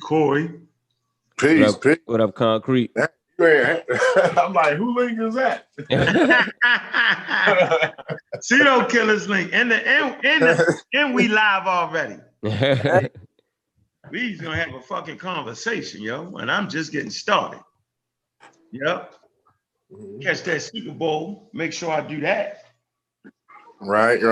Corey. Peace, peace. What up, Concrete? I'm like, who link is that? Pseudo Killers link. And we live already. We's gonna have a fucking conversation, yo. And I'm just getting started. Yep. Catch that Super Bowl. Make sure I do that. Right. You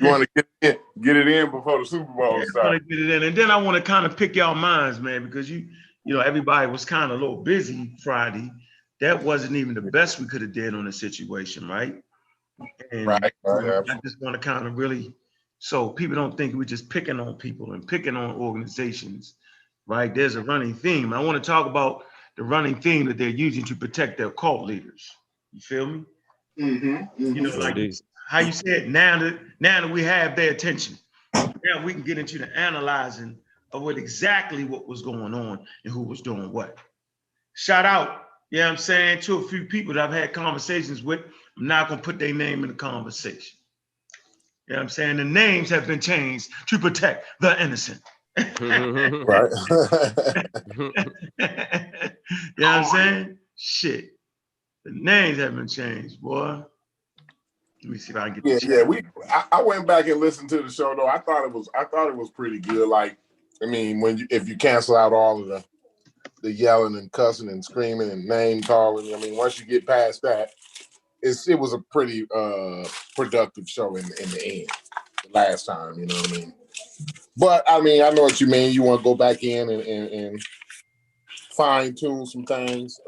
want to get it in before the Super Bowl starts. I want to get it in, and then I want to kind of pick y'all minds, man, because you know everybody was kind of a little busy Friday. That wasn't even the best we could have did on the situation, right? And right. I just want to kind of really, so people don't think we're just picking on people and picking on organizations, right? There's a running theme. I want to talk about the running theme that they're using to protect their cult leaders. You feel me? Mm-hmm. You know, like how you said, now that we have their attention, now we can get into the analyzing of what was going on and who was doing what. Shout out, you know what I'm saying, to a few people that I've had conversations with. I'm not gonna put their name in the conversation. You know what I'm saying? The names have been changed to protect the innocent. Right. You know what I'm saying? Shit. The names have been changed, boy. Let me see if I can get I went back and listened to the show though. I thought it was pretty good. Like, I mean, if you cancel out all of the yelling and cussing and screaming and name calling, I mean, once you get past that, it was a pretty productive show in the end. The last time, you know what I mean? But I mean, I know what you mean. You want to go back in and fine tune some things.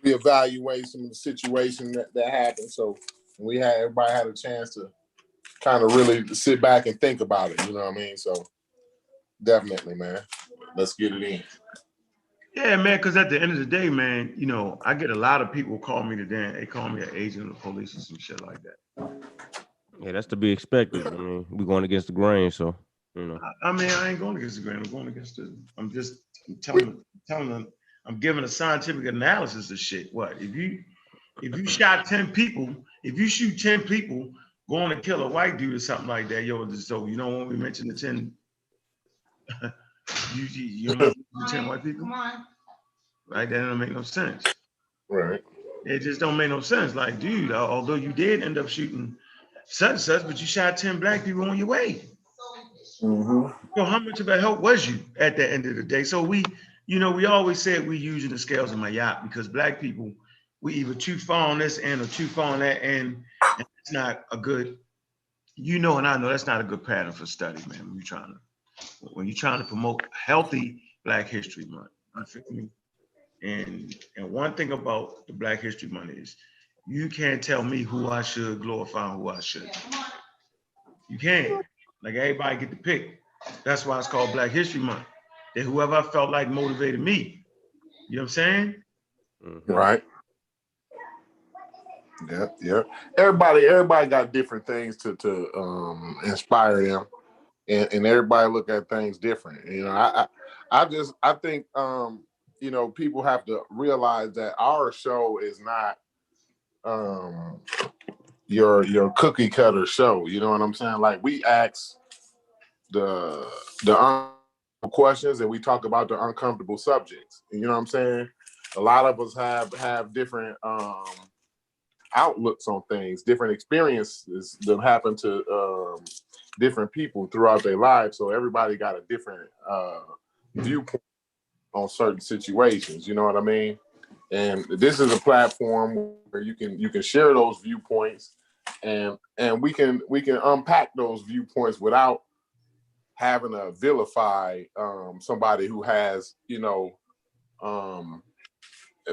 Reevaluate some of the situation that happened. So everybody had a chance to kind of really sit back and think about it. You know what I mean? So definitely, man, let's get it in. Yeah, man, because at the end of the day, man, you know, I get a lot of people call me today. They call me an agent of the police and some shit like that. Yeah, that's to be expected. I mean, we're going against the grain, so you know. I mean, I ain't going against the grain. I'm going against I'm telling them. I'm giving a scientific analysis of shit. What if you shot 10 people? If you shoot 10 people going to kill a white dude or something like that, yo, so you know when we mentioned the 10, you know the 10 white people, right? That don't make no sense. Right. It just don't make no sense. Like, dude, although you did end up shooting such and such, but you shot 10 black people on your way. Mm-hmm. So how much of a help was you at the end of the day? So we always said we using the scales of my yacht because black people, we either too far on this end or too far on that end, and it's not a good, and I know that's not a good pattern for study, man. When you're trying to promote healthy Black History Month, you feel me? And one thing about the Black History Month is you can't tell me who I should glorify and who I shouldn't. You can't. Like everybody get to pick. That's why it's called Black History Month. That whoever I felt like motivated me. You know what I'm saying? Right. Yeah. Everybody got different things to inspire them, and everybody look at things different. You know, I think you know, people have to realize that our show is not your cookie cutter show. You know what I'm saying? Like we ask the questions and we talk about the uncomfortable subjects. You know what I'm saying? A lot of us have different outlooks on things, different experiences that happen to different people throughout their lives. So everybody got a different viewpoint on certain situations. You know what I mean? And this is a platform where you can share those viewpoints, and we can unpack those viewpoints without having to vilify somebody who has, you know,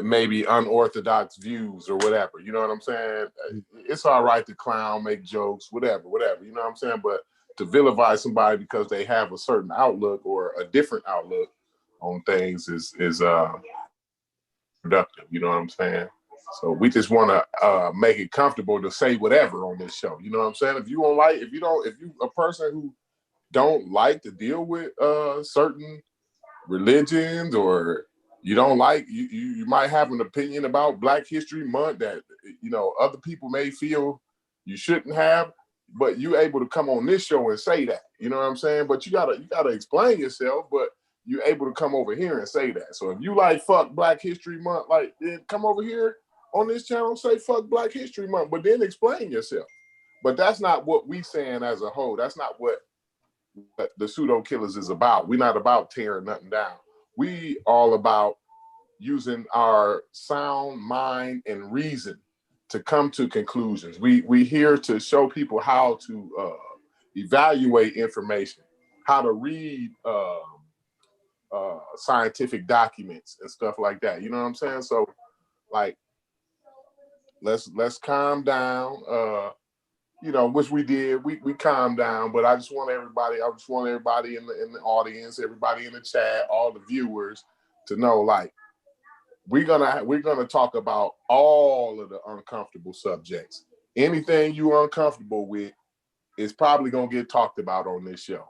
maybe unorthodox views or whatever. You know what I'm saying? It's all right to clown, make jokes, whatever. You know what I'm saying? But to vilify somebody because they have a certain outlook or a different outlook on things is productive. You know what I'm saying? So we just want to make it comfortable to say whatever on this show. You know what I'm saying? If you a person who don't like to deal with certain religions, or you don't like, you might have an opinion about Black History Month that, you know, other people may feel you shouldn't have, but you able to come on this show and say that, you know what I'm saying? But you gotta explain yourself, but you're able to come over here and say that. So if you like fuck Black History Month, like then come over here on this channel, say fuck Black History Month, but then explain yourself. But that's not what we saying as a whole. That's not what the pseudo killers is about. We're not about tearing nothing down. We all about using our sound mind and reason to come to conclusions. We here to show people how to evaluate information, how to read scientific documents and stuff like that. You know what I'm saying? So like, let's calm down. You know, which we did. We calmed down, but I just want everybody in the audience, everybody in the chat, all the viewers to know, like, we're gonna talk about all of the uncomfortable subjects. Anything you're uncomfortable with is probably gonna get talked about on this show.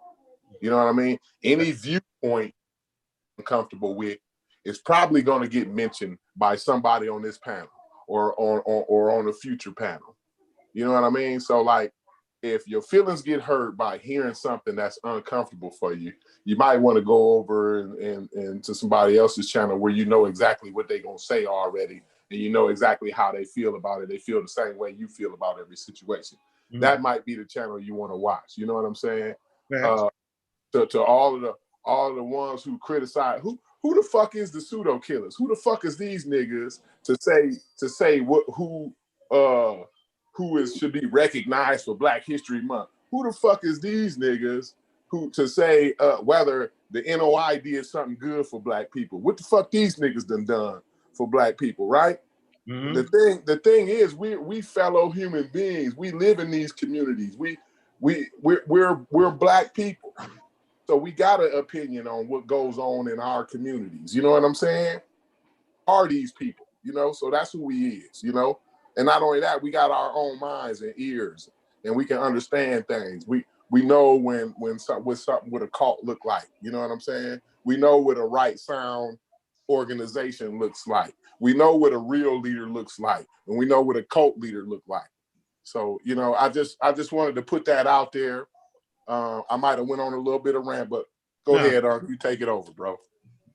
You know what I mean? Any viewpoint you're uncomfortable with is probably gonna get mentioned by somebody on this panel or on a future panel. You know what I mean? So like, if your feelings get hurt by hearing something that's uncomfortable for you, you might want to go over and to somebody else's channel where you know exactly what they're going to say already, and you know exactly how they feel about it. They feel the same way you feel about every situation. Mm-hmm. That might be the channel you want to watch. You know what I'm saying? Right. To all of the ones who criticize, who the fuck is the pseudo killers? Who the fuck is these niggas to say who should be recognized for Black History Month? Who the fuck is these niggas who to say whether the NOI did something good for Black people? What the fuck these niggas done for Black people, right? Mm-hmm. The thing is, we fellow human beings. We live in these communities. We're Black people, so we got an opinion on what goes on in our communities. You know what I'm saying? Are these people? You know, so that's who we is. You know. And not only that, we got our own minds and ears, and we can understand things. We know when something with a cult look like. You know what I'm saying? We know what a right sound organization looks like. We know what a real leader looks like, and we know what a cult leader look like. So you know, I just wanted to put that out there. I might have went on a little bit of rant, but go ahead, you take it over, bro.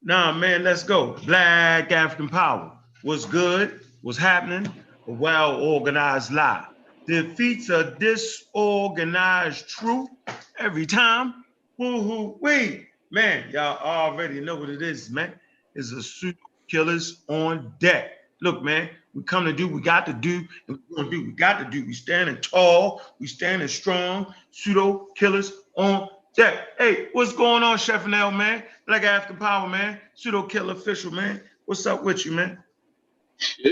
Nah, man, let's go. Black African power. What's good? What's happening? A well-organized lie defeats a disorganized truth every time. Woo-hoo-wee. Man, y'all already know what it is, man. It's a pseudo killers on deck. Look, man, we come to do, we got to do, and we're gonna do, we got to do. We standing tall, we standing strong, pseudo killers on deck. Hey, what's going on, Chef Nell, man? Black African power, man. Pseudo killer official, man. What's up with you, man?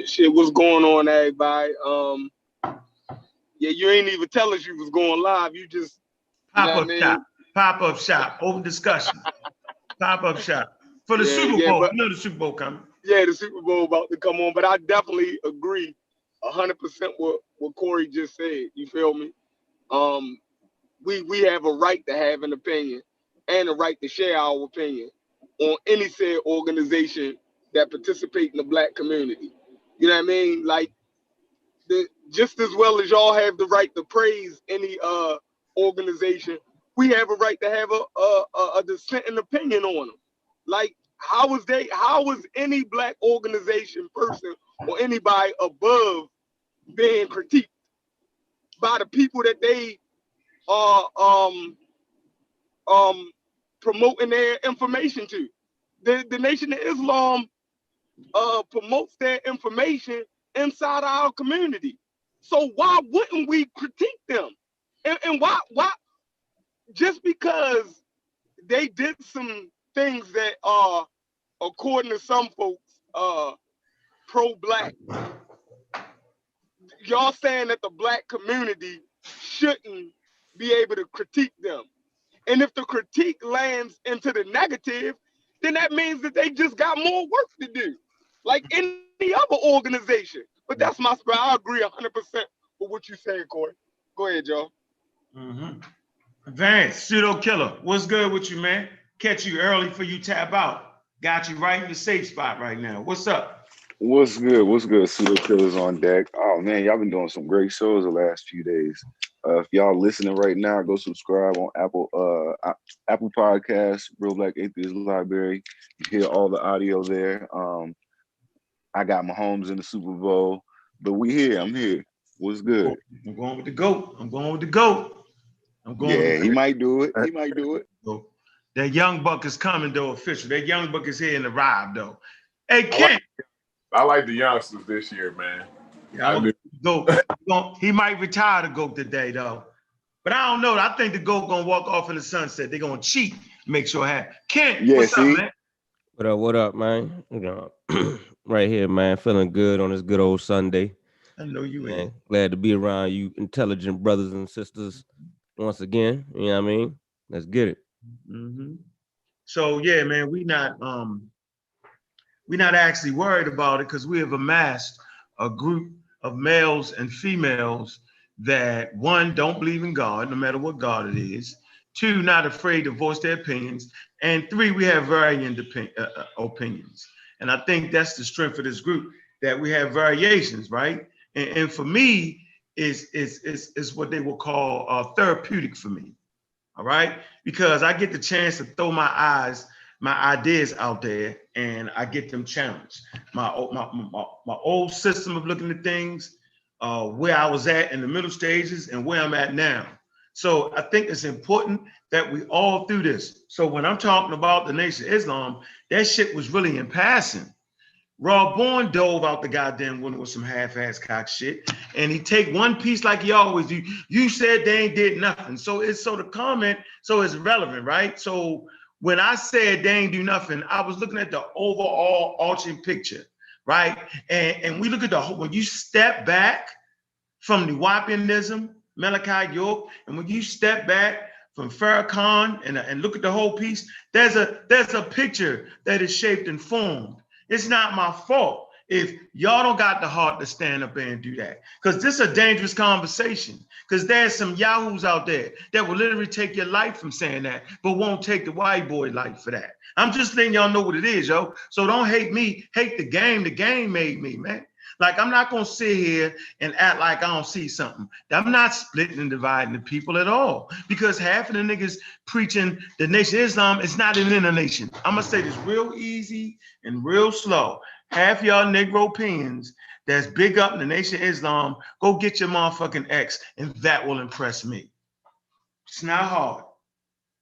Shit, what's going on, everybody? Yeah, you ain't even tell us you was going live. You just pop-up shop, open discussion. Pop-up shop. For the Super Bowl. You know the Super Bowl coming. Yeah, the Super Bowl about to come on, but I definitely agree 100% with what Corey just said. You feel me? We have a right to have an opinion and a right to share our opinion on any said organization that participate in the Black community. You know what I mean? Like, just as well as y'all have the right to praise any organization, we have a right to have a dissenting opinion on them. Like, how is any Black organization, person, or anybody above being critiqued by the people that they are promoting their information to? The Nation of Islam promotes their information inside our community. So why wouldn't we critique them? And why just because they did some things that are, according to some folks, pro-Black, y'all saying that the Black community shouldn't be able to critique them. And if the critique lands into the negative, then that means that they just got more work to do, like any other organization. But that's my spot. I agree 100% with what you said, Corey. Go ahead, Joe. Mm-hmm. Vance, pseudo killer, what's good with you, man? Catch you early for you tap out. Got you right in the safe spot right now. What's up? What's good? What's good? Pseudo Killers on deck. Oh man, y'all been doing some great shows the last few days. If y'all listening right now, go subscribe on Apple Podcasts, Real Black Atheist Library. You hear all the audio there. I got Mahomes in the Super Bowl, but we here. I'm here. What's good? I'm going with the GOAT. I'm going with the GOAT. I'm going with Yeah, he might do it. He might do it. GOAT. That young buck is coming though, official. That young buck is here and arrived though. Hey, Kent. I like the youngsters this year, man. Yeah, he might retire the GOAT today though. But I don't know. I think the GOAT gonna walk off in the sunset. They're gonna cheat, make sure it happens. Kent, Yeah, what's up, man? What up, man? You know, right here, man. Feeling good on this good old Sunday. I know you Man, ain't. glad to be around you intelligent brothers and sisters once again. You know what I mean? Let's get it. Mm-hmm. So yeah, man, we're not actually worried about it because we have amassed a group of males and females that, one, don't believe in God, no matter what God it is. Two, not afraid to voice their opinions. And three, we have varying opinions. And I think that's the strength of this group, that we have variations, right? And for me, is what they will call therapeutic for me. All right, because I get the chance to throw my ideas out there, and I get them challenged. My old system of looking at things, where I was at in the middle stages, and where I'm at now. So I think it's important that we all do this. So when I'm talking about the Nation of Islam, that shit was really in passing. Raw Born dove out the goddamn window with some half-ass cock shit, and he take one piece like he always do. You said they ain't did nothing, so the comment, so it's relevant, right? So when I said they ain't do nothing, I was looking at the overall arching picture, right? And we look at when you step back from the Wapianism, Malachi York, and when you step back from Farrakhan and look at the whole piece, there's a picture that is shaped and formed. It's not my fault if y'all don't got the heart to stand up there and do that. Because this is a dangerous conversation. Because there's some yahoos out there that will literally take your life from saying that, but won't take the white boy life for that. I'm just letting y'all know what it is, yo. So don't hate me, hate the game. The game made me, man. Like, I'm not going to sit here and act like I don't see something. I'm not splitting and dividing the people at all, because half of the niggas preaching the Nation of Islam is not even in the nation. I'm going to say this real easy and real slow. Half y'all Negro pins that's big up in the Nation of Islam, go get your motherfucking ex, and that will impress me. It's not hard.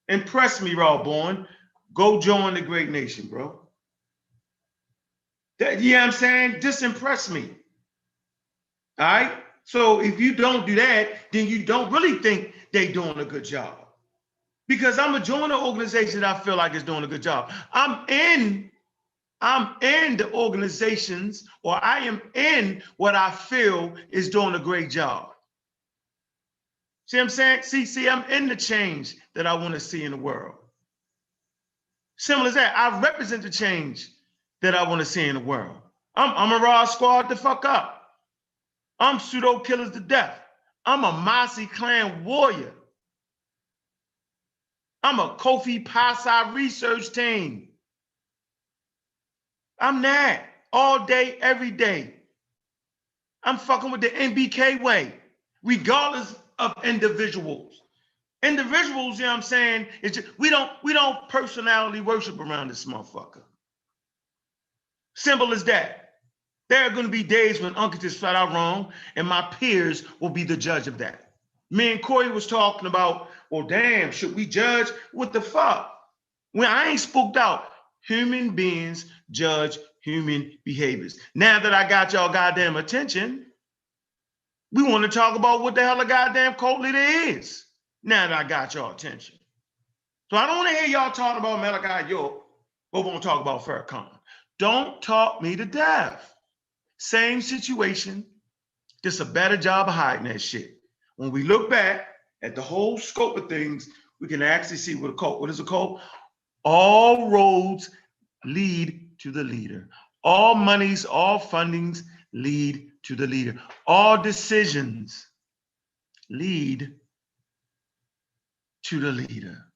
Impress me, Raw Born. Go join the great nation, bro. You know what I'm saying? Just impress me. All right? So if you don't do that, then you don't really think they're doing a good job. Because I'm a join an organization that I feel like is doing a good job. I'm in the organizations, or I am in what I feel is doing a great job. See what I'm saying? See, I'm in the change that I want to see in the world. Simple as that. I represent the change that I want to see in the world. I'm a raw squad the fuck up. I'm pseudo killers to death. I'm a Mossy clan warrior. I'm a Kofi Pasai research team. I'm that all day, every day. I'm fucking with the NBK way, regardless of individuals. Individuals, you know what I'm saying? It's just, we don't personality worship around this motherfucker. Simple as that. There are going to be days when Uncle is flat out wrong, and my peers will be the judge of that. Me and Corey was talking about, well, damn, should we judge? What the fuck? When I ain't spooked out, human beings judge human behaviors. Now that I got y'all goddamn attention, we want to talk about what the hell a goddamn cult leader is. Now that I got y'all attention. So I don't want to hear y'all talking about Malachi York, but we want to talk about Farrakhan. Don't talk me to death. Same situation, just a better job of hiding that shit. When we look back at the whole scope of things, we can actually see what a cult. What is a cult? All roads lead to the leader. All monies, all fundings lead to the leader. All decisions lead to the leader.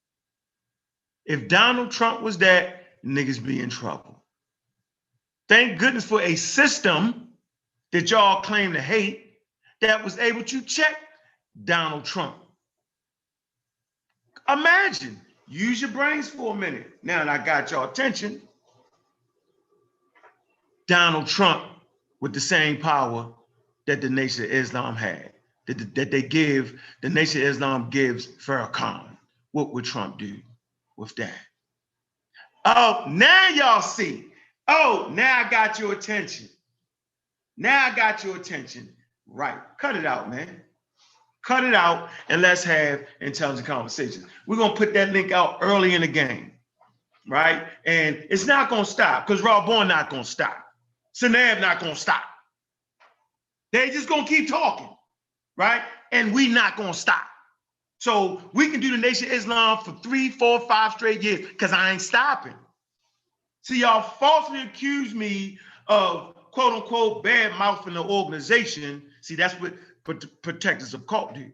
If Donald Trump was that, niggas be in trouble. Thank goodness for a system that y'all claim to hate that was able to check Donald Trump. Imagine, use your brains for a minute. Now that I got y'all attention, Donald Trump with the same power that the Nation of Islam had, that they give, the Nation of Islam gives Farrakhan. What would Trump do with that? Oh, now y'all see. Oh, now I got your attention. Now I got your attention. Right. Cut it out, man. Cut it out and let's have intelligent conversations. We're going to put that link out early in the game, right? And it's not going to stop because Raw Born not going to stop. Senab not going to stop. They just going to keep talking, right? And we not going to stop. So we can do the Nation of Islam for 3, 4, 5 straight years because I ain't stopping. See, y'all falsely accuse me of quote unquote bad mouthing the organization. See, that's what protectors of cult do.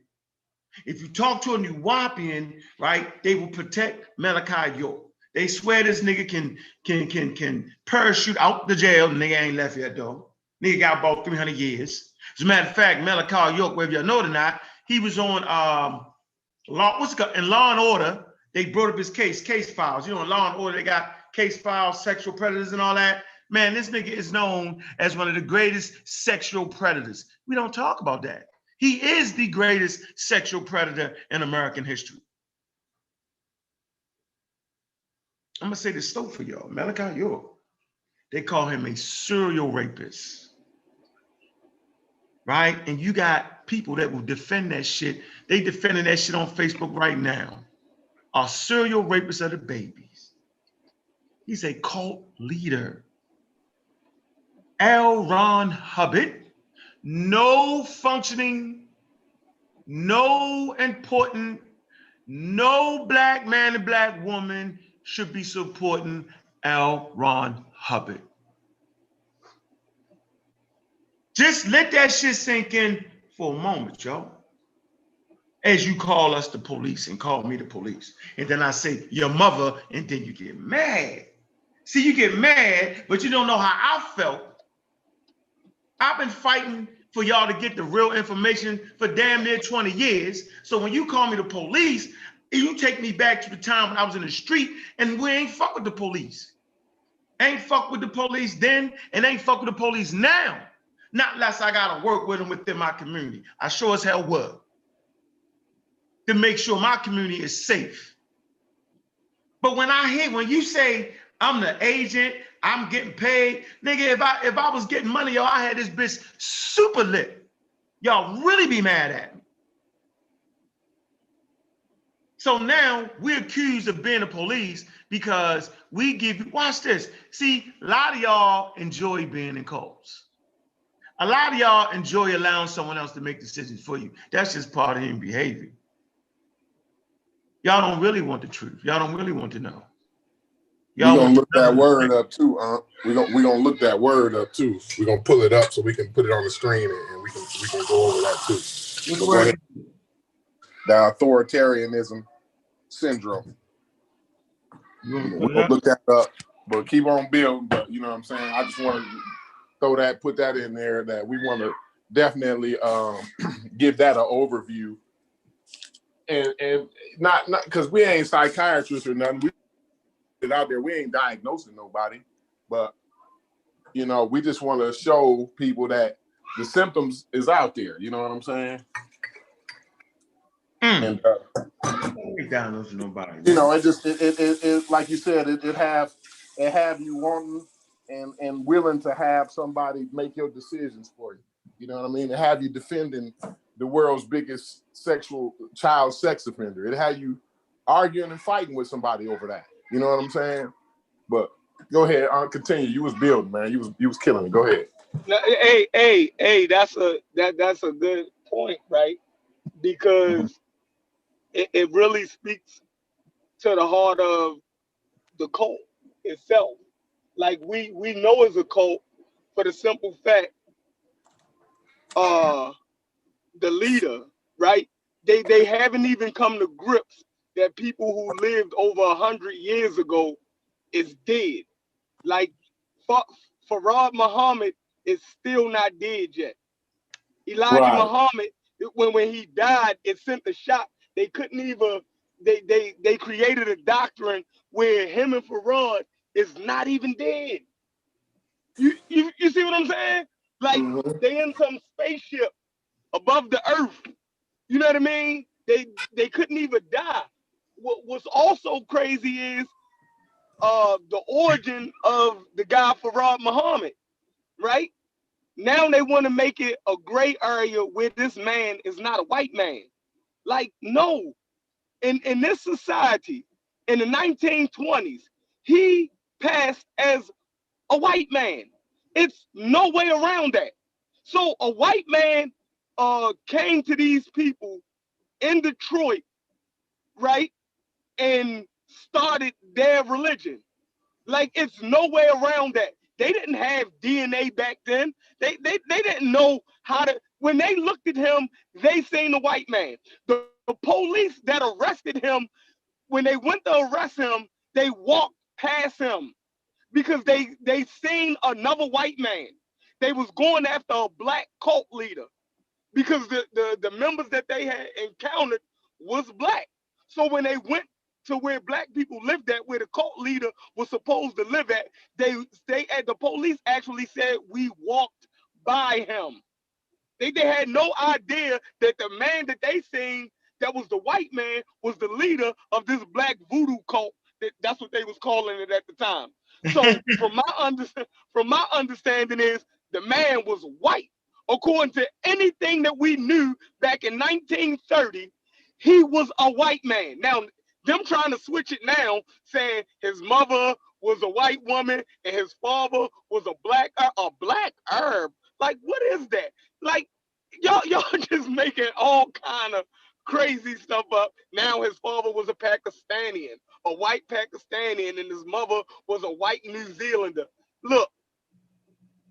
If you talk to a New Wapian, right, they will protect Malachi York. They swear this nigga can parachute out the jail. The nigga ain't left yet though. Nigga got about 300 years. As a matter of fact, Malachi York, whether y'all know it or not, he was on in Law and Order. They brought up his case files. You know, in Law and Order, they got case files, sexual predators and all that. Man, this nigga is known as one of the greatest sexual predators. We don't talk about that. He is the greatest sexual predator in American history. I'm gonna say this stuff for y'all. Malachi York, they call him a serial rapist, right? And you got people that will defend that shit. They defending that shit on Facebook right now. Are serial rapists of the babies. He's a cult leader. L. Ron Hubbard, no functioning, no important, no black man and black woman should be supporting L. Ron Hubbard. Just let that shit sink in for a moment, y'all. As you call us the police and call me the police. And then I say, your mother, and then you get mad. See, you get mad, but you don't know how I felt. I've been fighting for y'all to get the real information for damn near 20 years. So when you call me the police, you take me back to the time when I was in the street and we ain't fuck with the police. Ain't fuck with the police then and ain't fuck with the police now. Not unless I gotta work with them within my community. I sure as hell will. To make sure my community is safe. But when you say I'm the agent, I'm getting paid, nigga, if I was getting money, yo, I had this bitch super lit. Y'all really be mad at me. So now we're accused of being the police because we give you, watch this. See, a lot of y'all enjoy being in cults. A lot of y'all enjoy allowing someone else to make decisions for you. That's just part of human behavior. Y'all don't really want the truth. Y'all don't really want to know. We're gonna look that word up too, We're gonna look that word up too. We're gonna pull it up so we can put it on the screen and we can go over that too. What word? The authoritarianism syndrome. We're gonna look that up, but keep on building. But you know what I'm saying? I just want to put that in there that we want to definitely give that an overview. And not because we ain't psychiatrists or nothing. We out there, we ain't diagnosing nobody, but you know, we just want to show people that the symptoms is out there. You know what I'm saying? And ain't diagnosing nobody. You know, it like you said, it have you wanting and willing to have somebody make your decisions for you. You know what I mean? It have you defending the world's biggest child sex offender. It had you arguing and fighting with somebody over that. You know what I'm saying? But go ahead, continue. You was building, man. You was killing it. Go ahead. No, hey, that's a good point, right? Because it really speaks to the heart of the cult itself. Like we know it's a cult for the simple fact, the leader, right? They haven't even come to grips that people who lived over 100 years ago is dead. Like Farad Muhammad is still not dead yet. Elijah Right. Muhammad, when he died, it sent the shot. They couldn't even, they created a doctrine where him and Farad is not even dead. You see what I'm saying? Like Mhm. they in some spaceship above the earth. You know what I mean? They couldn't even die. What's also crazy is the origin of the guy Farad Muhammad, right? Now they want to make it a gray area where this man is not a white man. Like, no. In this society, in the 1920s, he passed as a white man. It's no way around that. So a white man came to these people in Detroit, right, and started their religion. Like it's no way around that. They didn't have DNA back then. They didn't know how to. When they looked at him, they seen a white man. The police that arrested him, when they went to arrest him, they walked past him because they seen another white man. They was going after a black cult leader because the members that they had encountered was black. So when they went to where black people lived at, where the cult leader was supposed to live at, the police actually said we walked by him. They had no idea that the man that they seen that was the white man was the leader of this black voodoo cult. That's what they was calling it at the time. So from my understanding is the man was white. According to anything that we knew back in 1930, he was a white man. Now, them trying to switch it now, saying his mother was a white woman and his father was a black Arab. Like, what is that? Like, y'all just making all kind of crazy stuff up. Now his father was a Pakistani, a white Pakistani, and his mother was a white New Zealander. Look,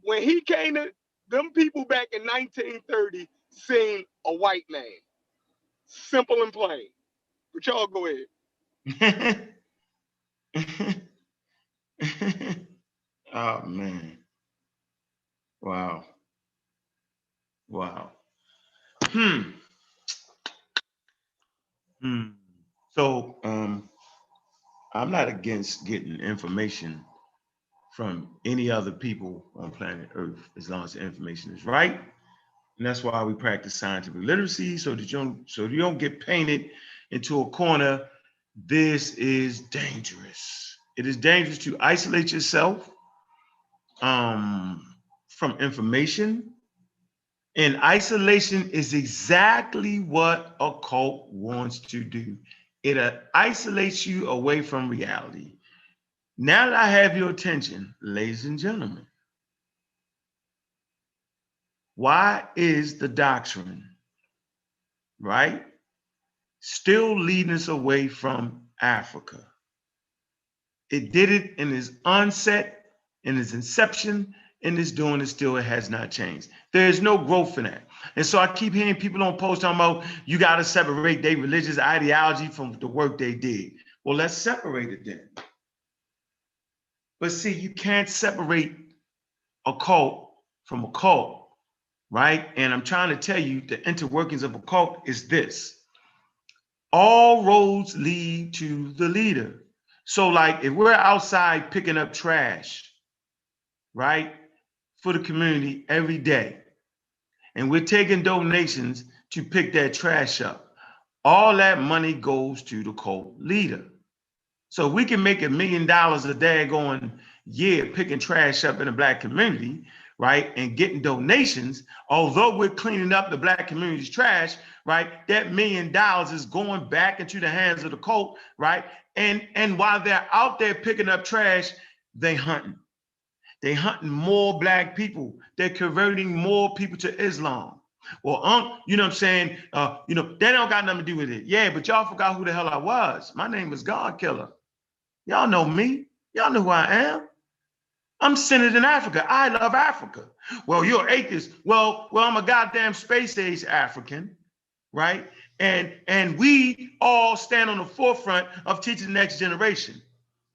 when he came to them people back in 1930, seen a white man. Simple and plain. But y'all go ahead. Oh man. Wow. Wow. Hmm. Hmm. So I'm not against getting information from any other people on planet Earth as long as the information is right. And that's why we practice scientific literacy so that you don't get painted into a corner. This is dangerous. It is dangerous to isolate yourself from information. And isolation is exactly what a cult wants to do. It isolates you away from reality. Now that I have your attention, ladies and gentlemen, why is the doctrine, right, still leading us away from Africa? It did it in its onset, in its inception, and it's doing it still. It has not changed. There's no growth in that. And so I keep hearing people on posts talking about you got to separate their religious ideology from the work they did. Well, let's separate it then. But see, you can't separate a cult from a cult, right? And I'm trying to tell you the interworkings of a cult is this. All roads lead to the leader. So like if we're outside picking up trash, right, for the community every day, and we're taking donations to pick that trash up, all that money goes to the cult leader. So we can make $1 million a daggone year picking trash up in the black community, right, and getting donations. Although we're cleaning up the black community's trash, right, that $1 million is going back into the hands of the cult, right? And while they're out there picking up trash, they hunting. They hunting more black people. They're converting more people to Islam. Well, you know what I'm saying? That don't got nothing to do with it. Yeah, but y'all forgot who the hell I was. My name is God Killer. Y'all know me. Y'all know who I am. I'm centered in Africa. I love Africa. Well, you're atheist. Well, I'm a goddamn space age African, right? And we all stand on the forefront of teaching the next generation.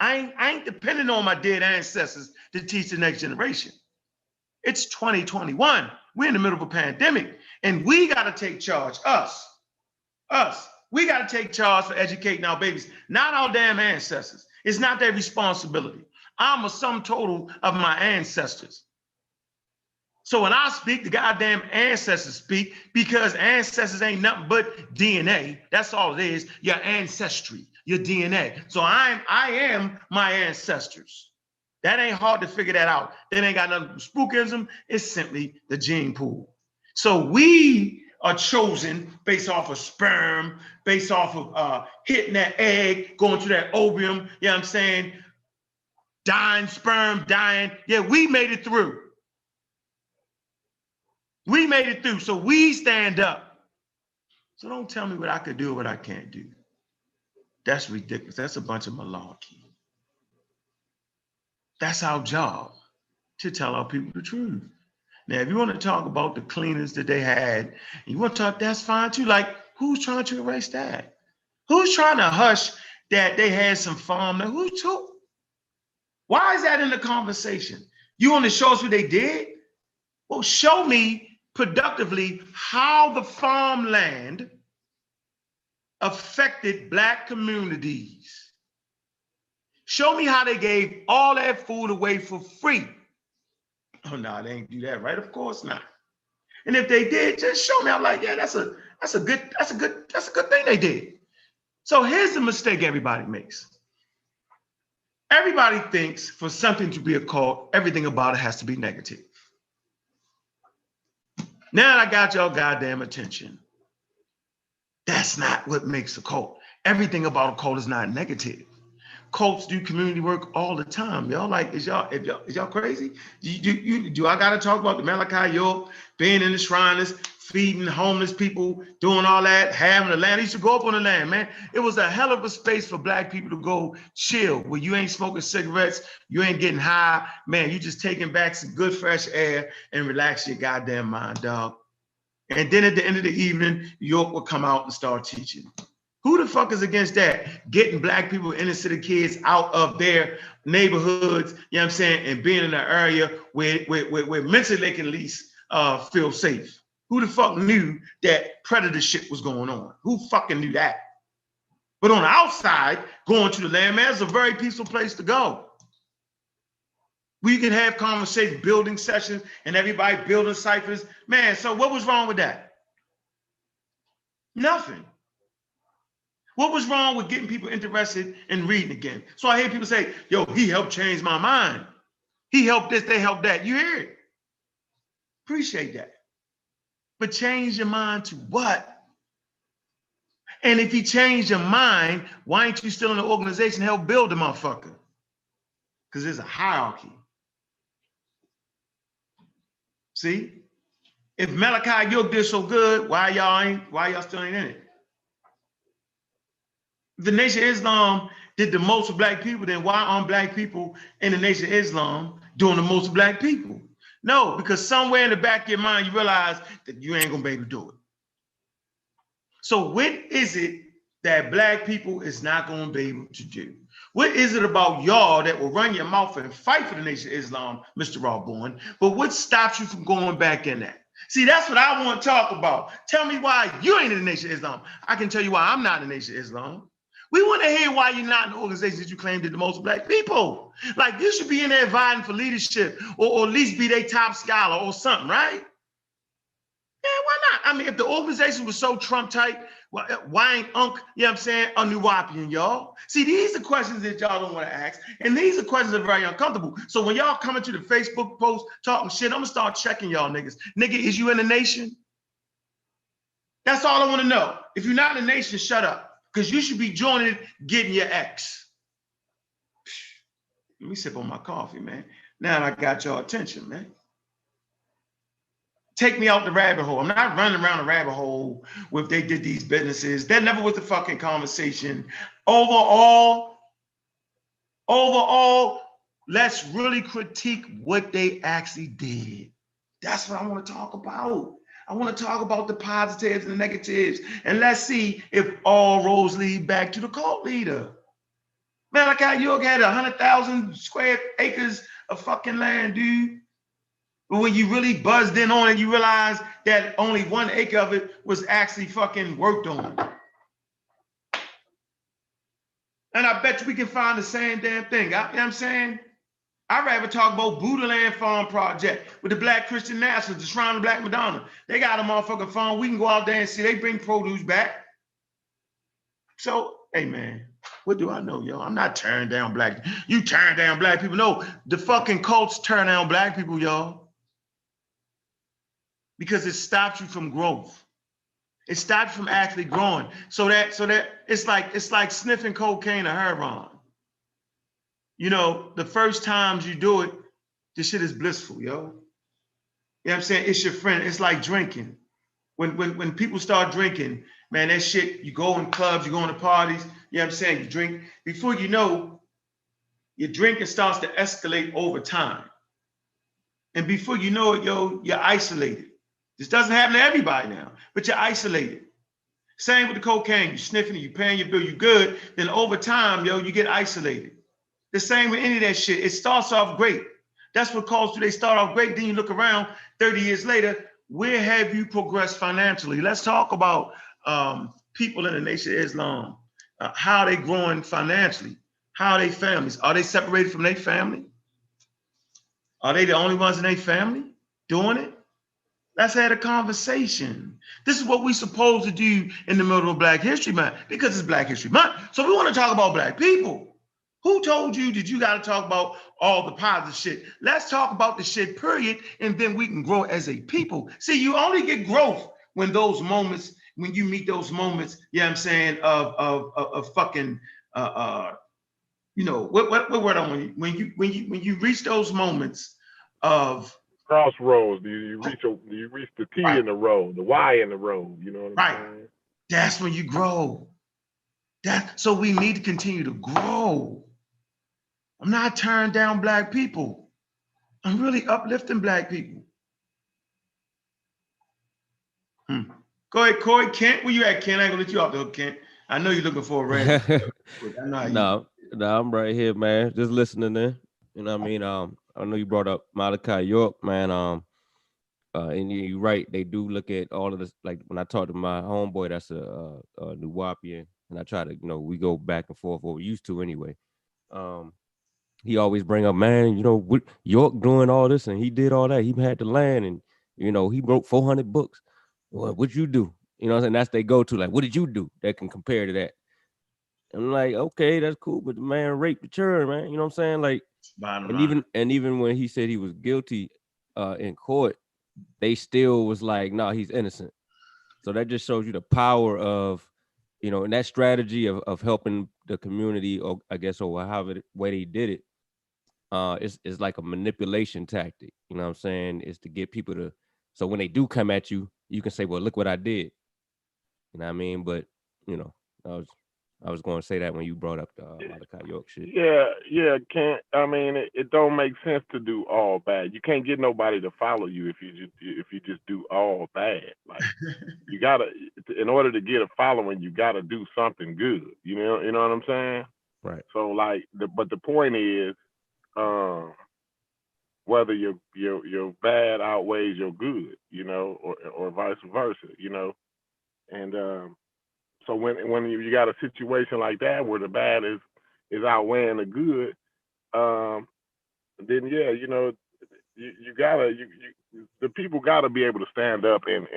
I ain't depending on my dead ancestors to teach the next generation. It's 2021. We're in the middle of a pandemic, and we got to take charge. Us. We got to take charge for educating our babies, not our damn ancestors. It's not their responsibility. I'm a sum total of my ancestors. So when I speak, the goddamn ancestors speak, because ancestors ain't nothing but DNA. That's all it is. Your ancestry, your DNA. So I am my ancestors. That ain't hard to figure that out. That ain't got nothing to spookism. It's simply the gene pool. So we are chosen based off of sperm, based off of hitting that egg, going through that ovum, you know what I'm saying? Dying sperm, dying. Yeah, we made it through. We made it through, so we stand up. So don't tell me what I could do or what I can't do. That's ridiculous. That's a bunch of malarkey. That's our job, to tell our people the truth. Now, if you want to talk about the cleaners that they had, and you want to talk, that's fine too. Like, who's trying to erase that? Who's trying to hush that they had some farm? Who? Why is that in the conversation? You want to show us what they did? Well, show me productively how the farmland affected Black communities. Show me how they gave all that food away for free. Oh no, they ain't do that, right? Of course not. And if they did, just show me. I'm like, yeah, that's a good thing they did. So here's the mistake everybody makes. Everybody thinks for something to be a cult, everything about it has to be negative. Now I got y'all goddamn attention. That's not what makes a cult. Everything about a cult is not negative. Cults do community work all the time. Y'all like, is y'all crazy? Do I gotta talk about the Malachi York being in the shrines, feeding homeless people, doing all that, having the land? He used to go up on the land, man. It was a hell of a space for Black people to go chill, where you ain't smoking cigarettes, you ain't getting high, man. You just taking back some good fresh air and relax your goddamn mind, dog. And then at the end of the evening, York will come out and start teaching. Who the fuck is against that? Getting Black people, inner city kids out of their neighborhoods, you know what I'm saying, and being in an area where mentally they can at least feel safe. Who the fuck knew that predator shit was going on? Who fucking knew that? But on the outside, going to the land, man, it's a very peaceful place to go. We can have conversations, building sessions, and everybody building ciphers. Man, so what was wrong with that? Nothing. What was wrong with getting people interested in reading again? So I hear people say, yo, he helped change my mind. He helped this, they helped that. You hear it? Appreciate that. But change your mind to what? And if he changed your mind, why ain't you still in the organization help build the motherfucker? Because there's a hierarchy. See? If Malachi York did so good, why y'all still ain't in it? If the Nation of Islam did the most for Black people, then why aren't Black people in the Nation of Islam doing the most for Black people? No, because somewhere in the back of your mind, you realize that you ain't gonna be able to do it. So what is it that Black people is not gonna be able to do? What is it about y'all that will run your mouth and fight for the Nation of Islam, Mr. Rawborn, but what stops you from going back in that? See, that's what I want to talk about. Tell me why you ain't in the Nation of Islam. I can tell you why I'm not in the Nation of Islam. We want to hear why you're not in the organizations that you claim did the most for Black people. Like, you should be in there vying for leadership, or at least be their top scholar or something, right? Yeah, why not? I mean, if the organization was so Trump tight, why ain't Unc, you know what I'm saying, a Nuwapian, y'all? See, these are questions that y'all don't want to ask, and these are questions that are very uncomfortable. So when y'all coming to the Facebook post talking shit, I'm gonna start checking y'all niggas. Nigga, is you in the nation? That's all I want to know. If you're not in the nation, shut up. Because you should be joining it, getting your X. Let me sip on my coffee, man. Now I got your attention, man. Take me out the rabbit hole. I'm not running around the rabbit hole with they did these businesses. That never was the fucking conversation. Overall, let's really critique what they actually did. That's what I want to talk about. I want to talk about the positives and the negatives. And let's see if all roads lead back to the cult leader. Malachi York had 100,000 square acres of fucking land, dude. But when you really buzzed in on it, you realize that only 1 acre of it was actually fucking worked on. And I bet you we can find the same damn thing. You know what I'm saying? I'd rather talk about Buddha Land Farm Project with the Black Christian Nationals, the Shrine of Black Madonna. They got a motherfucking farm. We can go out there and see. They bring produce back. So, hey, man, what do I know, yo? I'm not tearing down black. You turn down black people. No, the fucking cults turn down black people, y'all. Because it stops you from growth. It stops you from actually growing. So that it's like sniffing cocaine or heroin. You know, the first times you do it, this shit is blissful, yo. You know what I'm saying? It's your friend. It's like drinking. When people start drinking, man, that shit, you go in clubs, you go into parties, you know what I'm saying? You drink. Before you know, your drinking starts to escalate over time. And before you know it, yo, you're isolated. This doesn't happen to everybody now, but you're isolated. Same with the cocaine. You're sniffing it, you're paying your bill, you're good. Then over time, yo, you get isolated. The same with any of that shit. It starts off great. That's what cults do. They start off great. Then you look around 30 years later, where have you progressed financially? Let's talk about people in the Nation of Islam. How are they growing financially? How are they families? Are they separated from their family? Are they the only ones in their family doing it? Let's have a conversation. This is what we're supposed to do in the middle of Black History Month because it's Black History Month. So we want to talk about black people. Who told you that you got to talk about all the positive shit? Let's talk about the shit, period, and then we can grow as a people. See, you only get growth when those moments, when you meet those moments, you know what I'm saying, of fucking, you know, what word I want? When you reach those moments of crossroads. You reach the T right. in the road, the Y in the road. You know what I'm saying? That's when you grow. So we need to continue to grow. I'm not tearing down black people. I'm really uplifting black people. Go ahead, Corey. Kent, where you at, Kent? I ain't gonna let you off the hook, Kent. I know you're looking for a rant. No, I'm right here, man. Just listening in. You know what I mean? I know you brought up Malachi York, man. And you're right. They do look at all of this. Like when I talk to my homeboy, that's a New Wapian, and I try to, you know, we go back and forth what we used to anyway. He always bring up, man, you know, what York doing all this and he did all that. He had the land and, you know, he wrote 400 books. Well, what'd you do? You know what I'm saying? That's they go to, like, what did you do that can compare to that? I'm like, okay, that's cool, but the man raped the children, man. You know what I'm saying? Like, and even when he said he was guilty in court, they still was like, no, he's innocent. So that just shows you the power of, you know, and that strategy of helping the community, or I guess, or however way they did it, it's like a manipulation tactic. You know what I'm saying? It's to get people to, so when they do come at you, you can say, well, look what I did. You know what I mean? But, you know, I was going to say that when you brought up the Malachi York shit. Yeah, can't. I mean, it don't make sense to do all bad. You can't get nobody to follow you if you just do all bad. Like you gotta, in order to get a following, you gotta do something good. You know what I'm saying? Right. So like, but the point is, whether your bad outweighs your good, you know, or vice versa, you know, and so when you got a situation like that where the bad is outweighing the good, then yeah, you know, you gotta the people gotta be able to stand up and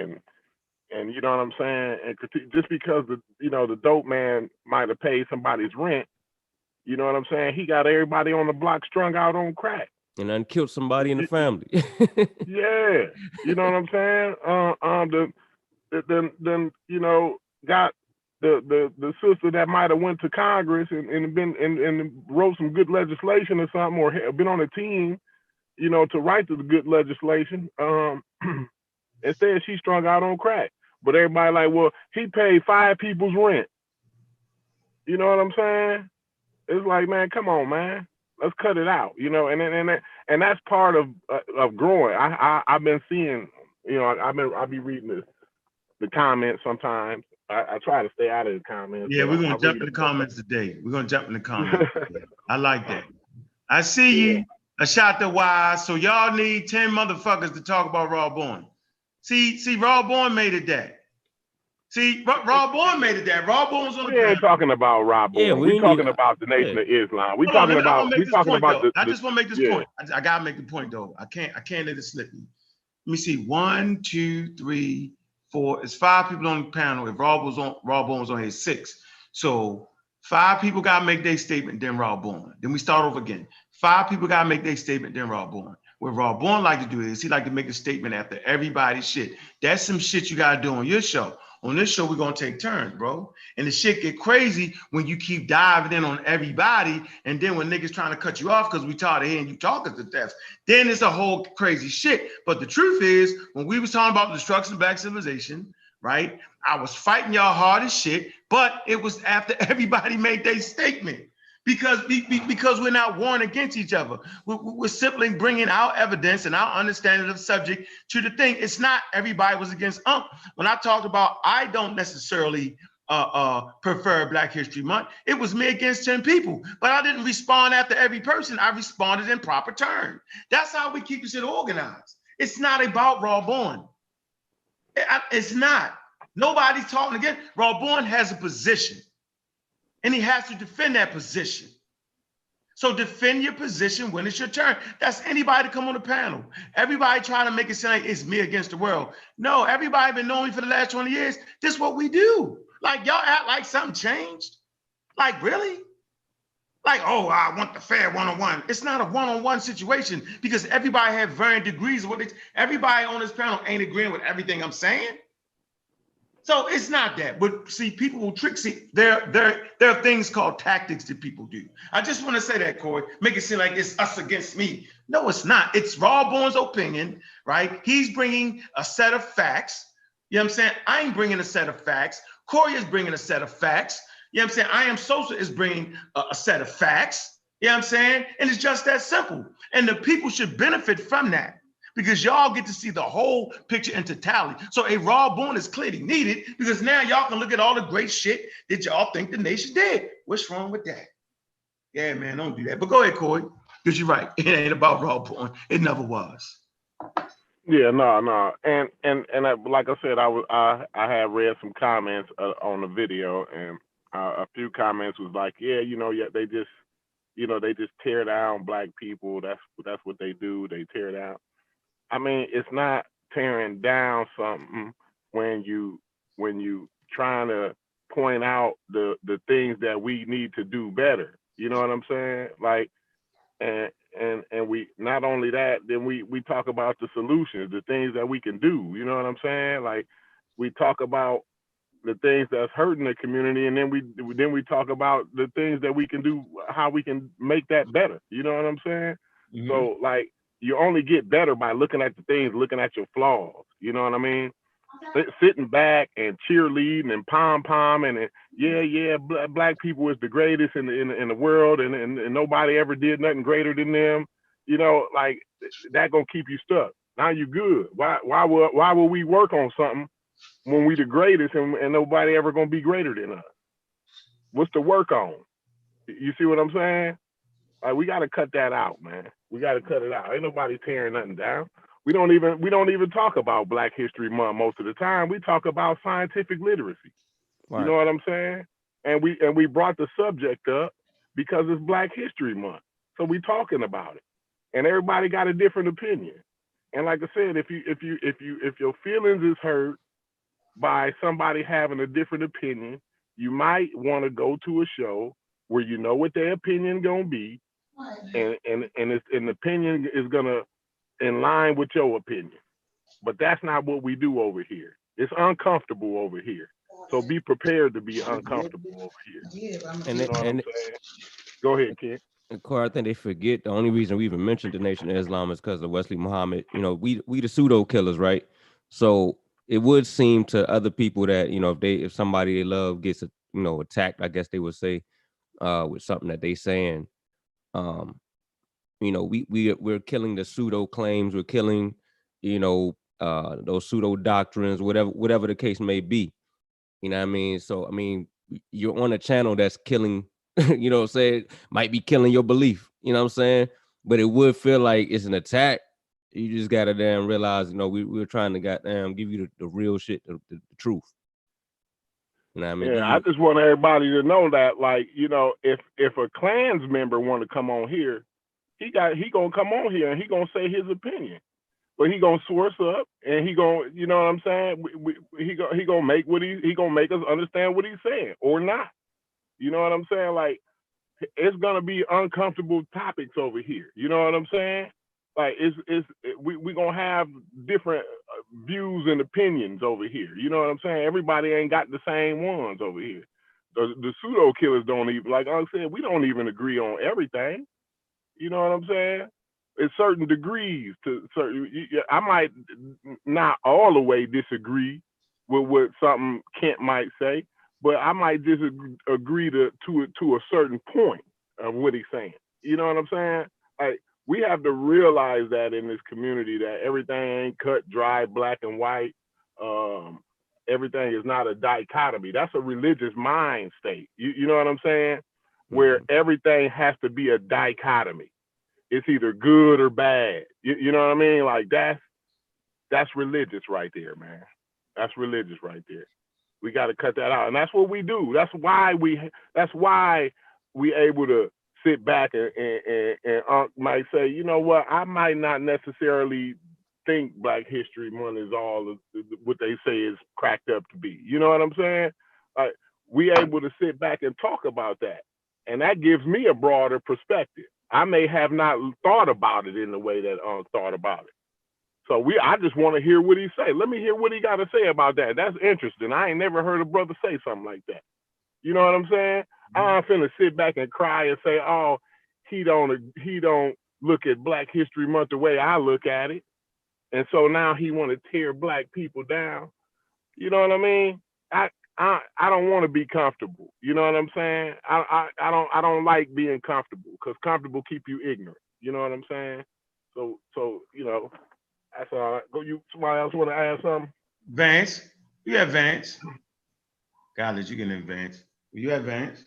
you know what I'm saying, and just because the dope man might have paid somebody's rent, you know what I'm saying, he got everybody on the block strung out on crack. And then killed somebody in the family. Yeah, you know what I'm saying. Then you know, got the sister that might have went to Congress and wrote some good legislation or something, or been on a team, you know, to write the good legislation. Instead, she strung out on crack. But everybody like, well, he paid 5 people's rent. You know what I'm saying? It's like, man, come on, man. Let's cut it out, you know, and that's part of growing. I've been seeing, you know, I'll be reading the comments sometimes, I try to stay out of the comments. Yeah, but we're I gonna jump read in the them. comments today. We're gonna jump in the comments. I like that. I see Yeah. you. I shot the wise. So y'all need 10 motherfuckers to talk about Raw Born. See, Raw Born made it that. See, Raw Born made it that. Raw Born was on the We ain't panel. talking about Rob Yeah, Bourne. we We ain't talking even- about the Nation yeah. of Islam. We Hold on, talking I about want to make we this talking point about though. the I just want to make this yeah. point. I gotta make the point though. I can't let it slip me. Let me see. 1, 2, 3, 4. It's 5 people on the panel. If Raw Born was on here, 6. So 5 people gotta make their statement, then Raw Born. Then we start over again. 5 people gotta make their statement, then Raw Born. What Raw Born like to do is he like to make a statement after everybody's shit. That's some shit you gotta do on your show. On this show, we're gonna take turns, bro. And the shit get crazy when you keep diving in on everybody, and then when niggas trying to cut you off because we tired of hearing you talking to death, then it's a whole crazy shit. But the truth is, when we was talking about the destruction of black civilization, right? I was fighting y'all hard as shit, but it was after everybody made their statement. Because we're not warring against each other. We're simply bringing our evidence and our understanding of the subject to the thing. It's not everybody was against When I talked about, I don't necessarily prefer Black History Month. It was me against 10 people, but I didn't respond after every person. I responded in proper terms. That's how we keep this shit organized. It's not about Raw Born. It's not. Nobody's talking again. Raw Born has a position, and he has to defend that position. So defend your position when it's your turn. That's anybody to come on the panel. Everybody trying to make it sound like it's me against the world. No, everybody been knowing me for the last 20 years. This is what we do. Like, y'all act like something changed. Like, really? Like, oh, I want the fair one-on-one. It's not a one-on-one situation because everybody have varying degrees of what everybody on this panel ain't agreeing with everything I'm saying. So it's not that, but see, people will trick. See, there are things called tactics that people do. I just want to say that, Corey, make it seem like it's us against me. No, it's not. It's Raw Born's opinion, right? He's bringing a set of facts. You know what I'm saying? I ain't bringing a set of facts. Corey is bringing a set of facts. You know what I'm saying? I Am Sosa is bringing a set of facts. You know what I'm saying? And it's just that simple. And the people should benefit from that, because y'all get to see the whole picture in totality. So a Raw Born is clearly needed because now y'all can look at all the great shit that y'all think the nation did. What's wrong with that? Yeah, man, don't do that. But go ahead, Corey, because you're right. It ain't about Raw Born. It never was. Yeah, no, and like I said, I had read some comments on the video, and a few comments was like, yeah, they just tear down Black people. That's what they do. They tear down. I mean, it's not tearing down something when you trying to point out the things that we need to do better. You know what I'm saying? Like, and we not only that, then we talk about the solutions, the things that we can do. You know what I'm saying? Like, we talk about the things that's hurting the community, and then we talk about the things that we can do, how we can make that better. You know what I'm saying? Mm-hmm. So, like, you only get better by looking at the things, looking at your flaws. You know what I mean? Sitting back and cheerleading and pom and yeah, Black people is the greatest in the world, and nobody ever did nothing greater than them. You know, like, that gonna keep you stuck. Now you good. Why would we work on something when we the greatest and nobody ever gonna be greater than us? What's the work on? You see what I'm saying? Like, we gotta cut that out, man. We gotta cut it out. Ain't nobody tearing nothing down. We don't even talk about Black History Month most of the time. We talk about scientific literacy. Right. You know what I'm saying? And we brought the subject up because it's Black History Month. So we talking about it. And everybody got a different opinion. And like I said, if your feelings is hurt by somebody having a different opinion, you might want to go to a show where you know what their opinion gonna be, and the opinion is gonna in line with your opinion. But that's not what we do over here. It's uncomfortable over here. So be prepared to be uncomfortable over here. And you know what I'm saying? Go ahead, Ken. Corey, I think they forget the only reason we even mentioned the Nation of Islam is because of Wesley Muhammad. You know, we the pseudo killers, right? So it would seem to other people that, if somebody they love gets attacked, I guess they would say, with something that they saying, we're killing the pseudo claims, we're killing, those pseudo doctrines, whatever the case may be. You know what I mean? So I mean, you're on a channel that's killing, you know what I'm saying, might be killing your belief, you know what I'm saying? But it would feel like it's an attack. You just gotta damn realize, you know, we're trying to goddamn give you the real shit, the truth. You know what I mean? Yeah, I just want everybody to know that, like, you know, if a Klans member want to come on here, he gonna come on here and he gonna say his opinion, but he gonna source up and he gonna, you know what I'm saying? He gonna make he gonna make us understand what he's saying or not. You know what I'm saying? Like, it's gonna be uncomfortable topics over here. You know what I'm saying? Like, we gonna have different views and opinions over here. You know what I'm saying? Everybody ain't got the same ones over here. The pseudo killers don't even, like I said, we don't even agree on everything. You know what I'm saying? It's certain degrees to certain. I might not all the way disagree with what something Kent might say, but I might disagree to a certain point of what he's saying. You know what I'm saying? Like, we have to realize that in this community that everything ain't cut, dry, black and white. Everything is not a dichotomy. That's a religious mind state. You know what I'm saying? Where everything has to be a dichotomy. It's either good or bad. You know what I mean? Like, that's religious right there, man. That's religious right there. We got to cut that out, and that's what we do. That's why we able to sit back and might say, you know what? I might not necessarily think Black History Month is all what they say is cracked up to be. You know what I'm saying? Like, we able to sit back and talk about that, and that gives me a broader perspective. I may have not thought about it in the way that thought about it. So I just want to hear what he say. Let me hear what he got to say about that. That's interesting. I ain't never heard a brother say something like that. You know what I'm saying? I'm finna sit back and cry and say, oh, he don't look at Black History Month the way I look at it, and so now he want to tear Black people down. You know what I mean? I don't want to be comfortable. You know what I'm saying? I don't like being comfortable, because comfortable keep you ignorant. You know what I'm saying? So you know, that's all. Somebody else want to add something? Vance, you have Vance. College, you can advance. You have Vance.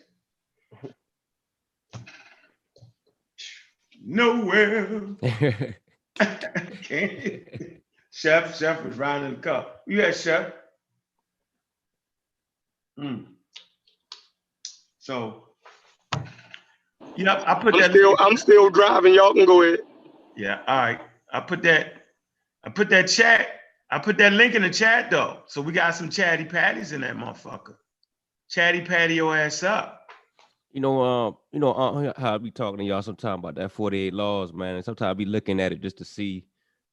Nowhere. Chef was riding the car. You had Chef. So, you know, I put I'm still driving. Y'all can go ahead. Yeah, all right. I put that link in the chat though. So we got some chatty patties in that motherfucker. Chatty patty your ass up. You know how I be talking to y'all sometimes about that 48 laws, man. And sometimes I be looking at it just to see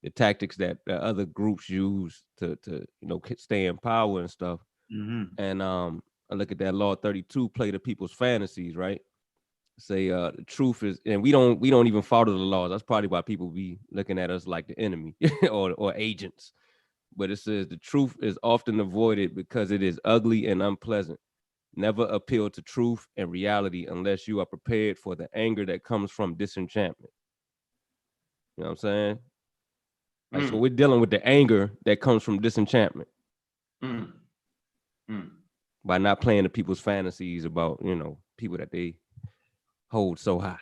the tactics that other groups use to stay in power and stuff. Mm-hmm. And I look at that law 32, play to people's fantasies, right? Say the truth is, and we don't even follow the laws. That's probably why people be looking at us like the enemy or agents. But it says the truth is often avoided because it is ugly and unpleasant. Never appeal to truth and reality unless you are prepared for the anger that comes from disenchantment. You know what I'm saying? Like, so we're dealing with the anger that comes from disenchantment by not playing to people's fantasies about, people that they hold so high.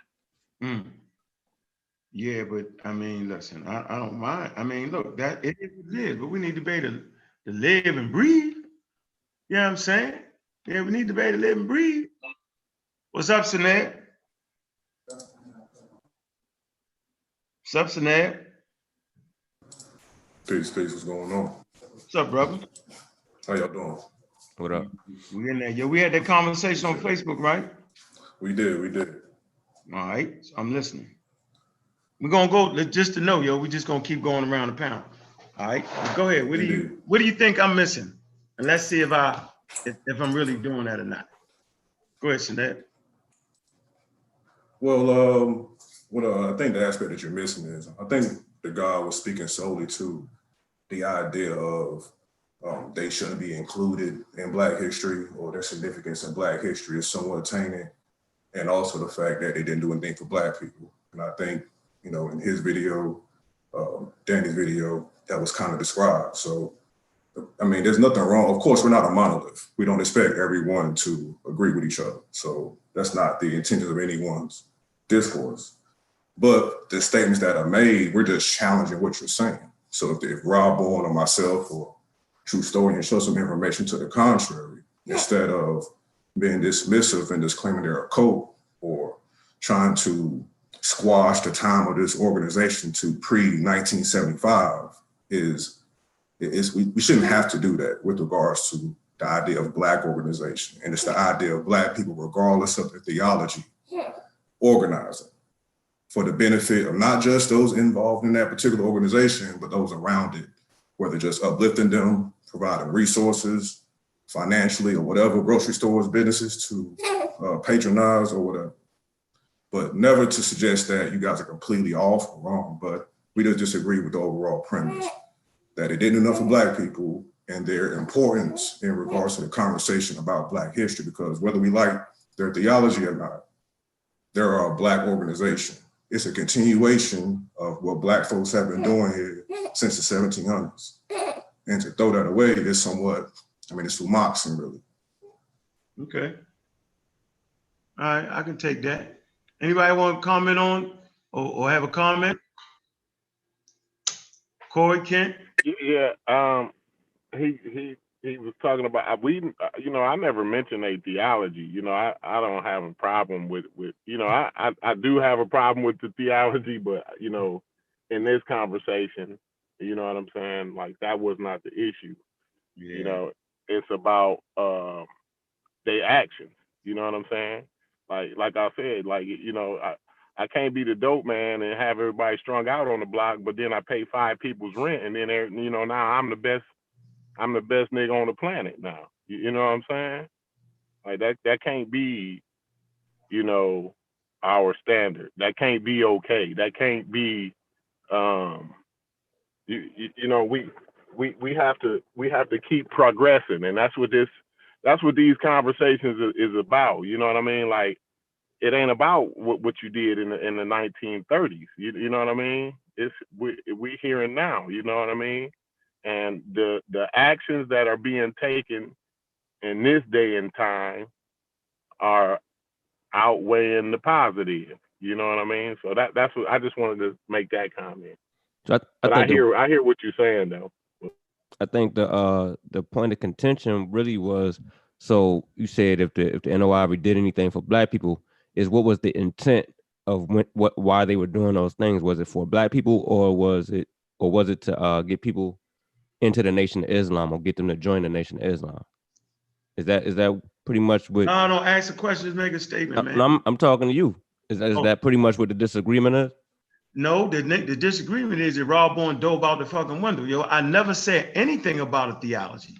Yeah, but I mean, listen, I don't mind. I mean, look, that it is what it is, but we need to be able to live and breathe. You know what I'm saying? Yeah, we need to be able to live and breathe. What's up, Sinead? What's up, Sinead? Peace, what's going on? What's up, brother? How y'all doing? What up? We in there. Yeah, we had that conversation on Facebook, right? We did. All right, so I'm listening. We're gonna go, just to know, we're just gonna keep going around the pound. All right, go ahead. What do you think I'm missing? And let's see if I'm really doing that or not. Go ahead, Sinead. Well, what I think the aspect that you're missing is, I think the God was speaking solely to the idea of they shouldn't be included in Black history, or their significance in Black history is somewhat tainted, and also the fact that they didn't do anything for Black people. And I think, in his video, Danny's video, that was kind of described. So I mean, there's nothing wrong. Of course, we're not a monolith. We don't expect everyone to agree with each other. So that's not the intention of anyone's discourse. But the statements that are made, we're just challenging what you're saying. So if Rob Bourne or myself or True Story and show some information to the contrary, instead of being dismissive and just claiming they're a cult or trying to squash the time of this organization to pre-1975, we shouldn't have to do that with regards to the idea of Black organization. And it's the idea of Black people, regardless of their theology, organizing for the benefit of not just those involved in that particular organization, but those around it, whether just uplifting them, providing resources, financially or whatever, grocery stores, businesses to patronize or whatever. But never to suggest that you guys are completely off or wrong, but we just disagree with the overall premise that it didn't enough for Black people and their importance in regards to the conversation about Black history, because whether we like their theology or not, they're a Black organization. It's a continuation of what Black folks have been doing here since the 1700s. And to throw that away is somewhat, I mean, it's moxing, really. Okay. All right, I can take that. Anybody want to comment on or have a comment? Corey, Kent? Yeah, he was talking about I never mentioned a theology. I don't have a problem with I do have a problem with the theology, but in this conversation, you know what I'm saying? Like, that was not the issue. Yeah. It's about their actions. You know what I'm saying? Like I said, I can't be the dope man and have everybody strung out on the block, but then I pay 5 people's rent, and then now I'm the best nigga on the planet now. You know what I'm saying? Like, that can't be, our standard. That can't be okay. That can't be we have to keep progressing, and that's what these conversations is about. You know what I mean? Like, it ain't about what you did in the 1930s. You know what I mean? It's we here and now. You know what I mean? And the actions that are being taken in this day and time are outweighing the positive. You know what I mean? So that's what I just wanted to make that comment. So I hear what you're saying though. I think the point of contention really was, so you said if the NOI did anything for Black people, is what was the intent of why they were doing those things? Was it for Black people, or was it to get people into the Nation of Islam or get them to join the Nation of Islam? Is that pretty much what? No, don't ask a question, just make a statement, man. No, I'm talking to you. Is that pretty much what the disagreement is? No, the disagreement is that Rob Bourne dove out the fucking window. Yo, I never said anything about a theology.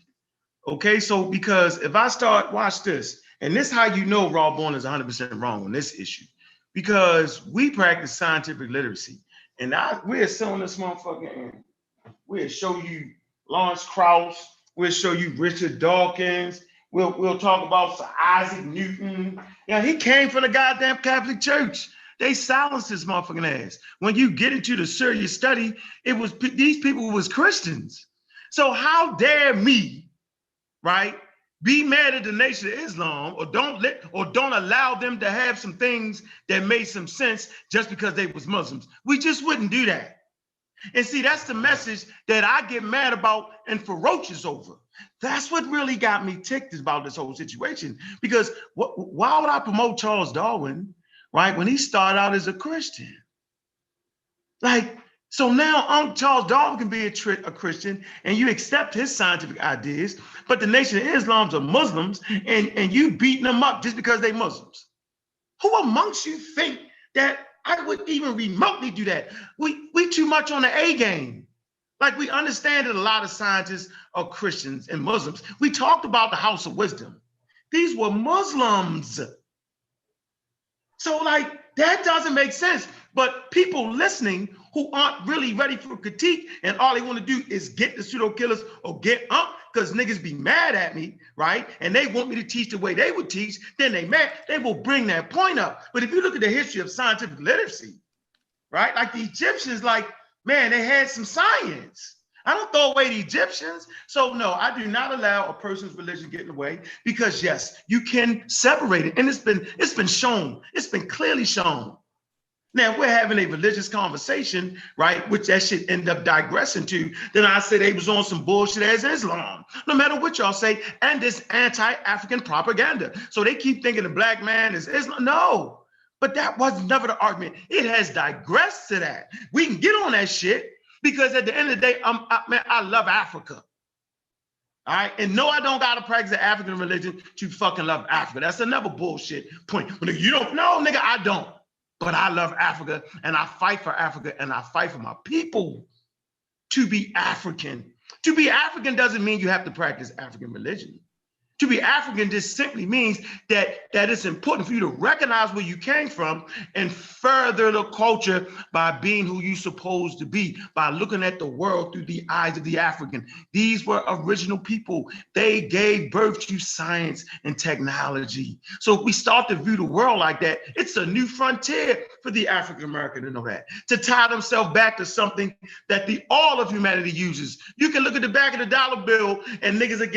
Okay, so because if I start, watch this, and this is how you know Rob Bourne is 100% wrong on this issue, because we practice scientific literacy, and we'll sit on this motherfucker and we'll show you Lawrence Krauss, we'll show you Richard Dawkins, we'll talk about Sir Isaac Newton. Yeah, he came from the goddamn Catholic Church. They silenced his motherfucking ass. When you get into the serious study, these people was Christians. So how dare me, right, be mad at the Nation of Islam, or don't allow them to have some things that made some sense just because they was Muslims? We just wouldn't do that. And see, that's the message that I get mad about and ferocious over. That's what really got me ticked about this whole situation. Because why would I promote Charles Darwin, right, when he started out as a Christian? Like, so now Charles Darwin can be a Christian, and you accept his scientific ideas, but the Nation of Islam's are Muslims, and you beating them up just because they Muslims. Who amongst you think that I would even remotely do that? We too much on the A game. Like, we understand that a lot of scientists are Christians and Muslims. We talked about the House of Wisdom. These were Muslims. So, like, that doesn't make sense. But people listening who aren't really ready for critique, and all they want to do is get the pseudo killers or get up because niggas be mad at me, right? And they want me to teach the way they would teach, then they will bring that point up. But if you look at the history of scientific literacy, right? Like, the Egyptians, like, man, they had some science. I don't throw away the Egyptians. So no, I do not allow a person's religion get in the way, because yes, you can separate it. And it's been shown, it's been clearly shown. Now, if we're having a religious conversation, right, which that shit end up digressing to, then I say they was on some bullshit as Islam, no matter what y'all say, and this anti-African propaganda. So they keep thinking the black man is Islam. No, but that was never the argument. It has digressed to that. We can get on that shit because at the end of the day, I love Africa. All right. And no, I don't got to practice the African religion to fucking love Africa. That's another bullshit point. But you don't know, nigga, I don't. But I love Africa, and I fight for Africa, and I fight for my people to be African. To be African doesn't mean you have to practice African religion. To be African just simply means that it's important for you to recognize where you came from and further the culture by being who you're supposed to be, by looking at the world through the eyes of the African. These were original people. They gave birth to science and technology. So if we start to view the world like that, it's a new frontier for the African American to know that, to tie themselves back to something that all of humanity uses. You can look at the back of the dollar bill and niggas will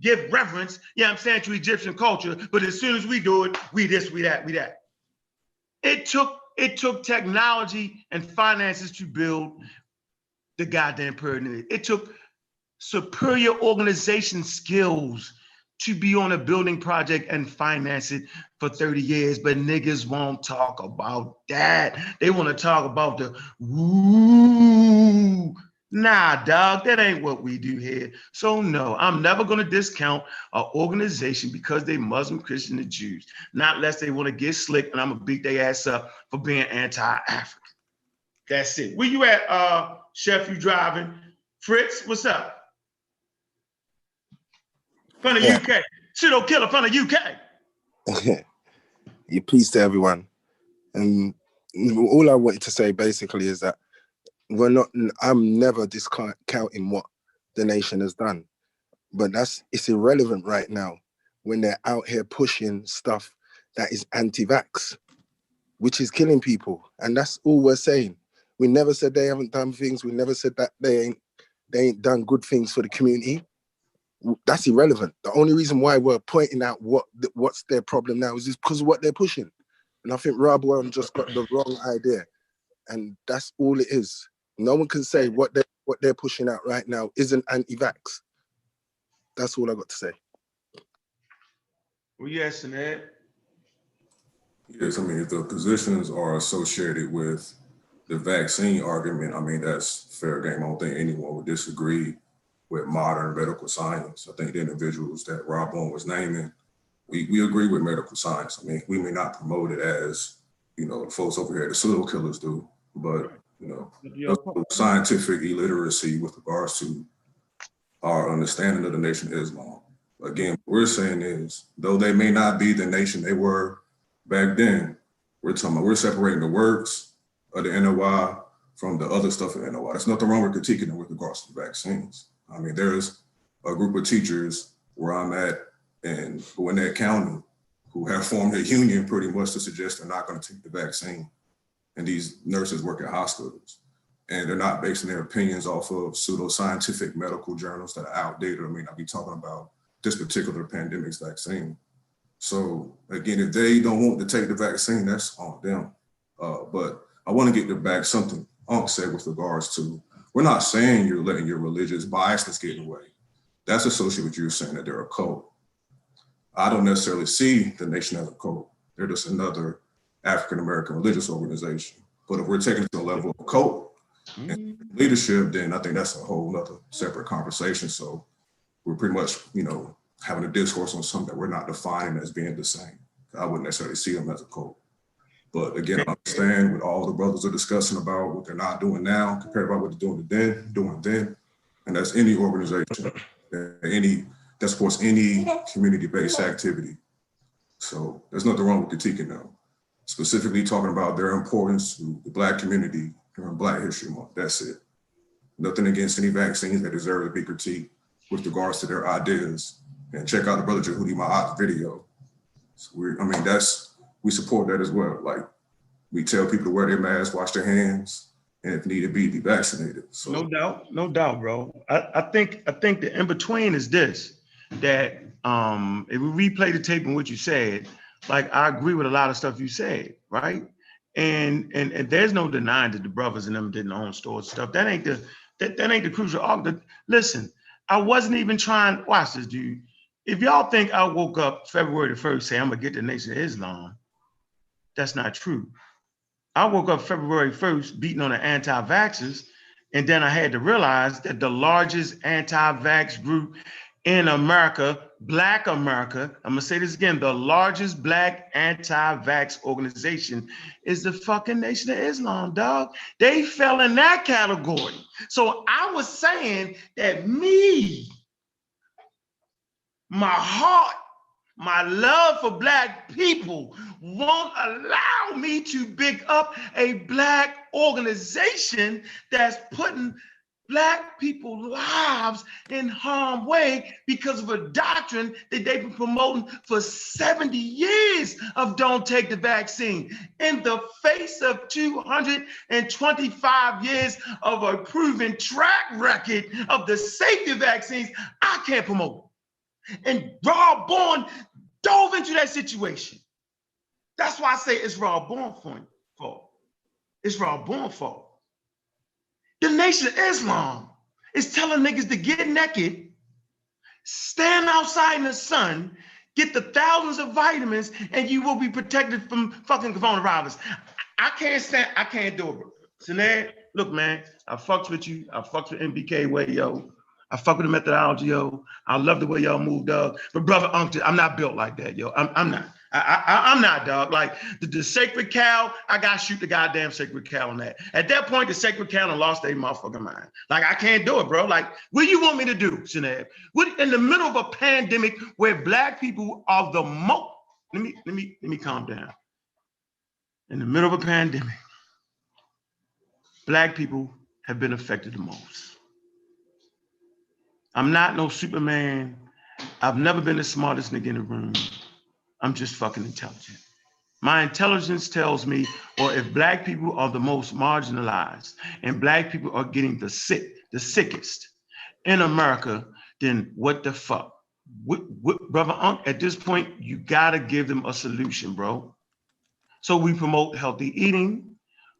give reference, you know what I'm saying, to Egyptian culture, but as soon as we do it, we this, we that, we that. It took technology and finances to build the goddamn pyramid. It took superior organization skills to be on a building project and finance it for 30 years, but niggas won't talk about that. They want to talk about the woo. Nah, dog, that ain't what we do here. So no, I'm never going to discount an organization because they Muslim, Christian, and Jews, not unless they want to get slick and I'm gonna beat their ass up for being anti-African. That's it. Where you at, Chef? You driving? Fritz, what's up? From the UK. Pseudo killer from the UK. You peace to everyone. And all I wanted to say basically is that I'm never discounting what the nation has done, but it's irrelevant right now when they're out here pushing stuff that is anti-vax, which is killing people. And that's all we're saying. We never said they haven't done things. We never said that they ain't done good things for the community. That's irrelevant. The only reason why we're pointing out what's their problem now is because of what they're pushing. And I think Rob Warren just got the wrong idea. And that's all it is. No one can say what they're pushing out right now isn't anti-vax. That's all I got to say. Well, yes, Ed. Yes, I mean, if the positions are associated with the vaccine argument, I mean, that's fair game. I don't think anyone would disagree with modern medical science. I think the individuals that Rob Warren was naming, we agree with medical science. I mean, we may not promote it as, the folks over here, the pseudo killers do, but scientific illiteracy with regards to our understanding of the Nation of Islam. Again, what we're saying is, though they may not be the nation they were back then, we're separating the works of the NOI from the other stuff in NOI. There's nothing wrong with critiquing it with regards to vaccines. I mean, there's a group of teachers where I'm at and who in that county who have formed a union pretty much to suggest they're not going to take the vaccine. And these nurses work at hospitals. And they're not basing their opinions off of pseudo-scientific medical journals that are outdated or may not be talking about this particular pandemic's vaccine. So again, if they don't want to take the vaccine, that's on them. But I want to get back something Unc said with regards to, we're not saying you're letting your religious biasness get in the way. That's associated with you saying that they're a cult. I don't necessarily see the Nation as a cult. They're just another African-American religious organization. But if we're taking it to the level of cult and leadership, then I think that's a whole other separate conversation. So we're pretty much, having a discourse on something that we're not defining as being the same. I wouldn't necessarily see them as a cult. But again, I understand what all the brothers are discussing about what they're not doing now compared to what they're doing then. And that's any organization, that supports any community-based activity. So there's nothing wrong with critiquing them. Specifically talking about their importance to the Black community during Black History Month. That's it. Nothing against any vaccines that deserve to be critiqued with regards to their ideas. And check out the Brother Jehudi Ma'at video. So we support that as well. Like, we tell people to wear their masks, wash their hands, and if need be vaccinated. So No doubt, bro. I think the in between is this, that if we replay the tape and what you said, like I agree with a lot of stuff you said, right? And there's no denying that the brothers and them didn't own stores and stuff. That ain't the crucial argument. Listen, I wasn't even trying. Watch this, dude. If y'all think I woke up February the 1st, say I'm gonna get the Nation of Islam, that's not true. I woke up February 1st beating on the anti-vaxxers, and then I had to realize that the largest anti-vax group in America, Black America, I'm gonna say this again, the largest Black anti-vax organization is the fucking Nation of Islam, dog. They fell in that category. So I was saying that my heart, my love for Black people won't allow me to big up a Black organization that's putting Black people's lives in harm's way because of a doctrine that they've been promoting for 70 years of don't take the vaccine. In the face of 225 years of a proven track record of the safety of vaccines, I can't promote it. And Rob Bourne dove into that situation. That's why I say it's Rob Bourne's fault. It's Rob Bourne's fault. The Nation of Islam is telling niggas to get naked, stand outside in the sun, get the thousands of vitamins, and you will be protected from fucking coronavirus. I can't do it, bro. Sinead, look, man, I fucks with you. I fucks with MBK way, yo. I fuck with the methodology, yo. I love the way y'all move, dog. But brother Uncle, I'm not built like that, yo. I'm not. I'm not, dog. Like the sacred cow, I gotta shoot the goddamn sacred cow on that. At that point, the sacred cow done lost their motherfucking mind. Like I can't do it, bro. Like, what do you want me to do, Sinead? What in the middle of a pandemic where Black people are the most? Let me calm down. In the middle of a pandemic, Black people have been affected the most. I'm not no Superman. I've never been the smartest nigga in the room. I'm just fucking intelligent. My intelligence tells me, or if Black people are the most marginalized and Black people are getting the sickest in America, then what the fuck? Brother Unc, at this point, you gotta give them a solution, bro. So we promote healthy eating,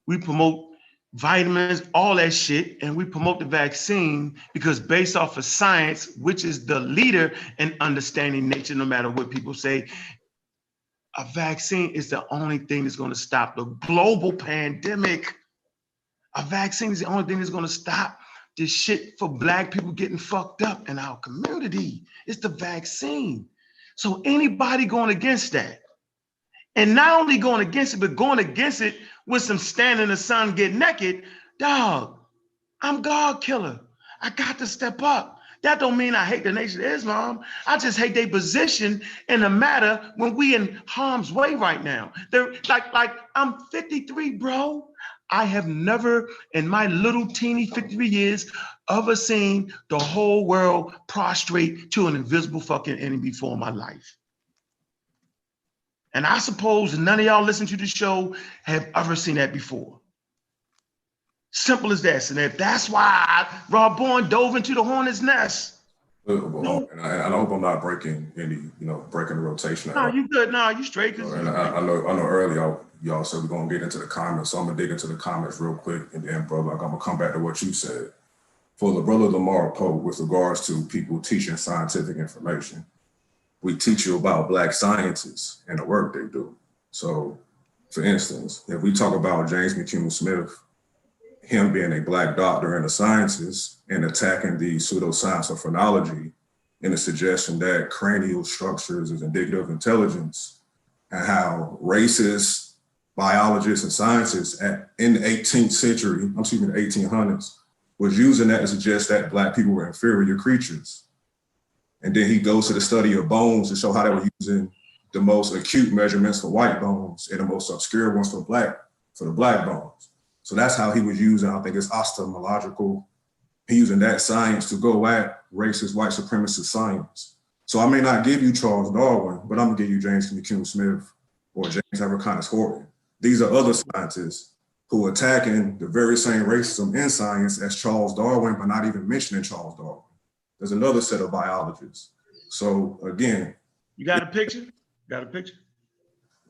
we promote vitamins, all that shit, and we promote the vaccine because based off of science, which is the leader in understanding nature, no matter what people say, a vaccine is the only thing that's going to stop the global pandemic. A vaccine is the only thing that's going to stop this shit for Black people getting fucked up in our community. It's the vaccine. So anybody going against that, and not only going against it, but going against it with some stand in the sun, get naked, dog, I'm God killer. I got to step up. That don't mean I hate the Nation of Islam. I just hate their position in the matter when we in harm's way right now. They're like I'm 53, bro. I have never in my little teeny 53 years ever seen the whole world prostrate to an invisible fucking enemy before in my life. And I suppose none of y'all listen to the show have ever seen that before. Simple as that. And that's why Rob Bourne dove into the hornet's nest. And I hope I'm not breaking breaking the rotation. No, you good. No, you straight. And I know earlier y'all said we're gonna get into the comments, so I'm gonna dig into the comments real quick, and then, brother, I'm gonna come back to what you said. For the brother Lamar Pope, with regards to people teaching scientific information, we teach you about Black scientists and the work they do. So, for instance, if we talk about James McCune Smith, him being a Black doctor in the sciences and attacking the pseudoscience of phrenology in the suggestion that cranial structures is indicative of intelligence, and how racist biologists and scientists in the 18th century, the 1800s, was using that to suggest that Black people were inferior creatures. And then he goes to the study of bones to show how they were using the most acute measurements for white bones and the most obscure ones for the Black bones. So that's how he was using, I think it's osteomological, using that science to go at racist white supremacist science. So I may not give you Charles Darwin, but I'm gonna give you James McCune Smith or James Abercrombie Horton. These are other scientists who are attacking the very same racism in science as Charles Darwin, but not even mentioning Charles Darwin. There's another set of biologists. So again, you got a picture? Got a picture?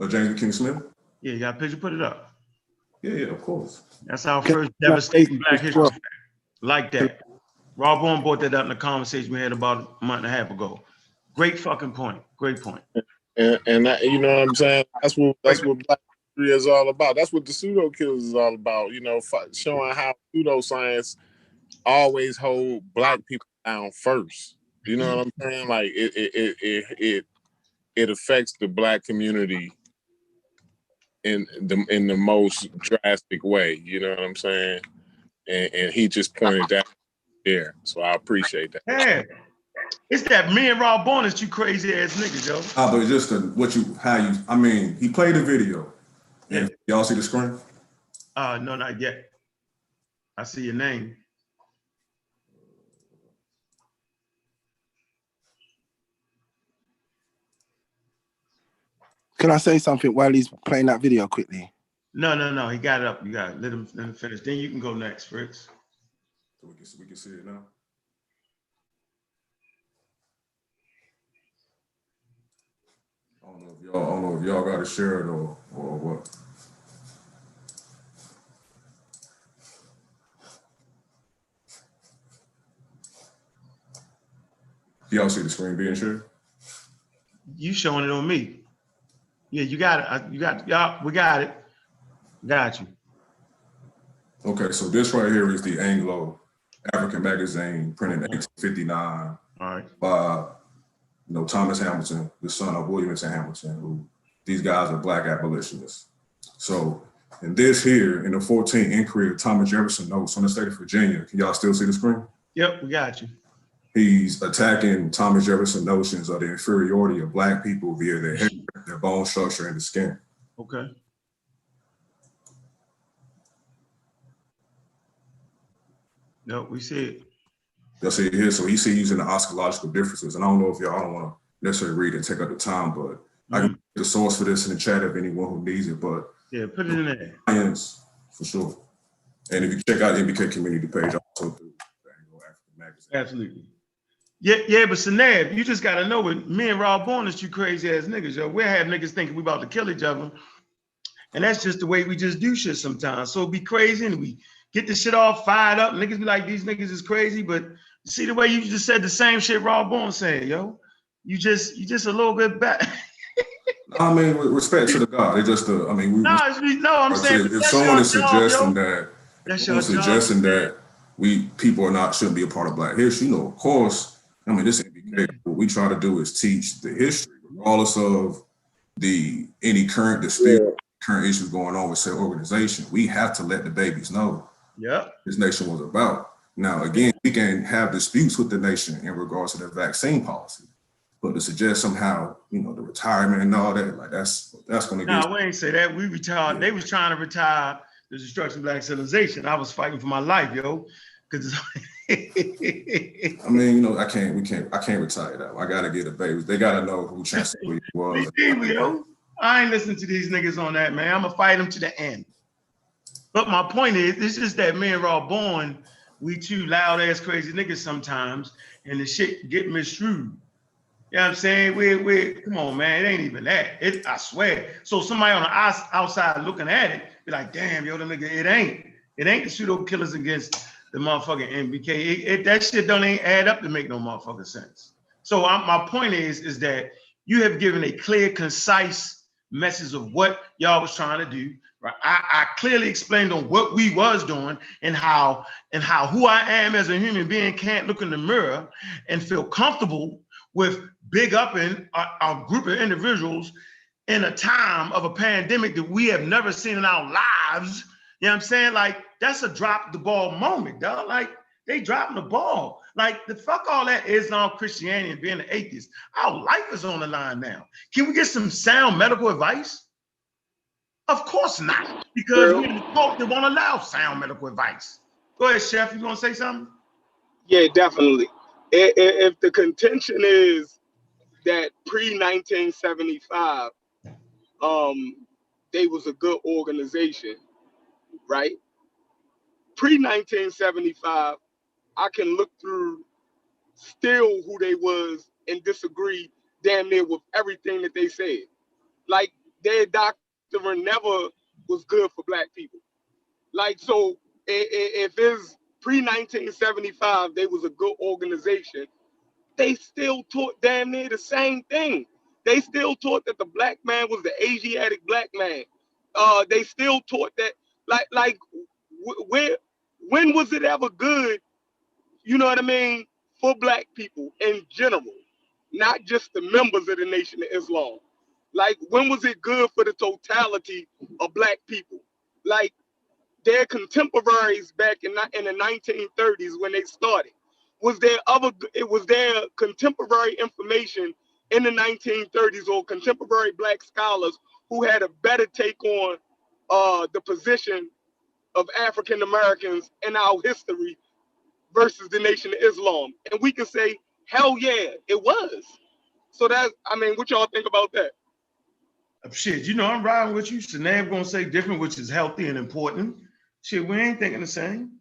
James King Smith? Yeah, you got a picture? Put it up. Yeah, of course. That's our first devastating Black history fact. Like that. Rob Bourne brought that up in the conversation we had about a month and a half ago. Great fucking point. Great point. And that, you know what I'm saying? That's what Black history is all about. That's what the pseudo killers is all about. You know, showing how pseudoscience always hold Black people down first. You know what I'm saying? Like it affects the Black community in the most drastic way. You know what I'm saying? And he just pointed that there. So I appreciate that. Yeah. It's that me and Rob Bourne is you crazy ass niggas, yo. But just he played the video. Yeah. Y'all see the screen? No, not yet. I see your name. Can I say something while he's playing that video quickly? No. He got it up. You got it. Let him finish. Then you can go next, Fritz. So we can see it now. I don't know if y'all got to share it or what. Y'all see the screen being shared? You showing it on me. Yeah, you got it. Y'all, we got it. Got you. Okay, so this right here is the Anglo African magazine printed in 1859 by Thomas Hamilton, the son of William and Hamilton, who these guys are Black abolitionists. So in this here, in the 14th inquiry of Thomas Jefferson notes on the state of Virginia, can y'all still see the screen? Yep, we got you. He's attacking Thomas Jefferson notions of the inferiority of Black people via their hair, their bone structure, and the skin. Okay. No, we see it. You'll see it here. So he's using the oscological differences. And I don't know if y'all don't want to necessarily read and take up the time, but I can put the source for this in the chat if anyone who needs it. But yeah, put it in there. Science, for sure. And if you check out the MBK community page, also through the Anglo African magazine. Absolutely. Yeah, but Sanab, you just gotta know it. Me and Rob Bourne is you crazy ass niggas, yo. We have niggas thinking we about to kill each other. And that's just the way we just do shit sometimes. So it be crazy and we get the shit all fired up. Niggas be like, these niggas is crazy, but see the way you just said the same shit Rob Bourne said, yo. You just a little bit back. I mean, with respect to the God, it just I'm saying if someone is suggesting that people shouldn't be a part of Black history, of course. I mean, this MBK, what we try to do is teach the history, regardless of any current dispute, current issues going on with said organization. We have to let the babies know this nation was about. Now, again, we can have disputes with the nation in regards to the vaccine policy, but to suggest somehow, the retirement and all that, like that's going to get. No, we ain't say that. We retired. Yeah. They was trying to retire the destruction of Black civilization. I was fighting for my life, yo. Because I mean, I can't retire that. I gotta get the babies. They gotta know who Chancellor was. I ain't listening to these niggas on that, man. I'm gonna fight them to the end. But my point is, it's just that me and Rob Bourne, we two loud ass crazy niggas sometimes, and the shit get misconstrued. You know what I'm saying? We come on, man. It ain't even that. I swear. So somebody on the outside looking at it, be like, damn, yo, the nigga, it ain't the pseudo killers against the motherfucking MBK. That shit don't ain't add up to make no motherfucking sense. So my point is that you have given a clear, concise message of what y'all was trying to do. Right? I clearly explained on what we was doing and how who I am as a human being can't look in the mirror and feel comfortable with big upping a group of individuals in a time of a pandemic that we have never seen in our lives. You know what I'm saying? Like, that's a drop the ball moment, dog. Like, they dropping the ball. Like, the fuck all that Islam, Christianity, and being an atheist. Our life is on the line now. Can we get some sound medical advice? Of course not, because we're in the court that won't allow sound medical advice. Go ahead, Chef. You gonna say something? Yeah, definitely. If the contention is that pre-1975, they was a good organization, right? Pre-1975, I can look through still who they was and disagree damn near with everything that they said. Like, their doctrine never was good for black people. Like, so if it's pre-1975, they was a good organization, they still taught damn near the same thing. They still taught that the black man was the Asiatic black man. They still taught that, where, when was it ever good, you know what I mean, for black people in general, not just the members of the Nation of Islam? Like, when was it good for the totality of black people? Like, their contemporaries back in the 1930s when they started, was there contemporary information in the 1930s or contemporary black scholars who had a better take on the position of African Americans in our history versus the Nation of Islam? And we can say, hell yeah, it was. So that, I mean, what y'all think about that? Shit, you know, I'm riding with you. Sinead gonna say different, which is healthy and important. Shit, we ain't thinking the same.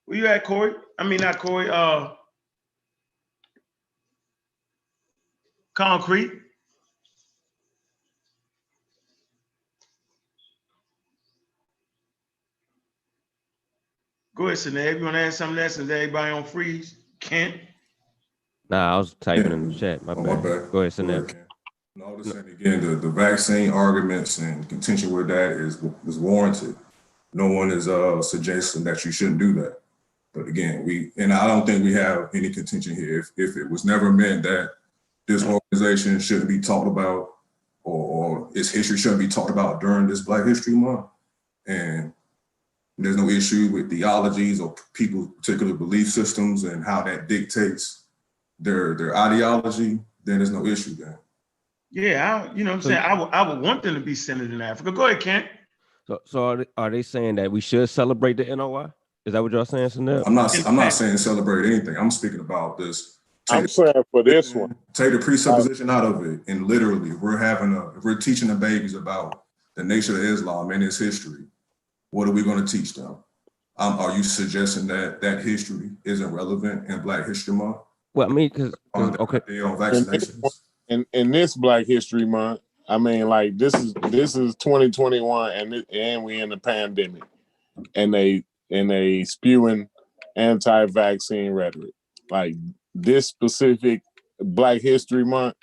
Where you at, Corey? I mean, not Corey, Concrete. Go ahead, Sinead. You want to add something to that since everybody on freeze? Kent? Nah, I was typing in the chat. My bad. Go ahead, Sinead. And all this, and again, the vaccine arguments and contention with that is warranted. No one is suggesting that you shouldn't do that. But again, I don't think we have any contention here. If it was never meant that this organization shouldn't be talked about or its history shouldn't be talked about during this Black History Month, and there's no issue with theologies or people's particular belief systems and how that dictates their ideology, then there's no issue there. Yeah, you know what I'm saying? I would want them to be centered in Africa. Go ahead, Kent. So are they saying that we should celebrate the NOI? Is that what y'all saying, Chanel? I'm not saying celebrate anything. I'm speaking about this. I'm saying for this one, take the presupposition out of it, and literally, we're teaching the babies about the Nation of Islam and its history. What are we going to teach them? Are you suggesting that history isn't relevant in Black History Month? Well, I mean, because okay, on vaccinations. in this Black History Month, I mean, like this is 2021, and we in the pandemic, and they spewing anti-vaccine rhetoric. Like this specific Black History Month,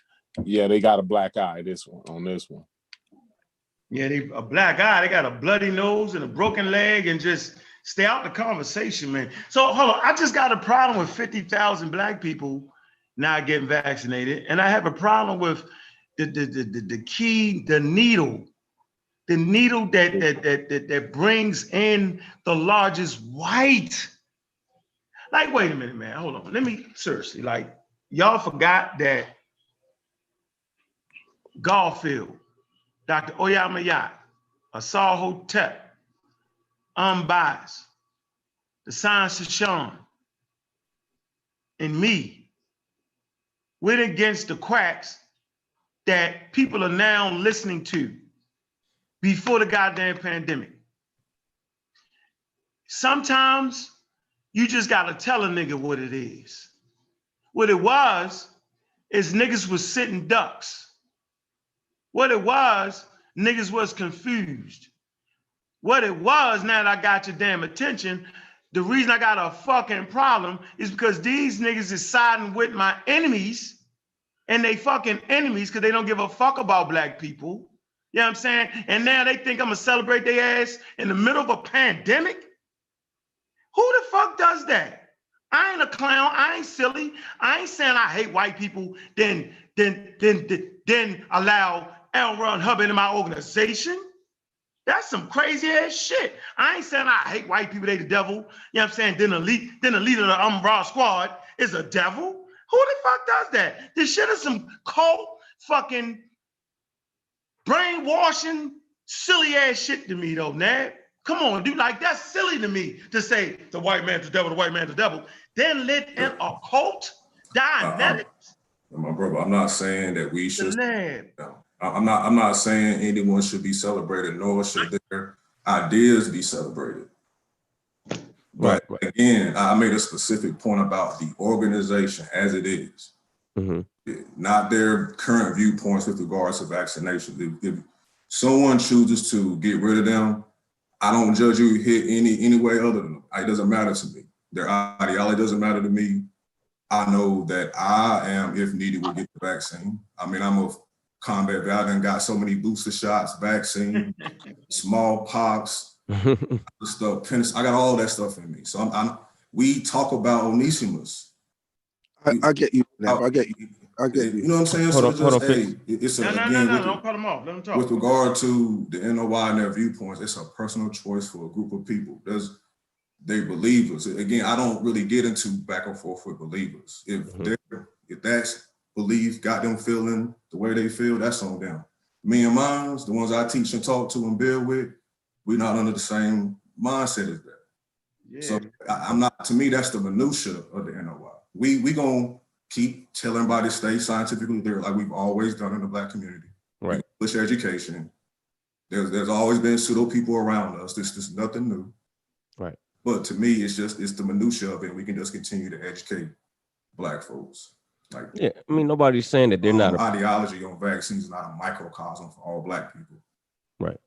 yeah, they got a black eye. On this one. Yeah, they a black eye. They got a bloody nose and a broken leg, and just stay out the conversation, man. So hold on, I just got a problem with 50,000 Black people not getting vaccinated, and I have a problem with the needle that brings in the largest white. Like, wait a minute, man. Hold on. Let me seriously. Like, y'all forgot that Garfield, Dr. Oyamayat, Asar Hotep, Unbiased, the Science of Sean, and me went against the quacks that people are now listening to before the goddamn pandemic. Sometimes you just gotta tell a nigga what it is. What it was is niggas was sitting ducks. What it was, niggas was confused. What it was, now that I got your damn attention, the reason I got a fucking problem is because these niggas is siding with my enemies, and they fucking enemies because they don't give a fuck about Black people. You know what I'm saying? And now they think I'm gonna celebrate their ass in the middle of a pandemic? Who the fuck does that? I ain't a clown. I ain't silly. I ain't saying I hate white people, then allow L. Ron Hubbard in my organization. That's some crazy ass shit. I ain't saying I hate white people, they the devil. You know what I'm saying? Then the leader of the Umbrella Squad is a devil. Who the fuck does that? This shit is some cult fucking brainwashing, silly ass shit to me though, Nab. Come on, dude, like that's silly to me to say the white man's the devil, the white man's the devil. Then let in a cult Dianetics. My brother, I'm not saying that we should. I'm not saying anyone should be celebrated, nor should their ideas be celebrated. But Right. again, I made a specific point about the organization as it is, not their current viewpoints with regards to vaccinations. If someone chooses to get rid of them, I don't judge you hit any way other than them. It doesn't matter to me. Their ideology doesn't matter to me. I know that I am, if needed, will get the vaccine. I mean, I'm a combat vet and got so many booster shots, vaccine, smallpox, stuff. I got all that stuff in me. So we talk about Onesimus. I get you, Nev. I get you. You know what I'm saying? Hold So on, it's No, don't cut them off. Let them talk. With regard to the NOI and their viewpoints, it's a personal choice for a group of people. They believers. Again, I don't really get into back and forth with believers. If that's belief got them feeling the way they feel, that's on them. Me and mine, the ones I teach and talk to and build with, we're not under the same mindset as that. Yeah. So I'm not. To me, that's the minutia of the NOI. We gonna keep telling everybody to stay scientifically there, like we've always done in the Black community. Right. Push education. There's always been pseudo people around us. This is nothing new. Right. But to me, it's the minutia of it. We can just continue to educate Black folks. Like, yeah, I mean, nobody's saying that they're not ideology on vaccines is not a microcosm for all Black people. Right.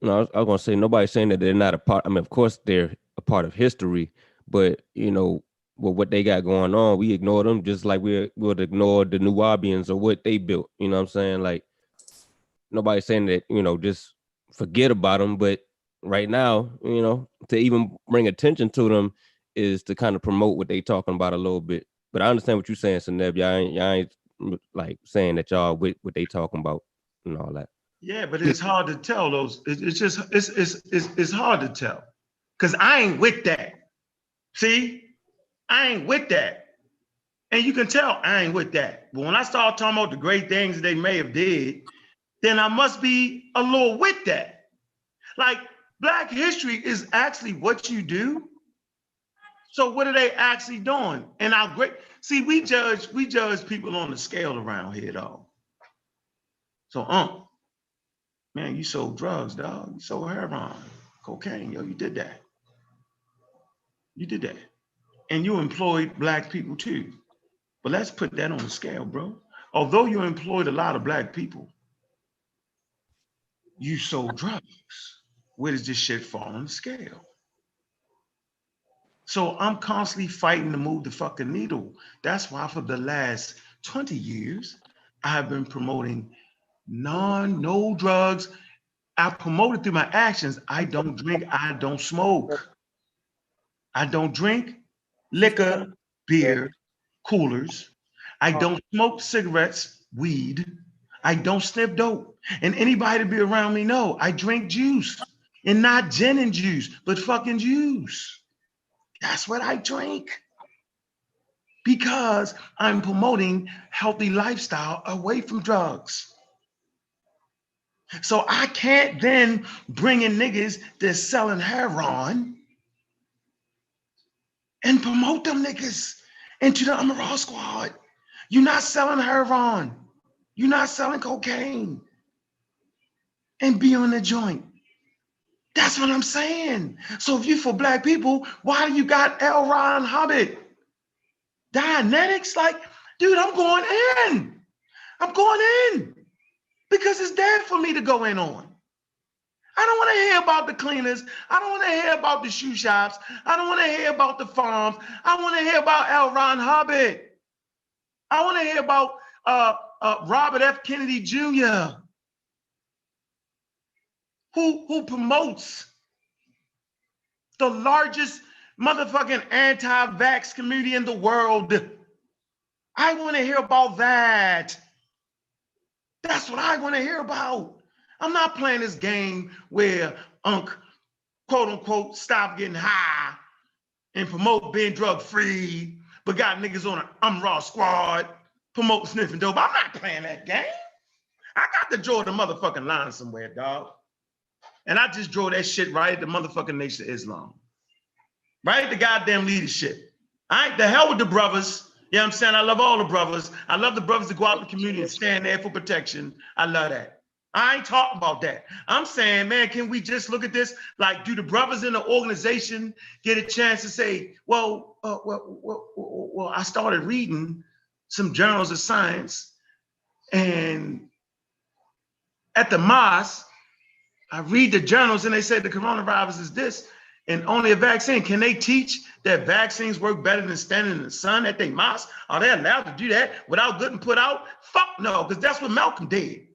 No, I was gonna say nobody's saying that they're not a part. I mean, of course they're a part of history, but you know, with what they got going on, we ignore them just like we would ignore the Nubians or what they built. You know what I'm saying? Like, nobody's saying that, you know, just forget about them, but right now, you know, to even bring attention to them is to kind of promote what they talking about a little bit. But I understand what you're saying, Seneb. Y'all ain't like saying that y'all with what they talking about and all that. Yeah, but it's hard to tell those. It's hard to tell because I ain't with that. See, I ain't with that, and you can tell I ain't with that. But when I start talking about the great things they may have did, then I must be a little with that. Like Black history is actually what you do. So what are they actually doing? And see, we judge people on the scale around here, though. So, man, you sold drugs, dog. You sold heroin, cocaine, yo, you did that. You did that. And you employed Black people too. But let's put that on the scale, bro. Although you employed a lot of Black people, you sold drugs. Where does this shit fall on the scale? So I'm constantly fighting to move the fucking needle. That's why for the last 20 years, I have been promoting no drugs. I promote it through my actions. I don't drink, I don't smoke. I don't drink liquor, beer, coolers. I don't smoke cigarettes, weed. I don't sniff dope. And anybody to be around me know I drink juice. And not gin and juice, but fucking juice. That's what I drink. Because I'm promoting healthy lifestyle away from drugs. So I can't then bring in niggas that's selling heroin and promote them niggas into the Amaral squad. You're not selling heroin. You're not selling cocaine and be on the joint. That's what I'm saying. So if you for Black people, why do you got L. Ron Hubbard? Dianetics? Like, dude, I'm going in. I'm going in because it's there for me to go in on. I don't want to hear about the cleaners. I don't want to hear about the shoe shops. I don't want to hear about the farms. I want to hear about L. Ron Hubbard. I want to hear about Robert F. Kennedy Jr., who promotes the largest motherfucking anti-vax community in the world. I want to hear about that. That's what I want to hear about. I'm not playing this game where Unc, quote unquote, stop getting high and promote being drug free, but got niggas on an Raw squad, promote sniffing dope. I'm not playing that game. I got to draw the motherfucking line somewhere, dog. And I just draw that shit right at the motherfucking Nation of Islam. Right at the goddamn leadership. I ain't the hell with the brothers. You know what I'm saying? I love all the brothers. I love the brothers that go out in the community and stand there for protection. I love that. I ain't talking about that. I'm saying, man, can we just look at this? Like, do the brothers in the organization get a chance to say, well, I started reading some journals of science, and at the mosque, I read the journals and they say the coronavirus is this and only a vaccine. Can they teach that vaccines work better than standing in the sun at their mosque? Are they allowed to do that without getting put out? Fuck no, because that's what Malcolm did.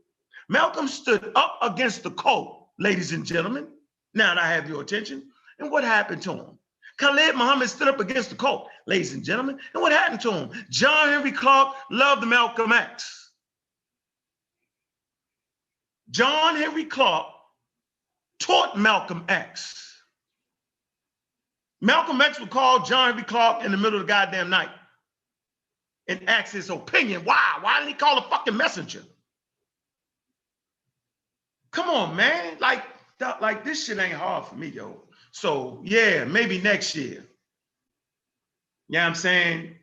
Malcolm stood up against the cult, ladies and gentlemen. Now that I have your attention. And what happened to him? Khalid Muhammad stood up against the cult, ladies and gentlemen. And what happened to him? John Henry Clark loved Malcolm X. John Henry Clark taught Malcolm X. Malcolm X would call John Henry Clark in the middle of the goddamn night and ask his opinion. Why? Why didn't he call a fucking messenger? Come on, man. Like this shit ain't hard for me, yo. So yeah, maybe next year. You know what I'm saying?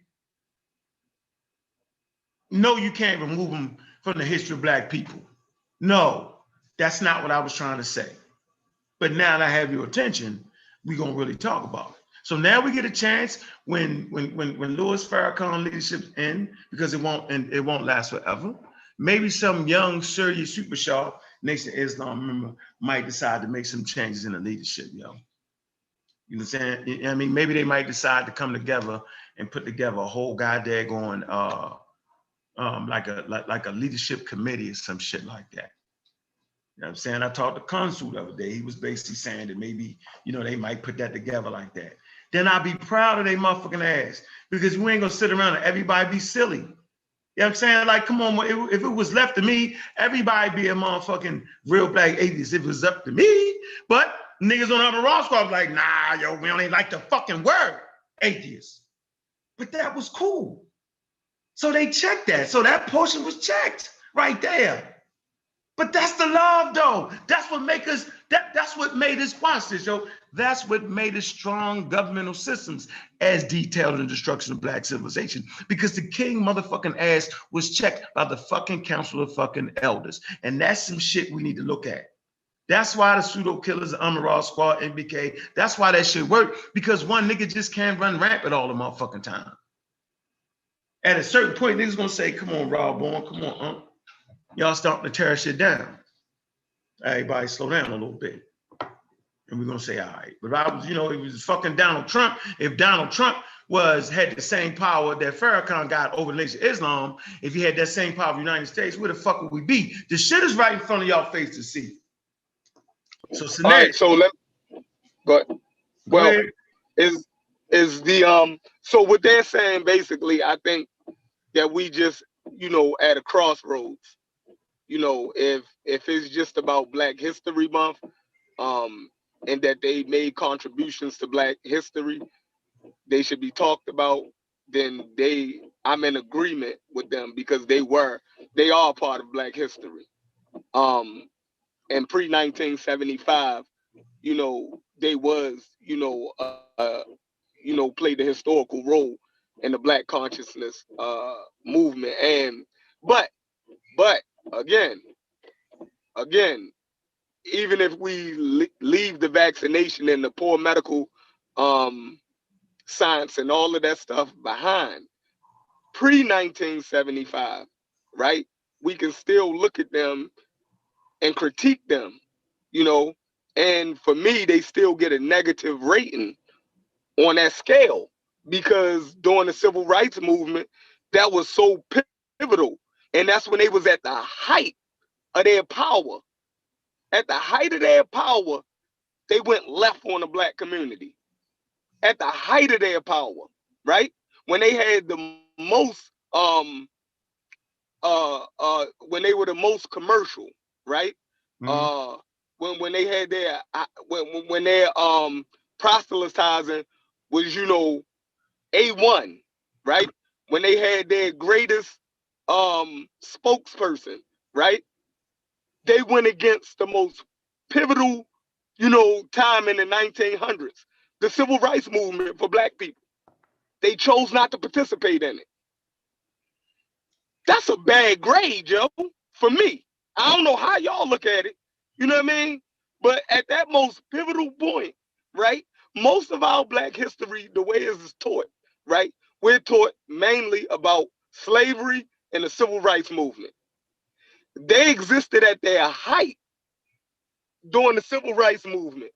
No, you can't remove them from the history of black people. No, that's not what I was trying to say. But now that I have your attention, we're gonna really talk about it. So now we get a chance when Louis Farrakhan leadership ends, because it won't last forever. Maybe some young Syria super sharp Nation of Islam member might decide to make some changes in the leadership, yo. You know what I'm saying? I mean, maybe they might decide to come together and put together a whole goddamn like a leadership committee or some shit like that. You know what I'm saying? I talked to Consul the other day. He was basically saying that maybe, you know, they might put that together like that. Then I'd be proud of their motherfucking ass, because we ain't gonna sit around and everybody be silly. You know what I'm saying? Like, come on, if it was left to me, everybody be a motherfucking real black atheist if it was up to me. But niggas on the Raw Squad like, nah, yo, we don't even like the fucking word atheist. But that was cool. So they checked that. So that portion was checked right there. But that's the love, though. That's what make us, that's what made us, watch this, yo. That's what made us strong governmental systems as detailed in the destruction of black civilization. Because the king motherfucking ass was checked by the fucking council of fucking elders. And that's some shit we need to look at. That's why the pseudo killers, the Amaral Squad, MBK, that's why that shit worked. Because one nigga just can't run rampant all the motherfucking time. At a certain point, niggas gonna say, come on, Raw Born, come on, y'all starting to tear shit down. Everybody slow down a little bit. And we're gonna say, all right. But if I was, you know, it was fucking Donald Trump. If Donald Trump had the same power that Farrakhan got over the Nation of Islam, if he had that same power of the United States, where the fuck would we be? The shit is right in front of y'all face to see. So, all right, so let go ahead. Well, ahead. is the so what they're saying basically, I think that we just, you know, at a crossroads. You know, if it's just about Black History Month, and that they made contributions to Black history, they should be talked about, then I'm in agreement with them, because they are part of Black history. And pre-1975, you know, they was, played a historical role in the Black consciousness movement. And but again, even if we leave the vaccination and the poor medical science and all of that stuff behind, pre-1975, right, we can still look at them and critique them, you know. And for me, they still get a negative rating on that scale, because during the civil rights movement, that was so pivotal. And that's when they was at the height of their power. At the height of their power, they went left on the Black community. At the height of their power, right? When they had the most, when they were the most commercial, right? When they had their, when their proselytizing was, you know, A1, right? When they had their greatest spokesperson, right? They went against the most pivotal, you know, time in the 1900s, the civil rights movement for Black people. They chose not to participate in it. That's a bad grade, yo, for me. I don't know how y'all look at it, you know what I mean? But at that most pivotal point, right? Most of our Black history, the way it is taught, right? We're taught mainly about slavery and the civil rights movement. They existed at their height during the civil rights movement,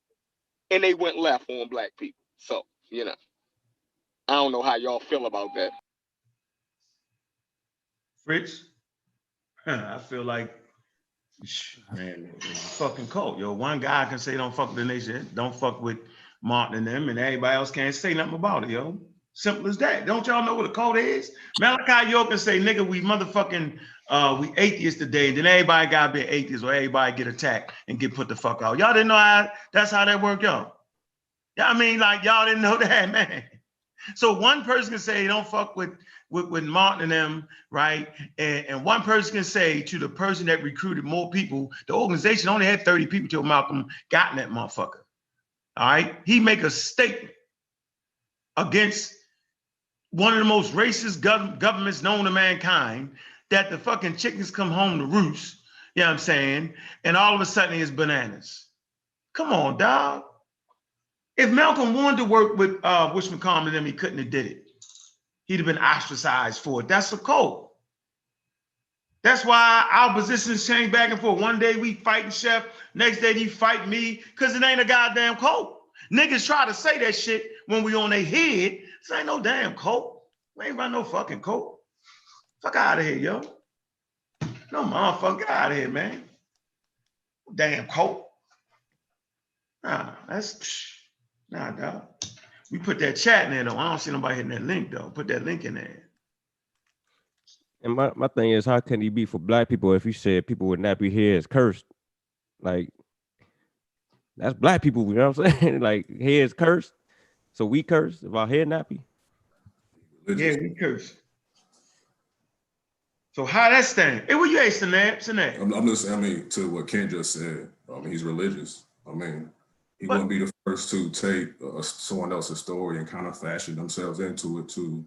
and they went left on Black people. So, you know, I don't know how y'all feel about that. Fritz, I feel like, man, it's a fucking cult. Yo, one guy can say don't fuck with the nation, don't fuck with Martin and them, and everybody else can't say nothing about it, yo. Simple as that. Don't y'all know what a cult is? Malachi York can say, nigga, we motherfucking, we atheists today, and then everybody gotta be atheist or everybody get attacked and get put the fuck out. Y'all didn't know how, that's how that worked, yo. Yeah, I mean, like, y'all didn't know that, man. So one person can say, don't fuck with Martin and them, right? And one person can say to the person that recruited more people, the organization only had 30 people till Malcolm got in that motherfucker. All right? He make a statement against one of the most racist governments known to mankind, that the fucking chickens come home to roost, you know what I'm saying? And all of a sudden it's bananas. Come on, dog. If Malcolm wanted to work with Bush McConnell and them, he couldn't have did it. He'd have been ostracized for it. That's a code. That's why our positions change back and forth. One day we fighting Chef, next day he fight me, because it ain't a goddamn code. Niggas try to say that shit when we on their head. This ain't no damn code. We ain't run no fucking code. Fuck out of here, yo. No motherfucker, get out of here, man. Damn code. Nah, nah, dog. We put that chat in there, though. I don't see nobody hitting that link, though. Put that link in there. And my thing is, how can he be for Black people if you said people with nappy hair is cursed? Like, that's Black people, you know what I'm saying? Like, hair is cursed, so we curse if our hair nappy. Yeah, we curse. So how that stand? Hey, what you at, Sanab? I'm just, I mean, to what Ken just said, I mean, he's religious. I mean, he wouldn't be the first to take someone else's story and kind of fashion themselves into it to,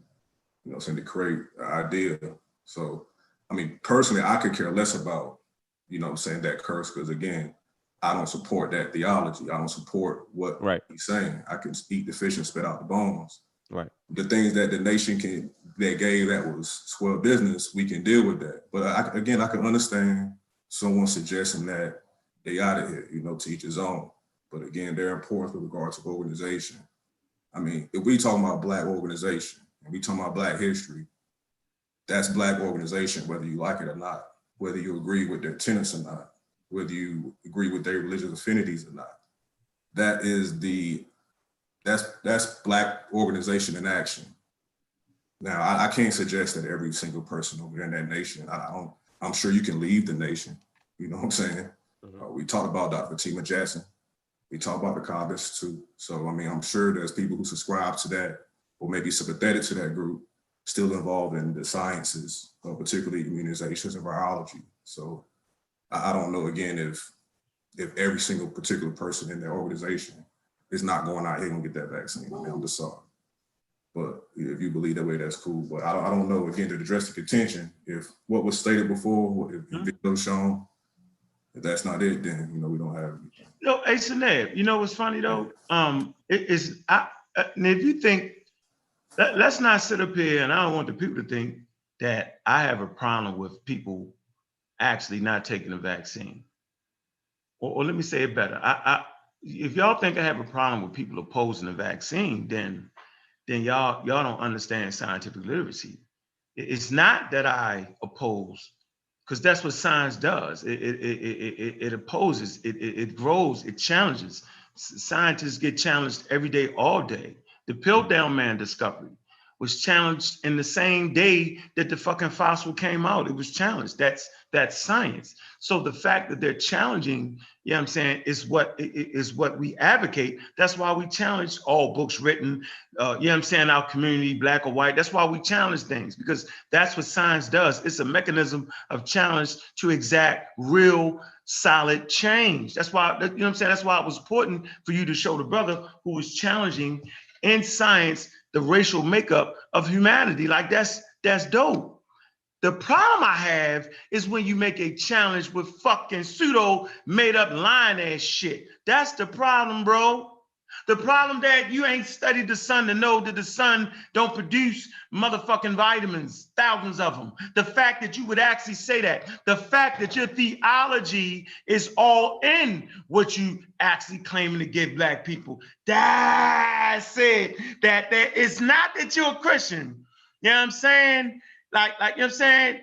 you know, to create an idea. So, I mean, personally, I could care less about, you know what I'm saying, that curse, because again, I don't support that theology. I don't support what he's saying. I can eat the fish and spit out the bones. Right. The things that the nation that gave that was swell business, we can deal with that. But I can understand someone suggesting that they out of here, you know, to each his own. But again, they're important with regards to organization. I mean, if we talking about Black organization and we talking about Black history, that's Black organization, whether you like it or not, whether you agree with their tenets or not, whether you agree with their religious affinities or not. That's Black organization in action. Now, I can't suggest that every single person over there in that nation, I'm sure you can leave the nation, you know what I'm saying? Mm-hmm. We talked about Dr. Fatima Jackson. We talk about the Kabbalists too. So, I mean, I'm sure there's people who subscribe to that or maybe sympathetic to that group, still involved in the sciences, particularly immunizations and virology. So I don't know, again, if every single particular person in their organization is not going out here and get that vaccine. I mean, I'm just sorry. But if you believe that way, that's cool. But I don't know, again, to address the contention, if what was stated before, if video shown, if that's not it, then, you know, we don't have anything. Yo, hey, Sanab, you know what's funny though? If you think, let's not sit up here, and I don't want the people to think that I have a problem with people actually not taking the vaccine. Or let me say it better. If y'all think I have a problem with people opposing the vaccine, then y'all don't understand scientific literacy. It's not that I oppose, because that's what science does. It opposes, it grows, it challenges. Scientists get challenged every day, all day. The Piltdown Man discovery was challenged in the same day that the fucking fossil came out. It was challenged. That's science. So the fact that they're challenging, you know what I'm saying, is what we advocate. That's why we challenge all books written, you know what I'm saying, our community, Black or white. That's why we challenge things, because that's what science does. It's a mechanism of challenge to exact real solid change. That's why, you know what I'm saying, that's why it was important for you to show the brother who was challenging in science the racial makeup of humanity. Like, that's dope. The problem I have is when you make a challenge with fucking pseudo made up lying ass shit. That's the problem, bro. The problem that you ain't studied the sun to know that the sun don't produce motherfucking vitamins, thousands of them. The fact that you would actually say that, the fact that your theology is all in what you actually claiming to give black people. That's it. That it's not that you're a Christian. You know what I'm saying? Like, you know what I'm saying?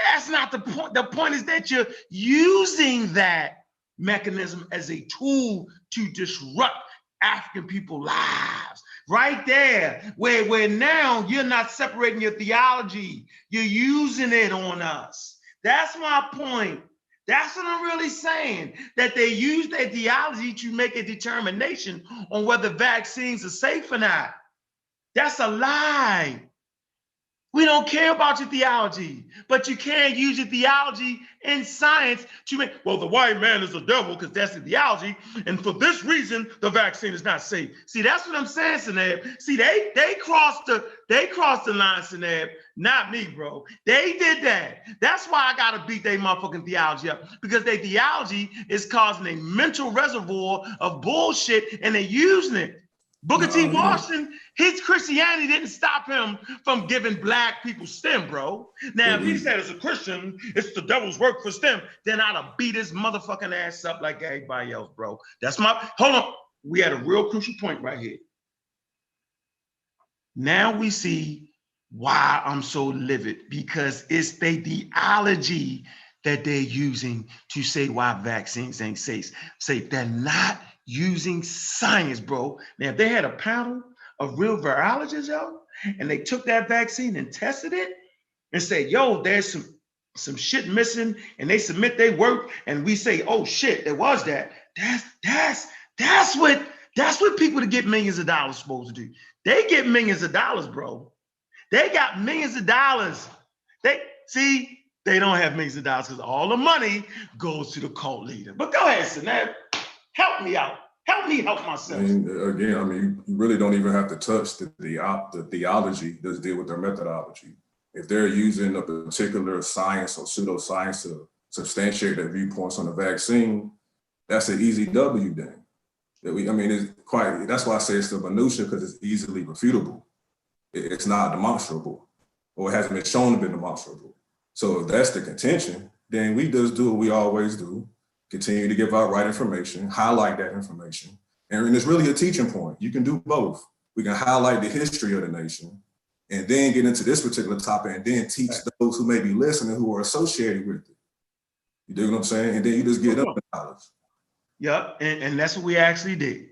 That's not the point. The point is that you're using that mechanism as a tool to disrupt African people's lives. Right there, where now you're not separating your theology, you're using it on us. That's my point. That's what I'm really saying, that they use their theology to make a determination on whether vaccines are safe or not. That's a lie. We don't care about your theology, but you can't use your theology in science to make, well, the white man is the devil because that's the theology, and for this reason, the vaccine is not safe. See, that's what I'm saying, Seneb. See, they crossed the line, Seneb, not me, bro. They did that. That's why I gotta beat their motherfucking theology up, because their theology is causing a mental reservoir of bullshit, and they're using it. Booker T. Washington, his Christianity didn't stop him from giving black people STEM, bro. Now, if he said as a Christian, it's the devil's work for STEM, then I'd have beat his motherfucking ass up like everybody else, bro. That's my, hold on. We had a real crucial point right here. Now we see why I'm so livid, because it's the theology that they're using to say why vaccines ain't safe. They're not using science, bro. Now, if they had a panel of real virologists, yo, and they took that vaccine and tested it and said, yo, there's some shit missing, and they submit their work, and we say, oh shit, there was that. That's what people that get millions of dollars supposed to do. They get millions of dollars, bro. They got millions of dollars. They don't have millions of dollars because all the money goes to the cult leader. But go ahead, Seneb. Help me out. Help me help myself. You really don't even have to touch the theology. Just deal with their methodology. If they're using a particular science or pseudoscience to substantiate their viewpoints on the vaccine, that's an easy W then. It's quite, that's why I say it's the minutia, because it's easily refutable. It's not demonstrable, or it hasn't been shown to be demonstrable. So if that's the contention, then we just do what we always do. Continue to give out right information, highlight that information. And it's really a teaching point. You can do both. We can highlight the history of the nation and then get into this particular topic and then teach those who may be listening who are associated with it. You dig what I'm saying? And then you just get up the knowledge. Yep, and that's what we actually did.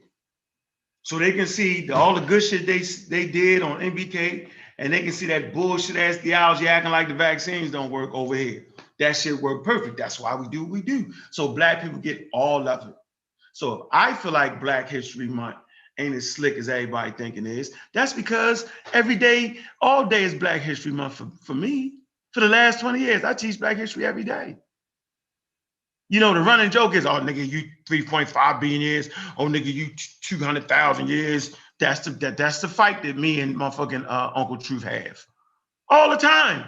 So they can see all the good shit they did on MBK, and they can see that bullshit ass theology acting like the vaccines don't work over here. That shit worked perfect. That's why we do what we do. So black people get all of it. So if I feel like Black History Month ain't as slick as everybody thinking it is, that's because every day, all day is Black History Month for me. For the last 20 years, I teach Black history every day. You know, the running joke is, oh, nigga, you 3.5 billion years. Oh, nigga, you 200,000 years. That's the fight that me and motherfucking Uncle Truth have. All the time.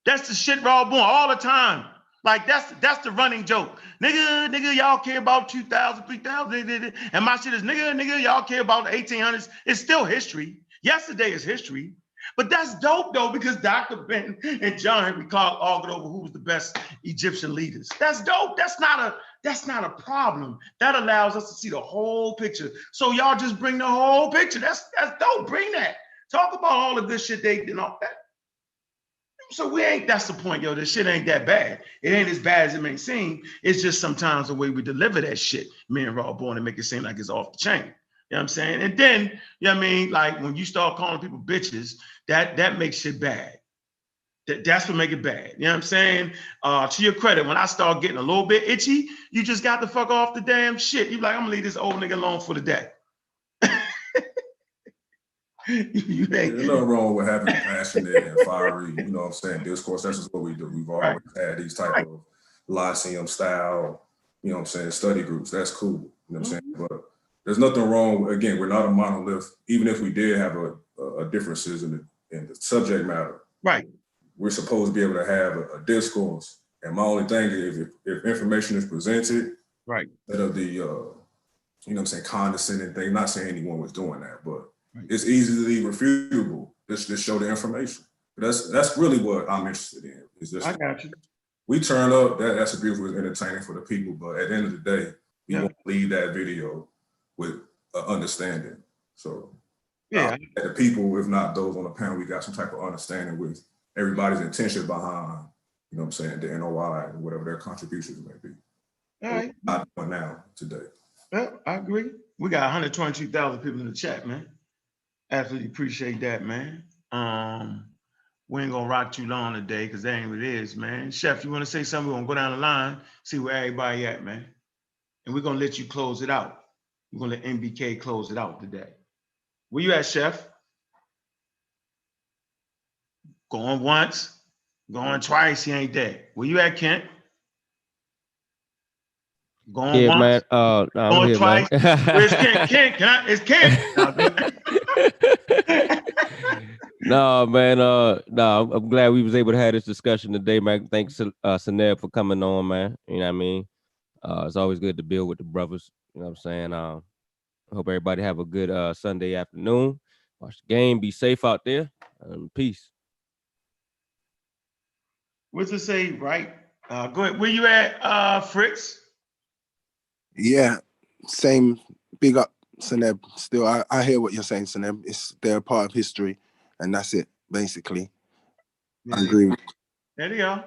That's the shit we're all born all the time. Like, that's the running joke. Nigga, y'all care about 2,000, 3,000. And my shit is, nigga, y'all care about the 1800s. It's still history. Yesterday is history. But that's dope, though, because Dr. Ben and John Henry Clark argued over who was the best Egyptian leaders. That's dope. That's not a problem. That allows us to see the whole picture. So y'all just bring the whole picture. That's dope. Bring that. Talk about all the good shit they did and all that. So that's the point, yo. This shit ain't that bad. It ain't as bad as it may seem. It's just sometimes the way we deliver that shit, me and Raw Born, and make it seem like it's off the chain. You know what I'm saying? And then, you know what I mean? Like when you start calling people bitches, that makes shit bad. That's what make it bad. You know what I'm saying? To your credit, when I start getting a little bit itchy, you just got the fuck off the damn shit. You like, I'm gonna leave this old nigga alone for the day. There's nothing wrong with having passionate and fiery, you know what I'm saying, discourse. That's just what we do. We've always had these type of Lyceum style, you know what I'm saying, study groups. That's cool. You know what I'm saying? But there's nothing wrong. Again, we're not a monolith, even if we did have a differences in the subject matter. Right. we're supposed to be able to have a discourse. And my only thing is if information is presented, right, instead of the, you know what I'm saying, condescending thing, not saying anyone was doing that, but right. it's easily refutable. Just show the information. That's really what I'm interested in. Is just, I got you. we turn up, that's a beautiful, entertaining for the people, but at the end of the day, we want to leave that video with understanding. So yeah, the people, if not those on the panel, we got some type of understanding with everybody's intention behind, you know what I'm saying, the NOI and whatever their contributions may be. all right. Not doing now today. Well, I agree. We got 122,000 people in the chat, man. Absolutely appreciate that, man. We ain't gonna rock too long today because that ain't what it is, man. Chef, you want to say something? We're gonna go down the line, see where everybody at, man. And we're gonna let you close it out. We're gonna let MBK close it out today. Where you at, Chef? Going once, going twice, he ain't there. Where you at, Kent? Going once, man. I'm going here, twice. man. Where's Kent? Kent, it's Kent. No, man. I'm glad we was able to have this discussion today, man. Thanks to Saneb for coming on, man. You know what I mean? It's always good to build with the brothers. You know what I'm saying? I hope everybody have a good Sunday afternoon. Watch the game. Be safe out there. Peace. What's it say, right? Go ahead. Where you at, Fritz? Yeah, same. Big up, Seneb. Still, I hear what you're saying, Seneb. They're a part of history, and that's it, basically. Yeah. I agree. There they are.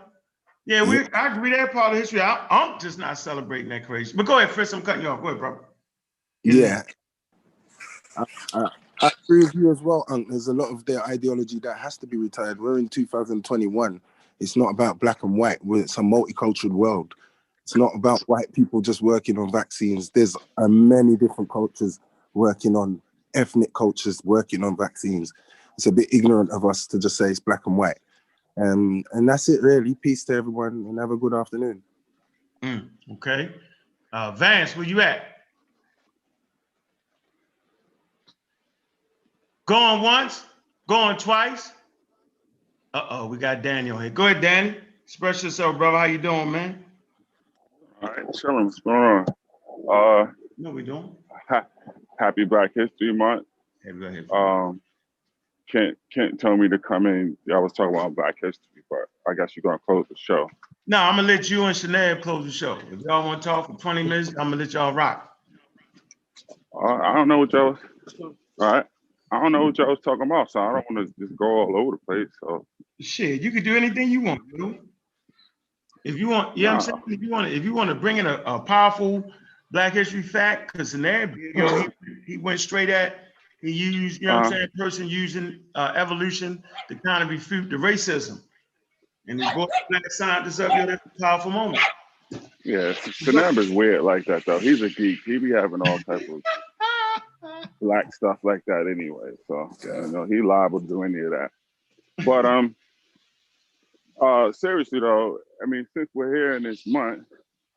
Yeah, I agree that part of history. I'm just not celebrating that crazy. But go ahead, Fritz. I'm cutting you off. Go ahead, bro. Yeah. I agree with you as well, Unc. There's a lot of their ideology that has to be retired. We're in 2021. It's not about black and white. It's a multicultural world. It's not about white people just working on vaccines. There's many different cultures working on, ethnic cultures working on vaccines. It's a bit ignorant of us to just say it's black and white. And that's it, really. Peace to everyone and have a good afternoon. Okay. Vance, where you at? Going once, going twice. We got Daniel here. Go ahead, Danny. Express yourself, brother. How you doing, man? All right, chilling. What's going on? No, we don't. Happy Black History Month. Kent told me to come in. Y'all was talking about Black history, but I guess you're gonna close the show. No, I'm gonna let you and Shanae close the show. If y'all want to talk for 20 minutes, I'm gonna let y'all rock. I don't know what y'all. All right. I don't know what y'all was talking about, so I don't want to just go all over the place. So shit, you can do anything you want, dude. If you want, I'm saying, if you want to bring in a powerful Black history fact, because he went straight at, he used, you know what I'm saying, person using evolution to kind of refute the racism. And he brought black scientists up here. That's a powerful moment. Yeah, Sanab is weird like that though. He's a geek. He be having all type of black stuff like that anyway. So he liable to do any of that. But seriously though, I mean, since we're here in this month,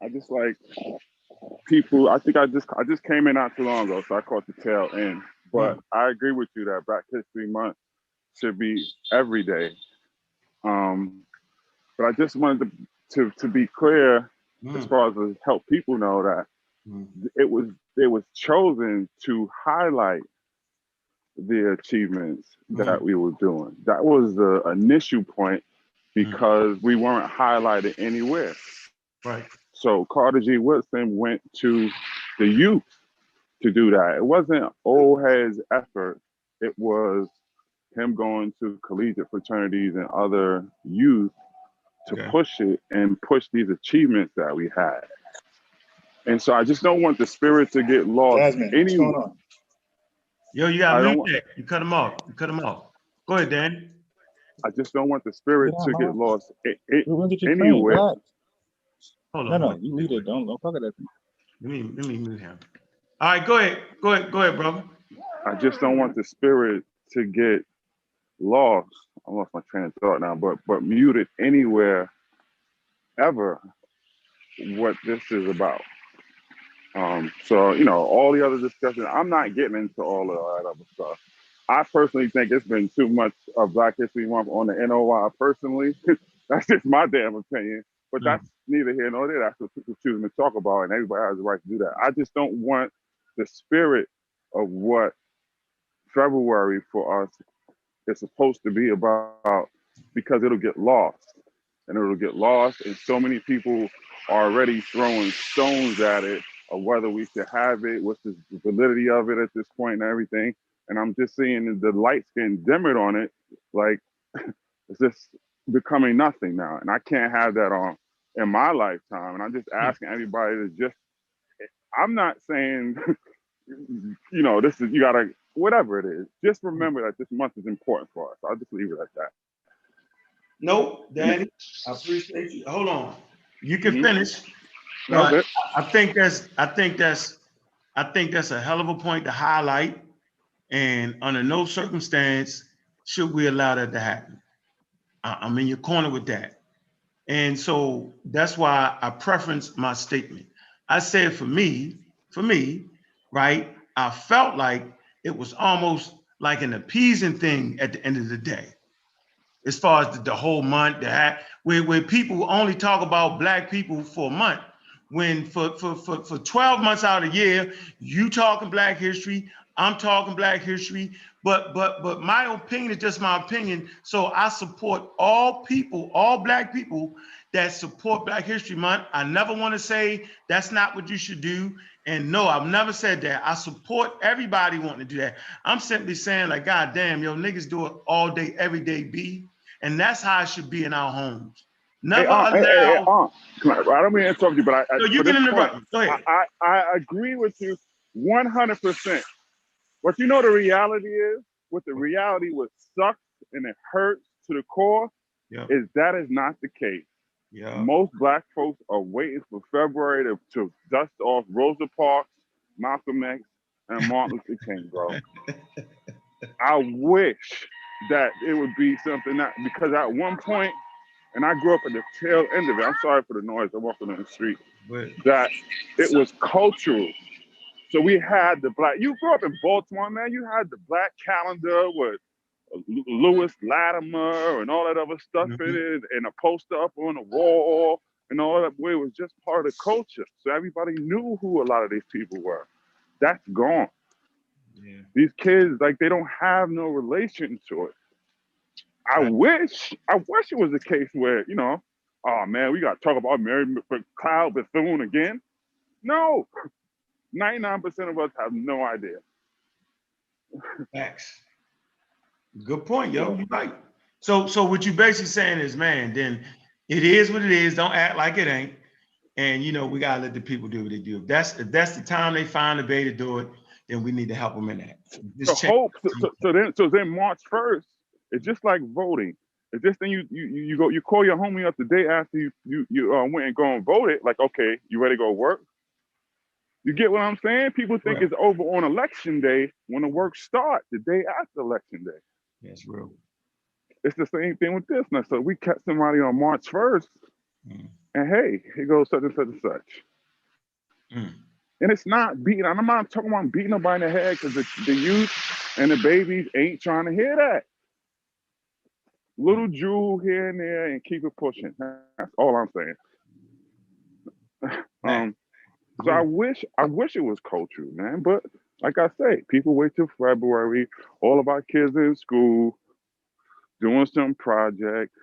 I just like people. I think I just came in not too long ago, so I caught the tail end. But I agree with you that Black History Month should be every day. But I just wanted to be clear as far as to help people know that it was chosen to highlight the achievements that we were doing. That was the initial point because we weren't highlighted anywhere. Right. So Carter G. Woodson went to the youth to do that. It wasn't old heads' effort. It was him going to collegiate fraternities and other youth to push it and push these achievements that we had. And so I just don't want the spirit to get lost. Jasmine, what's going on? Yo, you got mute that. You cut him off. Go ahead, Dan. I just don't want the spirit to get lost Anywhere. Hold on. No, you leave it. Don't talk at that. Let me mute him. All right, go ahead, brother. I just don't want the spirit to get lost. I lost my train of thought now, but muted anywhere ever what this is about. So all the other discussion, I'm not getting into all of that other stuff. I personally think it's been too much of Black History Month on the NOI personally. That's just my damn opinion. But that's neither here nor there. That's what people choosing to talk about, and everybody has the right to do that. I just don't want the spirit of what February for us is supposed to be about, because it'll get lost. And it'll get lost, and so many people are already throwing stones at it of whether we should have it, what's the validity of it at this point and everything. And I'm just seeing the lights getting dimmered on it, like it's just becoming nothing now. And I can't have that on in my lifetime. And I'm just asking everybody to just, I'm not saying, you know, this is, you gotta, whatever it is, just remember that this month is important for us. I'll just leave it at that. Nope, Danny, I appreciate you. Hold on, you can finish. But No, I think that's a hell of a point to highlight. And under no circumstance should we allow that to happen. I'm in your corner with that. And so that's why I preference my statement. I said for me, right, I felt like it was almost like an appeasing thing at the end of the day. As far as the whole month, where people only talk about Black people for a month, when for 12 months out of the year, you talking Black history, I'm talking Black history, but my opinion is just my opinion. So I support all people, all Black people that support Black History Month. I never want to say that's not what you should do. And no, I've never said that. I support everybody wanting to do that. I'm simply saying, like, God damn, yo, niggas do it all day, every day, B. And that's how it should be in our homes. Never allow. Come on, I don't mean to interrupt you, but No, you can interrupt me. Go ahead. I agree with you 100%. But you know the reality is, what the reality what sucks and it hurts to the core is that is not the case. Most Black folks are waiting for February to dust off Rosa Parks, Malcolm X, and Martin Luther King, bro. I wish that it would be something that, because at one point, and I grew up at the tail end of it, I'm sorry for the noise, I'm walking on the street, that it was cultural. So we had the Black, you grew up in Baltimore, man, you had the Black calendar with Lewis Latimer and all that other stuff in it, and a poster up on the wall and all that. It was just part of the culture. So everybody knew who a lot of these people were. That's gone. These kids, like, they don't have no relation to it. I wish it was the case where, you know, oh man, we got to talk about Mary Cloud Bethune again. No, 99% of us have no idea. Facts. Good point, yo. You're right. So what you basically saying is, man, then it is what it is. Don't act like it ain't. And you know, we gotta let the people do what they do. If that's the time they find a way to do it, then we need to help them in that. So then March 1st, it's just like voting. It's just then you call your homie up the day after you went and go and voted. Like, okay, you ready to go work? You get what I'm saying? People think it's over on election day when the work starts, the day after election day. That's real. It's the same thing with this now. So we catch somebody on March 1st, and hey, here goes such and such and such. And it's not beating, I'm not talking about beating nobody in the head, because the youth and the babies ain't trying to hear that. Little jewel here and there and keep it pushing. That's all I'm saying. So I wish it was cultural, man. But like I say, people wait till February. All of our kids in school, doing some project.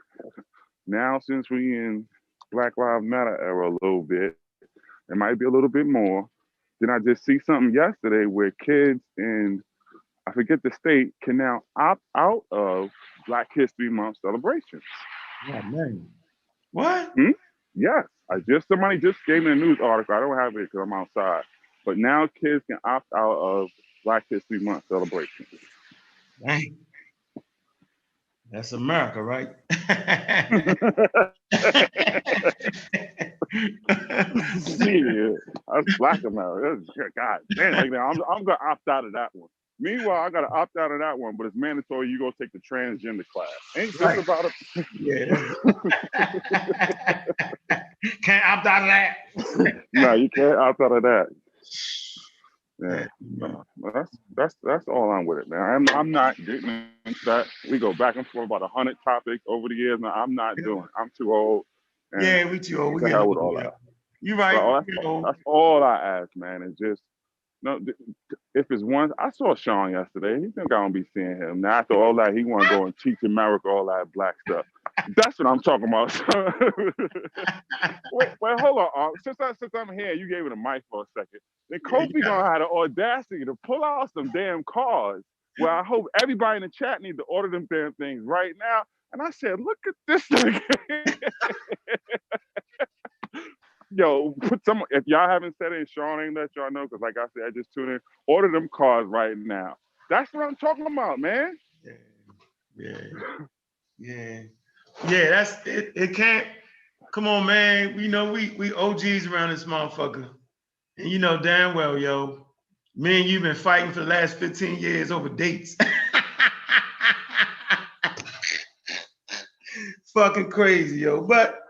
Now, since we in Black Lives Matter era a little bit, it might be a little bit more. Then I just see something yesterday where kids in, I forget the state, can now opt out of Black History Month celebrations. Oh man. What? Yes. Somebody just gave me a news article. I don't have it because I'm outside. But now kids can opt out of Black History Month celebrations. Dang. That's America, right? Yeah, that's Black America. God damn, like that. I'm gonna opt out of that one. Meanwhile, I gotta opt out of that one, but it's mandatory you go take the transgender class. Ain't this about it? Yeah. Can't opt out of that. No, you can't opt out of that. Yeah, that's all I'm with it, man. I'm not getting into that. We go back and forth about 100 topics over the years. Now I'm not doing it. I'm too old. And Yeah, we too old. We the getting hell with old, all yeah. that. You But right. You know. that's all I ask, man. Is just no. If it's one, I saw Sean yesterday. He think I don't be seeing him. Now after all that, he want to go and teach America all that black stuff. That's what I'm talking about. wait, hold on. Since I'm here, you gave it a mic for a second. Then Kofi gonna have the audacity to pull out some damn cards. Well, I hope everybody in the chat need to order them damn things right now. And I said, look at this thing. Yo, put some. If y'all haven't said it, Sean ain't let y'all know because, like I said, I just tuned in. Order them cards right now. That's what I'm talking about, man. Yeah. That's it. It can't. Come on, man. We know we OGs around this motherfucker, and you know damn well, yo. Me and you've been fighting for the last 15 years over dates. Fucking crazy, yo. But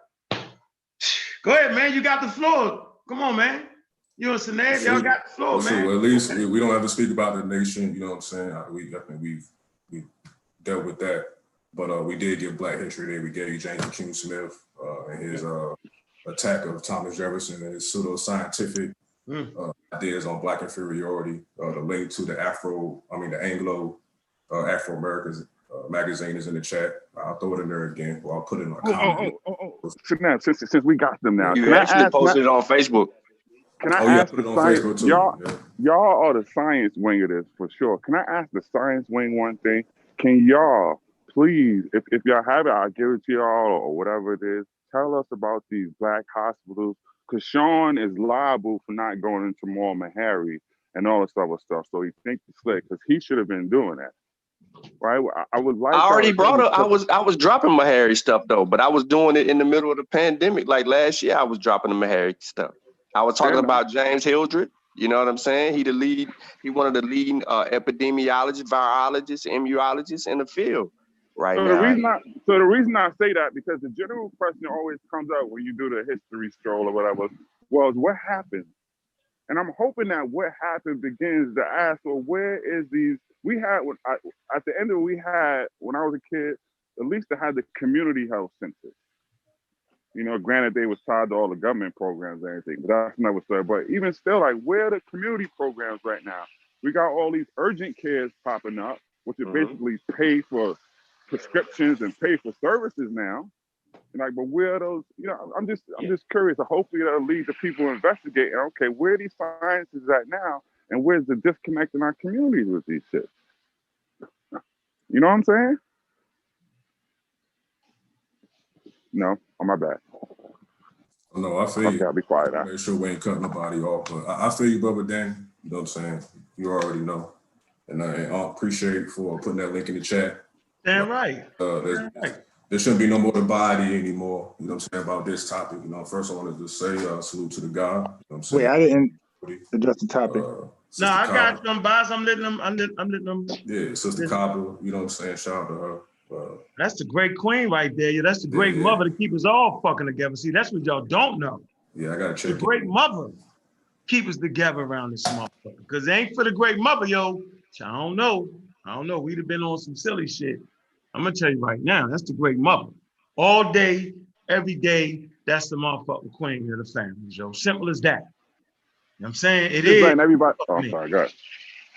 go ahead, man. You got the floor. Come on, man. You and Sinead, y'all got the floor, man. So at least we don't have to speak about the nation. You know what I'm saying? I think we've dealt with that. But we did give Black History Day. We gave James Q. Smith and his attack of Thomas Jefferson and his pseudo-scientific ideas on Black inferiority. The link to the Anglo Afro-Americans magazine is in the chat. I'll throw it in there again, or I'll put it in a comment. So now, since we got them now, you actually posted it on Facebook. Can I ask put it the on science? Facebook too. Y'all are the science wing of this for sure. Can I ask the science wing one thing? Can y'all please, if y'all have it, I'll give it to y'all or whatever it is. Tell us about these black hospitals, because Sean is liable for not going into Moore Meharry and all this other stuff. So he thinks he's slick because he should have been doing that. Right? I would like. I already brought up. I was dropping Meharry stuff though, but I was doing it in the middle of the pandemic. Like last year, I was dropping the Meharry stuff. I was talking about James Hildreth. You know what I'm saying? He one of the leading epidemiologists, virologists, immunologists in the field right now. The reason I say that, because the general question always comes up when you do the history scroll or whatever, was what happened? And I'm hoping that what happened begins to ask, well, where is these? We had, at the end of it, when I was a kid, at least I had the community health centers. You know, granted, they was tied to all the government programs and everything, but that's another story. But even still, like, where are the community programs right now? We got all these urgent cares popping up, which are basically pay for prescriptions and pay for services now. And like, but where are those? You know, I'm just curious. So hopefully that'll lead to people investigating. Okay, where are these sciences at now, and where's the disconnect in our communities with these shit? You know what I'm saying? No, on my bad. No, I feel you. Gotta be quiet. Make sure we ain't cutting nobody off. But I feel you, brother Dan. You know what I'm saying? You already know. And I appreciate you for putting that link in the chat. Damn right. There shouldn't be no more dividing anymore. You know what I'm saying, about this topic. You know, first I wanted to say salute to the God. You know what I'm saying? Wait, I didn't address the topic. No, I got some bias. I'm letting them. Yeah, Sister Copper, you know what I'm saying? Shout out to her. That's the great queen right there. Yeah, that's the great mother to keep us all fucking together. See, that's what y'all don't know. Yeah, I gotta check. The great mother keep us together around this motherfucker. Because it ain't for the great mother, yo. I don't know. We'd have been on some silly shit. I'm gonna tell you right now, that's the great mother. All day, every day, that's the motherfucking queen of the family, yo. Simple as that. You know what I'm saying? It is. Letting everybody. Oh, I'm sorry, go ahead.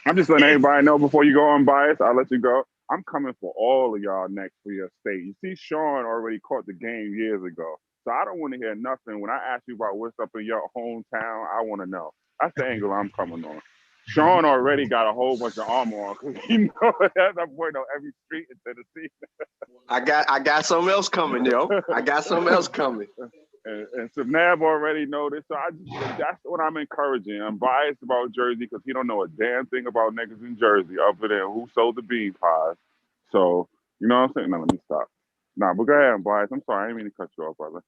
I'm just letting everybody know before you go unbiased. I'll let you go. I'm coming for all of y'all next for your state. You see, Sean already caught the game years ago. So I don't want to hear nothing. When I ask you about what's up in your hometown, I want to know. That's the angle I'm coming on. Sean already got a whole bunch of armor on because he knows that boy know every street in Tennessee. I got something else coming, yo. I got something else coming. And Sabnab already know this. So that's what I'm encouraging. I'm biased about Jersey because he don't know a damn thing about niggas in Jersey other than who sold the bean pies. So, you know what I'm saying? No, let me stop. Nah, but go ahead, I'm biased. I'm sorry. I didn't mean to cut you off, brother.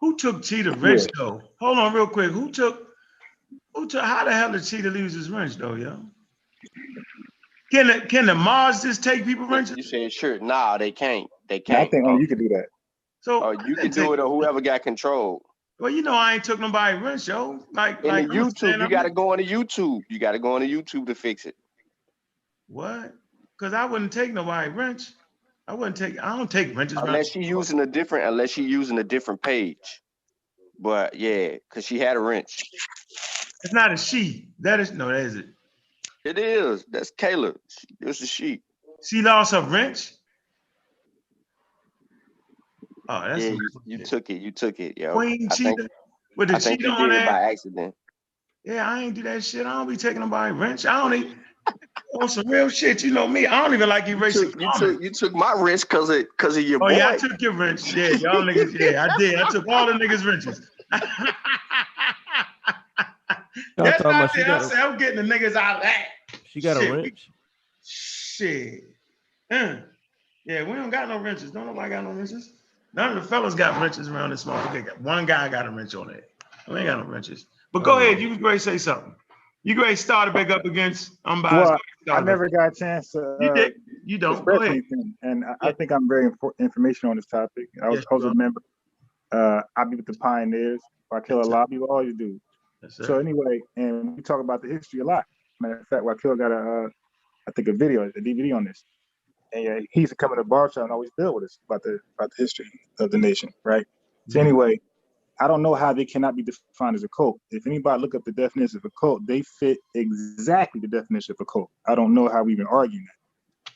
Who took Cheetah Rich, though? Hold on real quick. Who took, how the hell did Cheetah lose his wrench, though, yo? Can the Mars just take people wrenches? You said sure. Nah, they can't. They Yeah, I can't. think only you can do that. So you can do it or whoever got control. Well, you know, I ain't took nobody wrench, yo. Like In the I'm a YouTube, you stand-up got to nigga. go on the YouTube. You got to go on the YouTube to fix it. What? Because I wouldn't take nobody wrench. I don't take wrenches around. Unless she using a different page. But yeah, because she had a wrench. It's not a she. That is it. It is. That's Kayla. It's a she. She lost her wrench. Oh, that's Yeah, you took it. You took it, yo. Queen cheetah with the I think cheetah you on did it that. by accident. Yeah, I ain't do that shit. I don't be taking nobody wrench. I don't even on some real shit. You know me. I don't even like erasing comments. You took my wrench because of your boy. Oh yeah, I took your wrench. Yeah, y'all niggas. Yeah, I did. I took all the niggas' wrenches. That's not it. I said I'm getting the niggas out of that. She got a wrench. Shit. Yeah, we don't got no wrenches. Don't nobody got no wrenches. None of the fellas got wrenches around this motherfucker. One guy got a wrench on it. We ain't got no wrenches. But go ahead. You was ready to say something. You ready to start back up against unbiased? Well, I never got a chance to. You did. You don't. Go ahead. Anything. And I think I'm very informational on this topic. I was a member. I be with the pioneers. Wakil lobby with all you do. So anyway, and we talk about the history a lot. Matter of fact, Wakil got a video, a DVD on this. And he used to come to the bar shop and always build with us about the history of the nation, right? So anyway, I don't know how they cannot be defined as a cult. If anybody look up the definition of a cult, they fit exactly the definition of a cult. I don't know how we even argue that.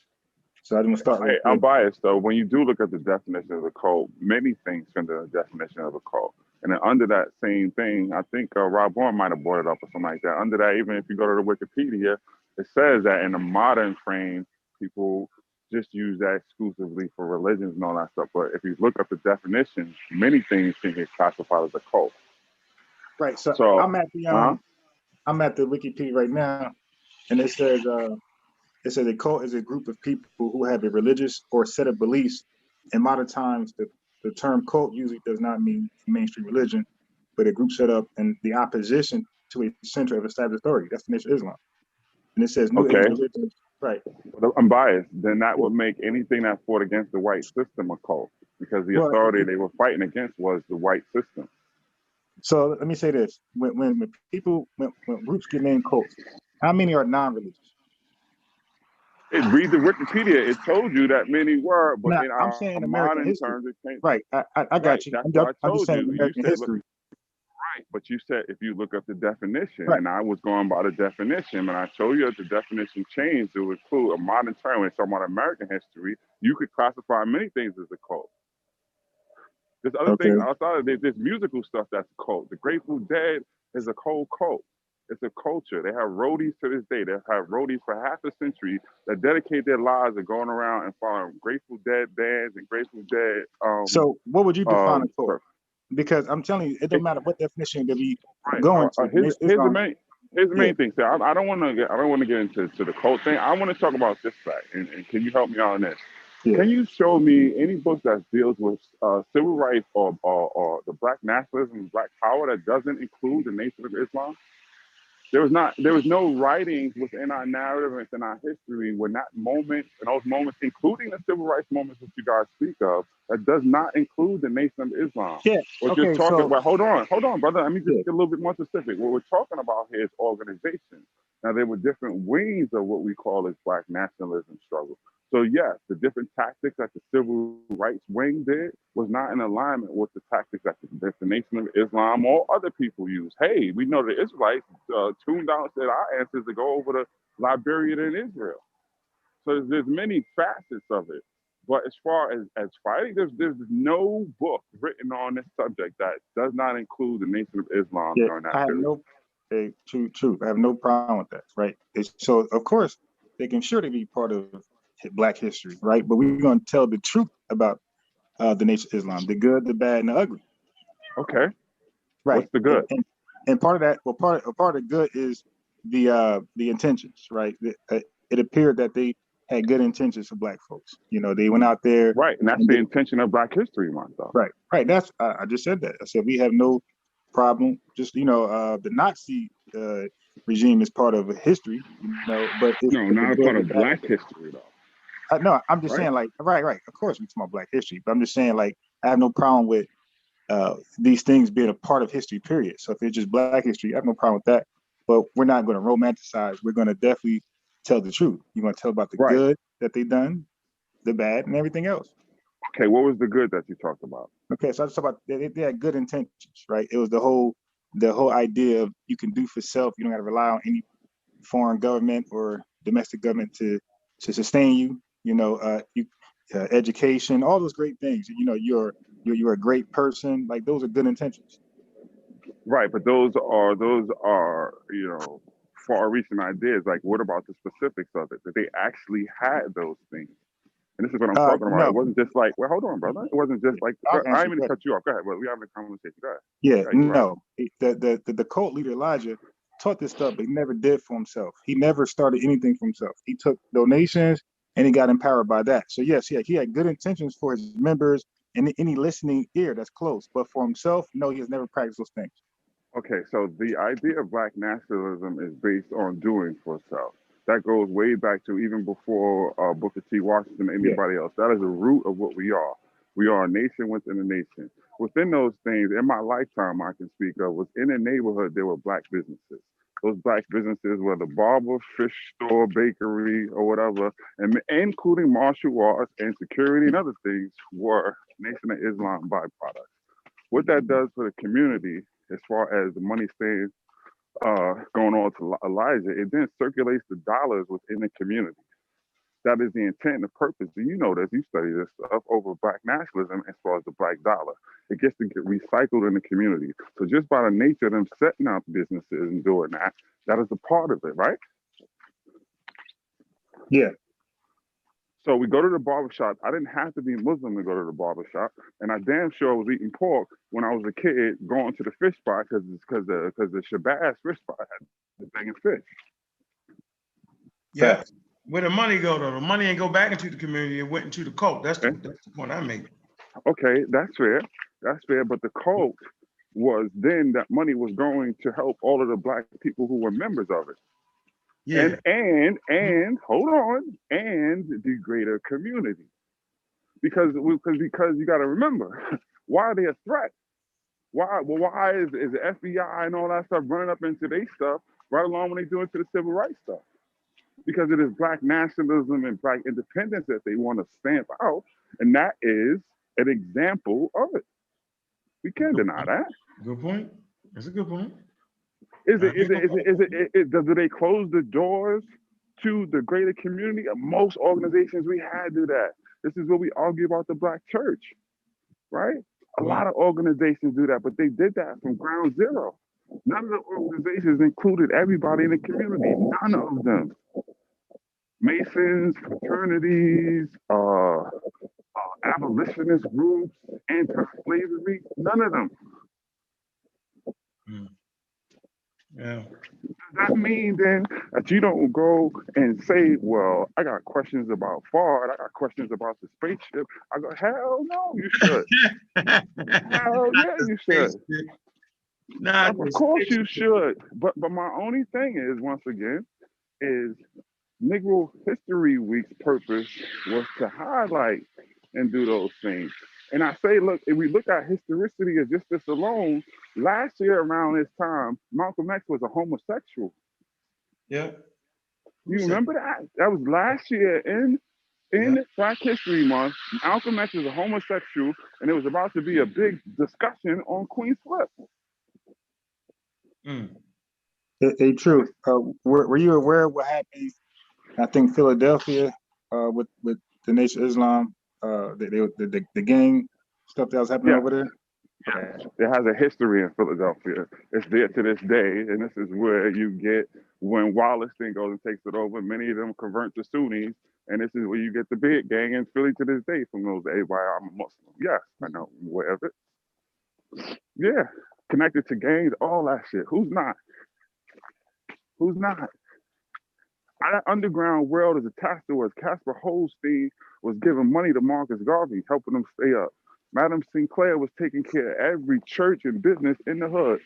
So I didn't start with. I'm biased though. When you do look at the definition of a cult, many things from the definition of a cult. And then under that same thing, I think Rob Bourne might have brought it up or something like that. Under that, even if you go to the Wikipedia, it says that in the modern frame, people just use that exclusively for religions and all that stuff. But if you look up the definition, many things can get classified as a cult. Right. So I'm at the Wikipedia right now, and it says a cult is a group of people who have a religious or set of beliefs. In modern times, the term cult usually does not mean mainstream religion, but a group set up in the opposition to a center of established authority. That's the nature of Islam. And it says new age religions. Right. I'm biased. Then that would make anything that fought against the white system a cult, because the authority they were fighting against was the white system. So let me say this: when groups get named cults, how many are non-religious? Read the Wikipedia. It told you that many were, but now, in I'm saying our American modern history. terms, it came. Right. I got you. That's what I told you. American history. Right, but you said if you look up the definition, and I was going by the definition, and I told you that the definition changed to include a modern term. When it's talking about American history, you could classify many things as a cult. There's other things outside of this musical stuff that's a cult. The Grateful Dead is a whole cult. It's a culture. They have roadies to this day. They have roadies for half a century that dedicate their lives to going around and following Grateful Dead bands and Grateful Dead. So what would you define a cult? Because I'm telling you, it doesn't matter what definition that we go into. Here's the main thing. So I don't want to get into the cult thing. I want to talk about this fact. And can you help me out on this? Yeah. Can you show me any book that deals with civil rights or the black nationalism, black power that doesn't include the Nation of Islam? There was no writings within our narrative and within our history when that moment and those moments, including the civil rights moments that you guys speak of, that does not include the Nation of Islam. Yeah. What you're talking about, hold on, brother. Let me just get a little bit more specific. What we're talking about here is organization. Now, there were different wings of what we call this black nationalism struggle. So yes, the different tactics that the civil rights wing did was not in alignment with the tactics that the Nation of Islam or other people use. Hey, we know the Israelites tuned out and said our answers to go over to Liberia and Israel. So there's many facets of it. But as far as fighting, there's no book written on this subject that does not include the Nation of Islam during that period. True. I have no problem with that, right? So of course they can surely be part of Black history, right? But we're going to tell the truth about the Nation of Islam, the good, the bad, and the ugly. Okay. Right. What's the good? And part of that, part of the good is the intentions, right? It appeared that they had good intentions for Black folks. You know, they went out there. Right, and that's the intention of Black History Month, though. Right. That's I just said that. I said we have no problem. Just the Nazi regime is part of history, but it's not a part of Black history, though. No, I'm just saying, like, right. Of course, we talk about Black history, but I'm just saying, like, I have no problem with these things being a part of history, period. So if it's just Black history, I have no problem with that. But we're not going to romanticize. We're going to definitely tell the truth. You're going to tell about the good that they've done, the bad, and everything else. Okay, what was the good that you talked about? Okay, so I just talked about they had good intentions, right? It was the whole idea of you can do for self. You don't got to rely on any foreign government or domestic government to sustain you. You know, education, all those great things. You know, you're a great person. Like those are good intentions. Right, but those are you know, far-reaching ideas. Like, what about the specifics of it? That they actually had those things. And this is what I'm talking about. No. It wasn't just like, well, hold on, brother. It wasn't just like, I didn't mean to cut you off. Go ahead. Well, we having a conversation. Go ahead. Yeah, no. The cult leader Elijah taught this stuff, but he never did for himself. He never started anything for himself. He took donations and he got empowered by that. So yes, he had good intentions for his members and any listening ear that's close. But for himself, no, he has never practiced those things. Okay, so the idea of Black nationalism is based on doing for self. That goes way back to even before Booker T. Washington and anybody else. That is the root of what we are. We are a nation within a nation. Within those things, in my lifetime, I can speak of, was in a neighborhood, there were Black businesses. Those Black businesses were the barber, fish store, bakery, or whatever, and including martial arts and security and other things, were Nation of Islam byproducts. What that does for the community, as far as the money staying going on to Elijah, it then circulates the dollars within the community. That is the intent and the purpose. And you know this, you study this stuff over Black nationalism as far as the Black dollar. It gets to get recycled in the community. So just by the nature of them setting up businesses and doing that, that is a part of it, right? Yeah. So we go to the barbershop. I didn't have to be Muslim to go to the barbershop, and I damn sure was eating pork when I was a kid, going to the fish spot because the Shabazz fish spot had the thing of fish. Yeah. Where the money go though? The money ain't go back into the community. It went into the cult. That's the point I make. Okay, that's fair. That's fair. But the cult was then that money was going to help all of the Black people who were members of it. Yeah. And hold on, and the greater community. Because you got to remember, why are they a threat? Why is the FBI and all that stuff running up into their stuff right along when they do into the civil rights stuff? Because it is Black nationalism and Black independence that they want to stamp out, and that is an example of it. We can't deny that. Good point. That's a good point. Do they close the doors to the greater community? Most organizations we had do that. This is what we argue about the Black church, right? A lot of organizations do that, but they did that from ground zero. None of the organizations included everybody in the community. None of them. Masons, fraternities, abolitionist groups, anti-slavery, none of them. Yeah. Does that mean then that you don't go and say, well, I got questions about FARD, I got questions about the spaceship? I go, hell no, you should. Hell yeah, you should. Of course you should. But my only thing is, once again, is Negro History Week's purpose was to highlight and do those things. And I say, look, if we look at historicity as just this alone, last year around this time, Malcolm X was a homosexual. Yeah. You remember that? That was last year in Black History Month. Malcolm X was a homosexual, and it was about to be a big discussion on Queen's Flip. Hey, true. Were you aware of what happened? I think Philadelphia with the Nation of Islam, the gang stuff that was happening over there. Yeah, it has a history in Philadelphia. It's there to this day, and this is where you get when Wallace then goes and takes it over. Many of them convert to Sunnis, and this is where you get the big gang in Philly to this day from those. Hey, why I'm a Muslim? Yes, I know, aware of it. Yeah, connected to gangs, all that shit. Who's not? Who's not? That underground world is attached to us. Casper Holstein was giving money to Marcus Garvey, helping them stay up. Madam Sinclair was taking care of every church and business in the hood.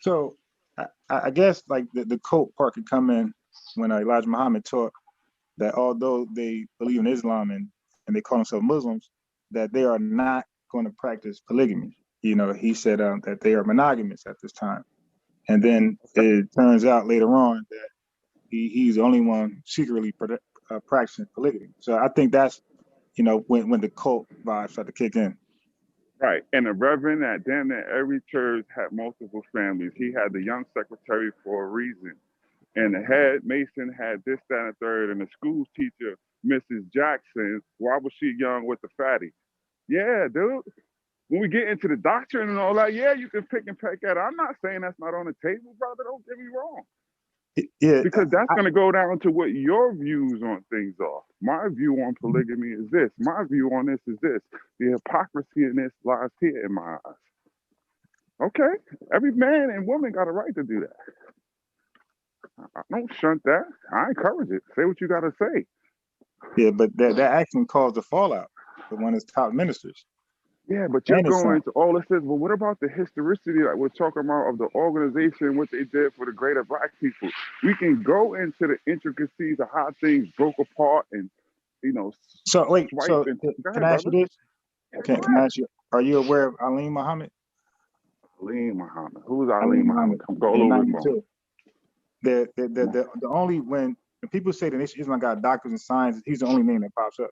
So I guess like the cult part could come in when Elijah Muhammad taught that although they believe in Islam and they call themselves Muslims, that they are not going to practice polygamy. You know, he said that they are monogamous at this time. And then it turns out later on that he's the only one secretly practicing polygamy. So I think that's, you know, when the cult vibes start to kick in. Right. And the reverend at damn near every church had multiple families. He had the young secretary for a reason. And the head mason had this, that, and the third. And the school teacher, Mrs. Jackson, why was she young with the fatty? Yeah, dude. When we get into the doctrine and all that, yeah, you can pick and peck at it. I'm not saying that's not on the table, brother. Don't get me wrong. Yeah, because that's going to go down to what your views on things are. My view on polygamy is this. My view on this is this. The hypocrisy in this lies here in my eyes. Okay, every man and woman got a right to do that. I don't shunt that. I encourage it. Say what you got to say. Yeah, but that action caused a fallout for one of his top ministers. Yeah, but you're going into all this. Well, what about the historicity that we're talking about of the organization, what they did for the greater Black people? We can go into the intricacies of how things broke apart and, you know. So wait, so can I ask you this? Can I ask you, are you aware of Ali Muhammad? Ali Muhammad. Who's Ali Muhammad? Come go over the only when people say the Nation of Islam got doctors and science, he's the only name that pops up.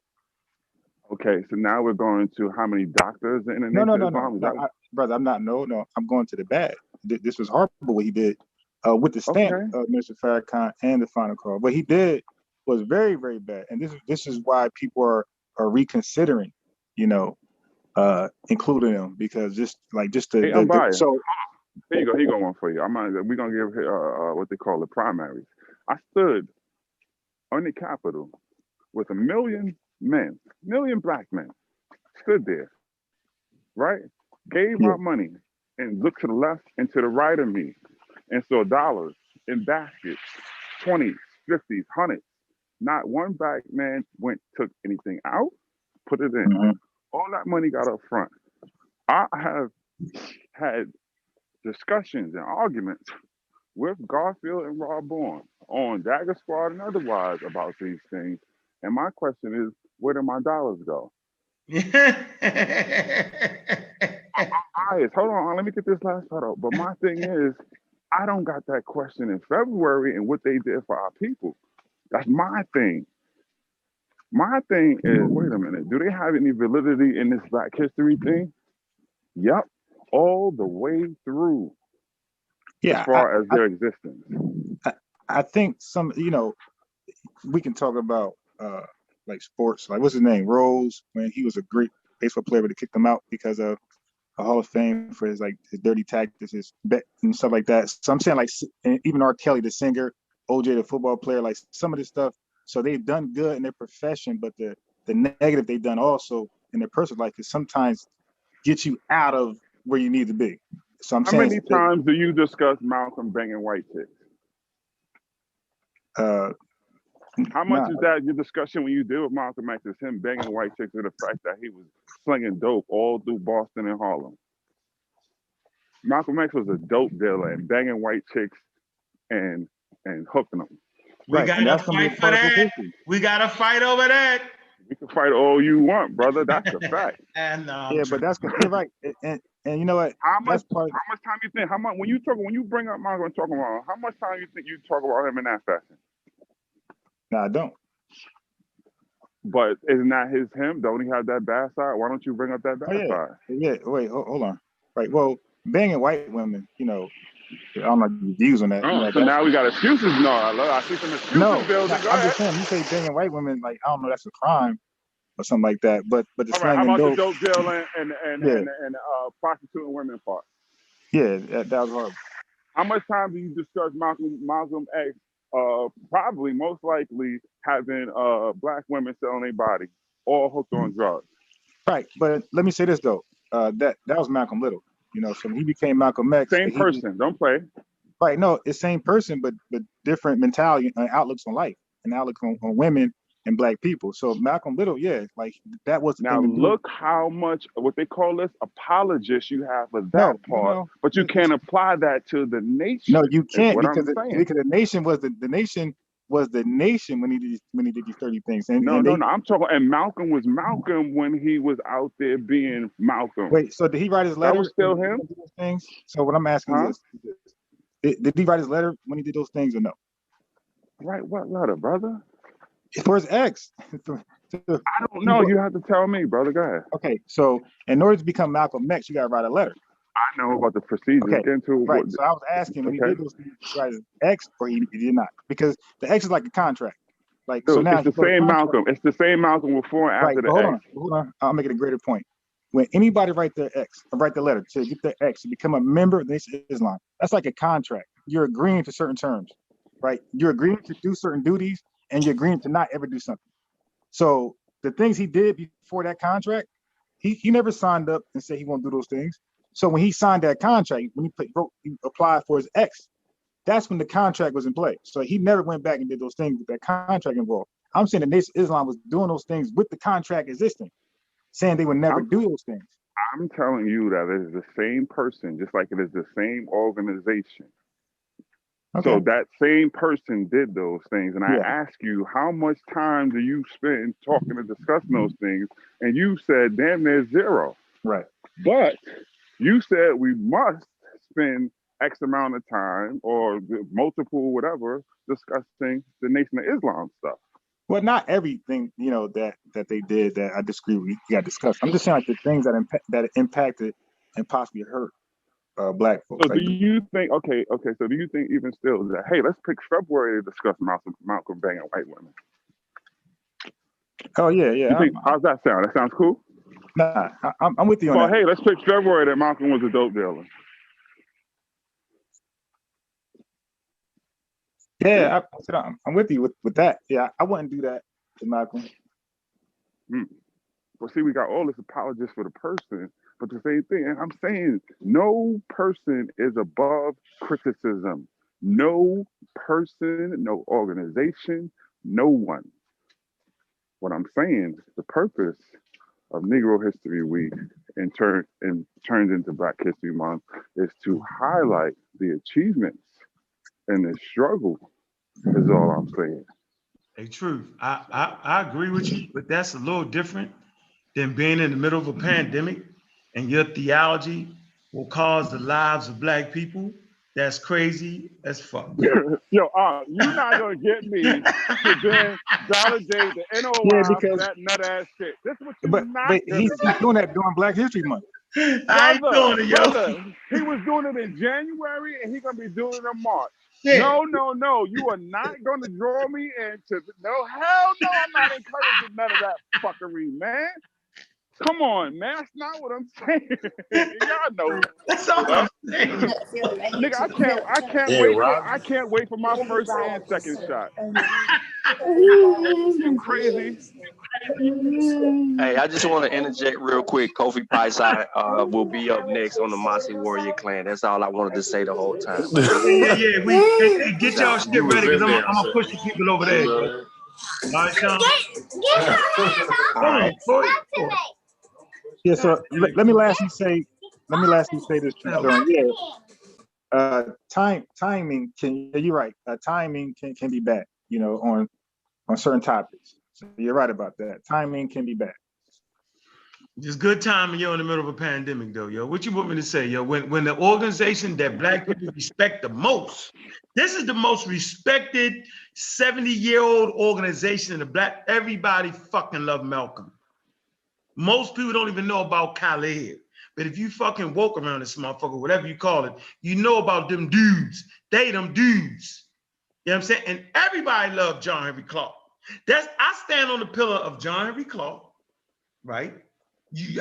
Okay, so now we're going to how many doctors in the Nation of Islam? No, brother, I'm not. No, I'm going to the bad. This was horrible what he did with the stamp of Mr. Farrakhan and the final call. What he did was very, very bad, and this is why people are reconsidering, you know, including him, because I'm biased. So here you go. He got one for you. We're gonna give what they call the primaries. I stood on the Capitol with 1 million men, Black men, stood there, right? Gave my money and looked to the left and to the right of me and saw dollars in baskets, 20s, 50s, 100s. Not one Black man took anything out, put it in. Mm-hmm. All that money got up front. I have had discussions and arguments with Garfield and Rob Bourne on Dagger Squad and otherwise about these things. And my question is, where do my dollars go? Hold on, let me get this last part out. But my thing is, I don't got that question in February and what they did for our people. That's my thing. My thing is, wait a minute, do they have any validity in this Black history thing? Yep, all the way through. Yeah, as far as their existence. I think some, you know, we can talk about like sports, like what's his name, Rose, when he was a great baseball player, but they kicked him out because of a Hall of Fame for his dirty tactics, his bet and stuff like that. So I'm saying, like, even R. Kelly, the singer, OJ, the football player, like some of this stuff. So they've done good in their profession, but the negative they've done also in their personal life is sometimes get you out of where you need to be. So I'm saying, how many times do you discuss Malcolm banging white chicks? How much is that your discussion when you deal with Malcolm X is him banging white chicks and the fact that he was slinging dope all through Boston and Harlem? Malcolm X was a dope dealer and banging white chicks and hooking them. We gotta fight for that. We gotta fight over that. We can fight all you want, brother. That's a fact. And but that's you're right. And you know what? How much time you think? When you bring up Malcolm and talking about him, how much time you think you talk about him in that fashion? No, I don't. But isn't that him? Don't he have that bad side? Why don't you bring up that bad side? Yeah. Wait, hold on. Right. Well, banging white women, you know, I don't know your views on that. Oh, so now we got excuses. No, I see some excuses. No, I'm just saying. You say banging white women, like I don't know, that's a crime or something like that. But the all right, how about the dope deal and prostituting women part? Yeah, that was horrible. How much time do you discuss Malcolm X? Probably most likely having Black women selling their body, all hooked on drugs. Right, but let me say this though. That was Malcolm Little. You know, so when he became Malcolm X, same person. Don't play. Right, no, it's same person, but different mentality and outlooks on life and outlook on women and Black people. So Malcolm Little, yeah, like that was the now thing to look do. How much what they call this apologist you have for that part, but you can't apply that to the nation. No, you can't because the nation was the nation was the nation when he did these 30 things. And, no, I'm talking, and Malcolm was Malcolm when he was out there being Malcolm. Wait, so did he write his letter? That was still him? Things? So what I'm asking is, did he write his letter when he did those things or no? Right, what letter, brother? For his ex. I don't know. You have to tell me, brother. Go ahead. Okay, so in order to become Malcolm X, you got to write a letter. I know about the procedure. Okay, right. What, so I was asking when he did those things, did he write his ex or he did not? Because the ex is like a contract. Like, dude, so now it's the same Malcolm. It's the same Malcolm before and after the ex. Hold on. I'll make it a greater point. When anybody write the letter to get the ex to become a member of the Nation of Islam, that's like a contract. You're agreeing to certain terms, right? You're agreeing to do certain duties and you're agreeing to not ever do something. So the things he did before that contract, he never signed up and said he won't do those things. So when he signed that contract, when he applied for his ex, that's when the contract was in play. So he never went back and did those things with that contract involved. I'm saying the Nation of Islam was doing those things with the contract existing, saying they would never do those things. I'm telling you that it is the same person, just like it is the same organization. Okay. So that same person did those things. And I ask you, how much time do you spend talking and discussing those things? And you said, damn near zero. Right. But you said we must spend X amount of time or multiple whatever discussing the Nation of Islam stuff. Well, not everything, that they did that I disagree with, you got discussed. I'm just saying like the things that impacted and possibly hurt Black folks. So do you think, so do you think even still that, hey, let's pick February to discuss Malcolm banging white women? Oh, yeah. How's that sound? That sounds cool? Nah, I'm with you on that. Well, hey, let's pick February that Malcolm was a dope dealer. Yeah, I'm with you with that. Yeah, I wouldn't do that to Malcolm. Well, see, we got all this apologists for the person, but the same thing. And I'm saying no person is above criticism. No person, no organization, no one. What I'm saying, the purpose of Negro History Week and turned into Black History Month is to highlight the achievements and the struggle is all I'm saying. Hey, truth. I agree with you, but that's a little different than being in the middle of a pandemic and your theology will cause the lives of Black people. That's crazy as fuck. Yo, you're not gonna get me to then validate the NOI for that nut ass shit. That's what you're not but he's doing that during Black History Month. I ain't doing it, yo. Brother, he was doing it in January and he's gonna be doing it in March. Yeah. No. You are not gonna draw me into hell no, I'm not encouraging none of that fuckery, man. Come on, man. That's not what I'm saying. Y'all know. That's all I'm saying. Nigga, I can't wait for my first and second shot. You crazy? Hey, I just want to interject real quick. Kofi Paisai will be up next on the Mossy Warrior Clan. That's all I wanted to say the whole time. Yeah. We get y'all shit ready because I'm gonna push the people over there. All right, Sean. Yeah, so let me lastly say this, Sean. Yeah, timing can. You're right. Timing can be bad. On certain topics. So you're right about that. Timing can be bad. It's good timing, yo, in the middle of a pandemic, though, yo. What you want me to say, yo? When the organization that Black people respect the most, this is the most respected 70-year-old organization in the Black. Everybody fucking love Malcolm. Most people don't even know about Khaled. But if you fucking woke around this motherfucker, whatever you call it, you know about them dudes. Them dudes. You know what I'm saying? And everybody loved John Henry Clark. I stand on the pillar of John Henry Clark, right?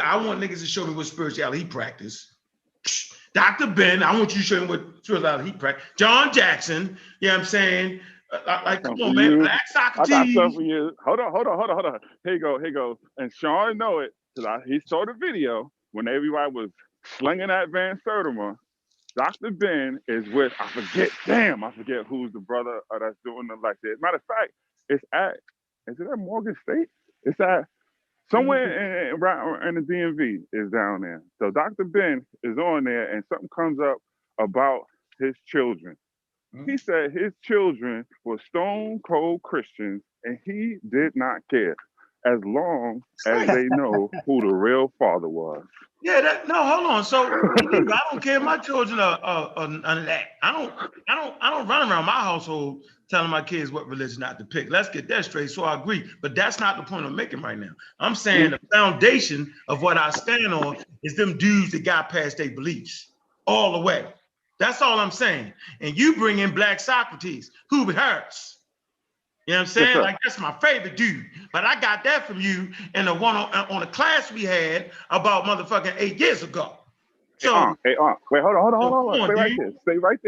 I want niggas to show me what spirituality he practiced. Dr. Ben, I want you to show me what spirituality he practiced. John Jackson, you know what I'm saying? Like, come on, man. Black Socrates. I got stuff for you. Hold on. Here you go. And Sean know it, because he saw the video when everybody was slinging that Van Sertima. Dr. Ben is with, I forget who's the brother that's doing the lecture. Matter of fact, is it at Morgan State? It's at somewhere in the DMV is down there. So Dr. Ben is on there and something comes up about his children. He said his children were stone cold Christians, and he did not care as long as they know who the real father was. Yeah, no, hold on. So I don't care. My children are that. I don't run around my household telling my kids what religion not to pick. Let's get that straight. So I agree, but that's not the point I'm making right now. I'm saying the foundation of what I stand on is them dudes that got past their beliefs all the way. That's all I'm saying. And you bring in Black Socrates, who hurts. You know what I'm saying? Like, that's my favorite dude. But I got that from you in the one on a class we had about motherfucking 8 years ago. So, wait, hold on. Stay right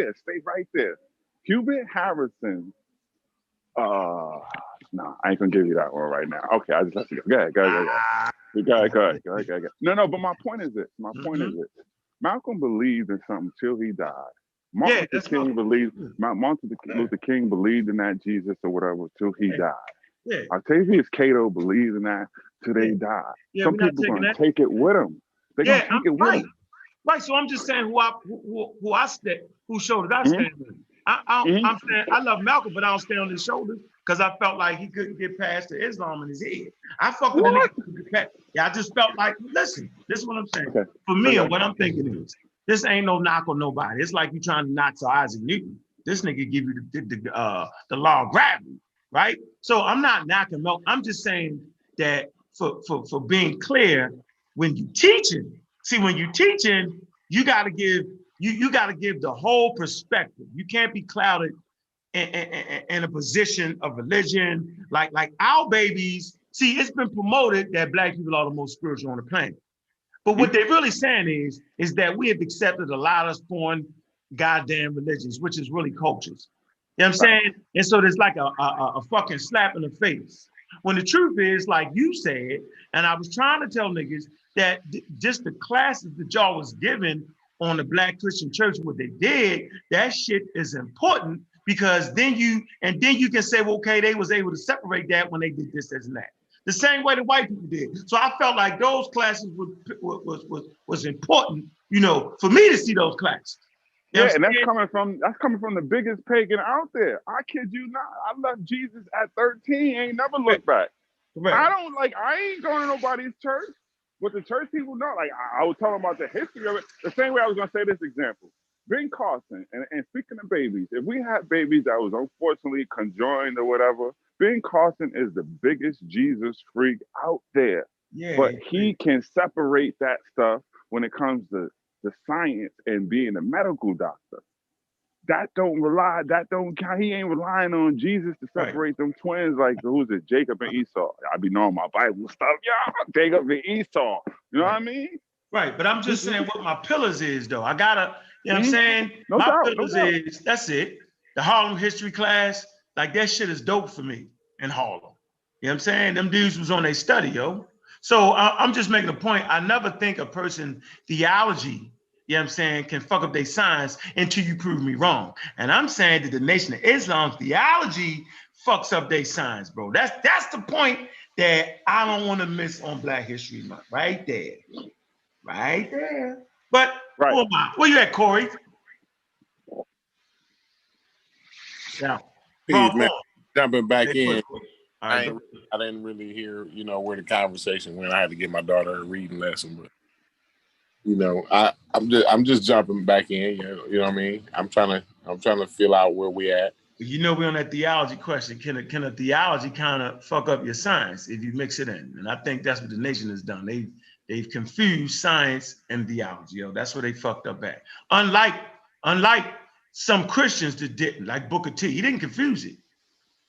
there. Hubert Harrison. No, I ain't gonna give you that one right now. Okay, I just let you go. Go ahead. No, but my point is this. Malcolm believed in something till he died. Martin Luther King believed in that Jesus or whatever till he died. Yeah. Octavius Cato believed in that till they died. Some people are gonna take it with them. They're gonna take it with them. Right. So I'm just saying who showed that I stand with. I'm saying I love Malcolm, but I don't stand on his shoulders because I felt like he couldn't get past the Islam in his head. I fuck with the nigga. Yeah, I just felt like, listen, this is what I'm saying. Okay. For me, and what I'm thinking is, this ain't no knock on nobody. It's like you trying to knock to Isaac Newton. This nigga give you the law of gravity, right? So I'm not knocking Malcolm. I'm just saying that for being clear, when you teaching, when you teaching, you got to give the whole perspective. You can't be clouded in a position of religion. Like our babies, it's been promoted that Black people are the most spiritual on the planet. But what they're really saying is that we have accepted a lot of foreign goddamn religions, which is really cultures. You know what I'm saying? And so there's like a fucking slap in the face. When the truth is, like you said, and I was trying to tell niggas that just the classes that y'all was given on the Black Christian church, what they did, that shit is important because then you can say, well, okay, they was able to separate that when they did this, this, and that. The same way the white people did. So I felt like those classes was important, for me to see those classes. Yeah, and that's coming from the biggest pagan out there. I kid you not. I left Jesus at 13, ain't never looked back. Right. I ain't going to nobody's church. What the church people know, I was talking about the history of it. The same way I was gonna say this example. Ben Carson, and speaking of babies, if we had babies that was unfortunately conjoined or whatever, Ben Carson is the biggest Jesus freak out there. Yeah, but he can separate that stuff when it comes to the science and being a medical doctor. He ain't relying on Jesus to separate them twins like, who's it, Jacob and Esau. I be knowing my Bible stuff, Jacob and Esau. You know what I mean? Right, but I'm just saying what my pillars is, though. I gotta, what I'm saying? My pillars is, that's it. The Harlem history class, that shit is dope for me in Harlem. You know what I'm saying? Them dudes was on their study, yo. So I'm just making a point. I never think a person theology, you know what I'm saying, can fuck up their science until you prove me wrong. And I'm saying that the Nation of Islam's theology fucks up their science, bro. That's the point that I don't want to miss on Black History Month. Right there. Right there. But who am I? Where you at, Corey? Yeah. Peace, man. Jumping back in. I didn't really hear, where the conversation went. I had to give my daughter a reading lesson, but I'm just jumping back in. You know what I mean? I'm trying to fill out where we at. We're on that theology question. Can a theology kind of fuck up your science if you mix it in? And I think that's what the nation has done. They've confused science and theology. That's where they fucked up at. Unlike some Christians that didn't, like Booker T. He didn't confuse it.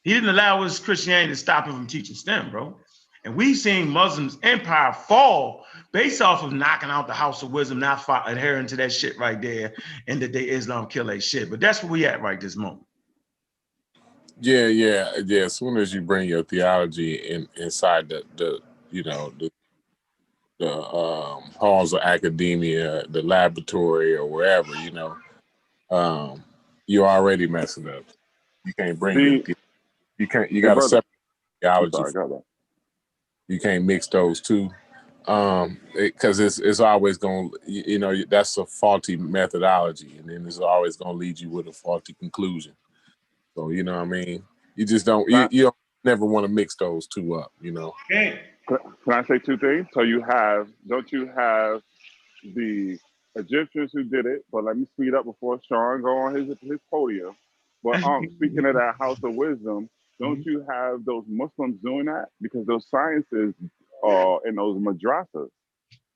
He didn't allow his Christianity to stop him from teaching STEM, bro. And we've seen Muslims' empire fall based off of knocking out the House of Wisdom, not adhering to that shit right there, and that they Islam kill that shit. But that's where we at right this moment. Yeah. As soon as you bring your theology inside the halls of academia, the laboratory, or wherever, you're already messing up. You can't bring it. You got to separate theology. You can't mix those two. Because it's always going to, you know, that's a faulty methodology, and then it's always going to lead you with a faulty conclusion. So, you know what I mean? You just don't, you don't never want to mix those two up, you know? Okay. Can I say two things? So don't you have the Egyptians who did it, but let me speed up before Sean go on his podium. But speaking of that house of wisdom, don't you have those Muslims doing that? Because those sciences are in those madrasas,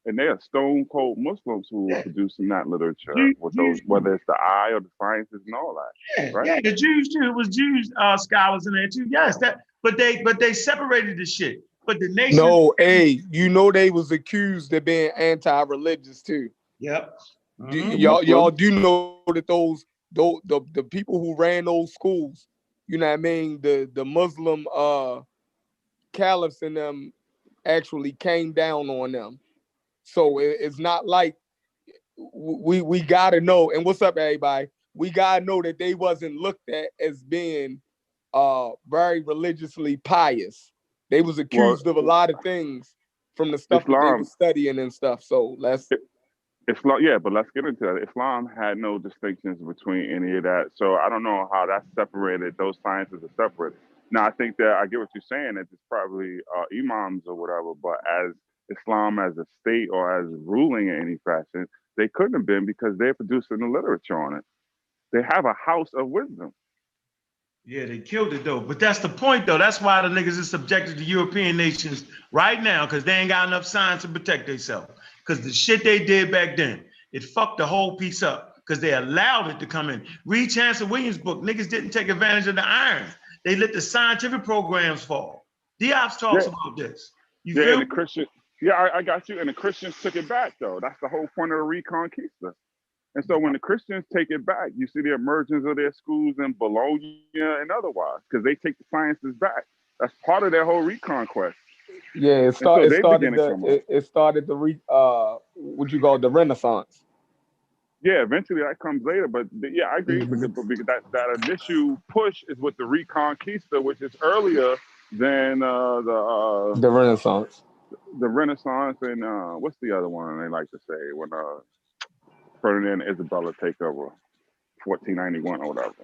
and they are stone cold Muslims who are producing that literature with those, whether it's the eye or the sciences and all that. Right? Yeah, the Jews too. It was Jews scholars in there too. Yes, but they separated the shit. But the nation. No, hey, you know they was accused of being anti-religious too. Yep. Y'all do know that the people who ran those schools, you know what I mean, the Muslim caliphs and them actually came down on them. So it's not like we gotta know. And what's up, everybody? We gotta know that they wasn't looked at as being very religiously pious. They was accused of a lot of things from the stuff that they were studying and stuff. So Islam, yeah, but let's get into that. Islam had no distinctions between any of that. So I don't know how that's separated. Those sciences are separate. Now, I think that I get what you're saying, that it's probably imams or whatever, but as Islam as a state or as ruling in any fashion, they couldn't have been because they're producing the literature on it. They have a house of wisdom. Yeah, they killed it though. But that's the point though. That's why the niggas is subjected to European nations right now, because they ain't got enough science to protect themselves. Because the shit they did back then, it fucked the whole piece up because they allowed it to come in. Read Chancellor Williams' book. Niggas didn't take advantage of the iron. They let the scientific programs fall. Diop's talks about this. You feel and me? the Christian, I got you. And the Christians took it back though. That's the whole point of the Reconquista. And so when the Christians take it back, you see the emergence of their schools in Bologna and otherwise, because they take the sciences back. That's part of their whole reconquest. Yeah, it started what you call the Renaissance. Yeah, eventually that comes later, but yeah, I agree because that initial push is with the Reconquista, which is earlier than the Renaissance. The Renaissance and what's the other one they like to say when Ferdinand and Isabella take over, 1491 or whatever.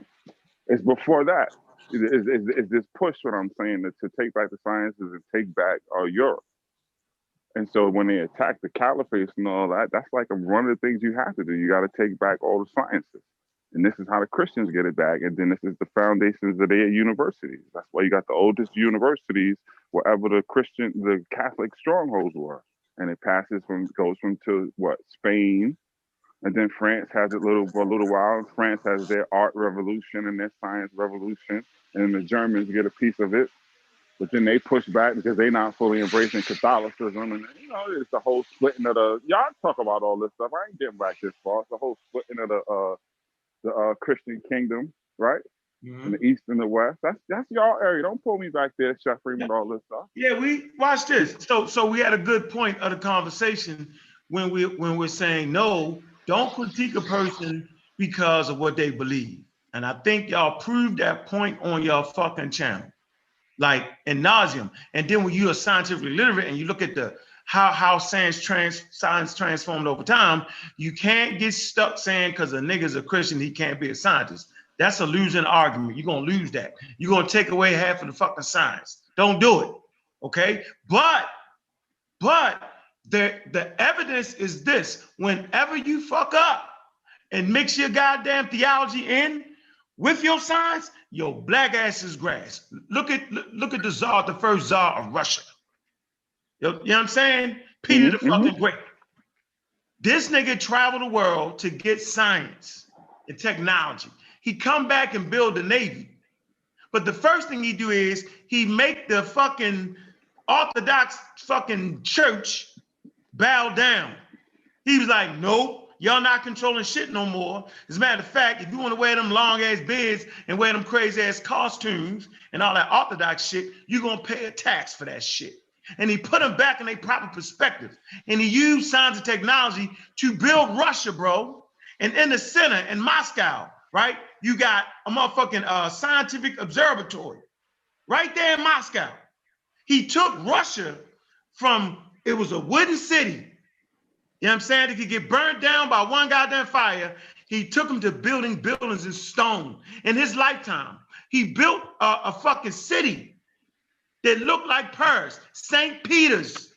It's before that. It's this push, what I'm saying, to take back the sciences and take back Europe. And so when they attack the caliphates and all that, that's like one of the things you have to do. You got to take back all the sciences. And this is how the Christians get it back. And then this is the foundations of their universities. That's why you got the oldest universities wherever the Catholic strongholds were. And it goes from to what, Spain. And then France has it for a little while. France has their art revolution and their science revolution. And the Germans get a piece of it. But then they push back because they're not fully embracing Catholicism. And, you know, it's the whole splitting of y'all talk about all this stuff. I ain't getting back this far. It's the whole splitting of the Christian kingdom, right? In the East and the West. That's y'all area. Don't pull me back there, Chef Freeman, all this stuff. Yeah, we watch this. So we had a good point of the conversation when we're saying, no, don't critique a person because of what they believe. And I think y'all proved that point on your fucking channel, like in nauseum. And then when you are scientifically literate and you look at how science transformed over time, you can't get stuck saying because a nigga's a Christian, he can't be a scientist. That's a losing argument. You're gonna lose that. You're gonna take away half of the fucking science. Don't do it, okay? But the evidence is this: whenever you fuck up and mix your goddamn theology in with your science, your black ass is grass. Look at the czar, the first czar of Russia. You know what I'm saying? Peter the fucking Great. This nigga traveled the world to get science and technology. He come back and build the Navy. But the first thing he do is he make the fucking Orthodox fucking church bow down. He was like, nope, y'all not controlling shit no more. As a matter of fact, if you want to wear them long ass beards and wear them crazy ass costumes and all that Orthodox shit, you're gonna pay a tax for that shit. And he put them back in their proper perspective. And he used science and technology to build Russia, bro. And in the center, in Moscow, right, you got a motherfucking scientific observatory right there in Moscow. He took Russia from It was a wooden city. You know what I'm saying? It could get burned down by one goddamn fire. He took them to building buildings in stone. In his lifetime, he built a fucking city that looked like Paris, St. Peter's.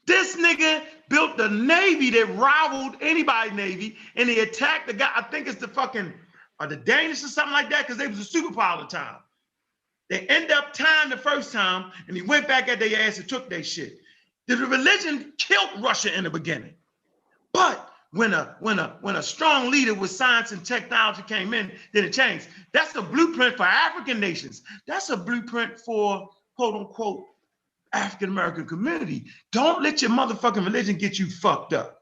This nigga built the Navy that rivaled anybody's Navy, and he attacked the guy, I think it's the fucking, the Danish or something like that, because they was a superpower at the time. They end up tying the first time, and he went back at their ass and took their shit. The religion killed Russia in the beginning. But when a strong leader with science and technology came in, then it changed. That's a blueprint for African nations. That's a blueprint for, quote unquote, African American community. Don't let your motherfucking religion get you fucked up.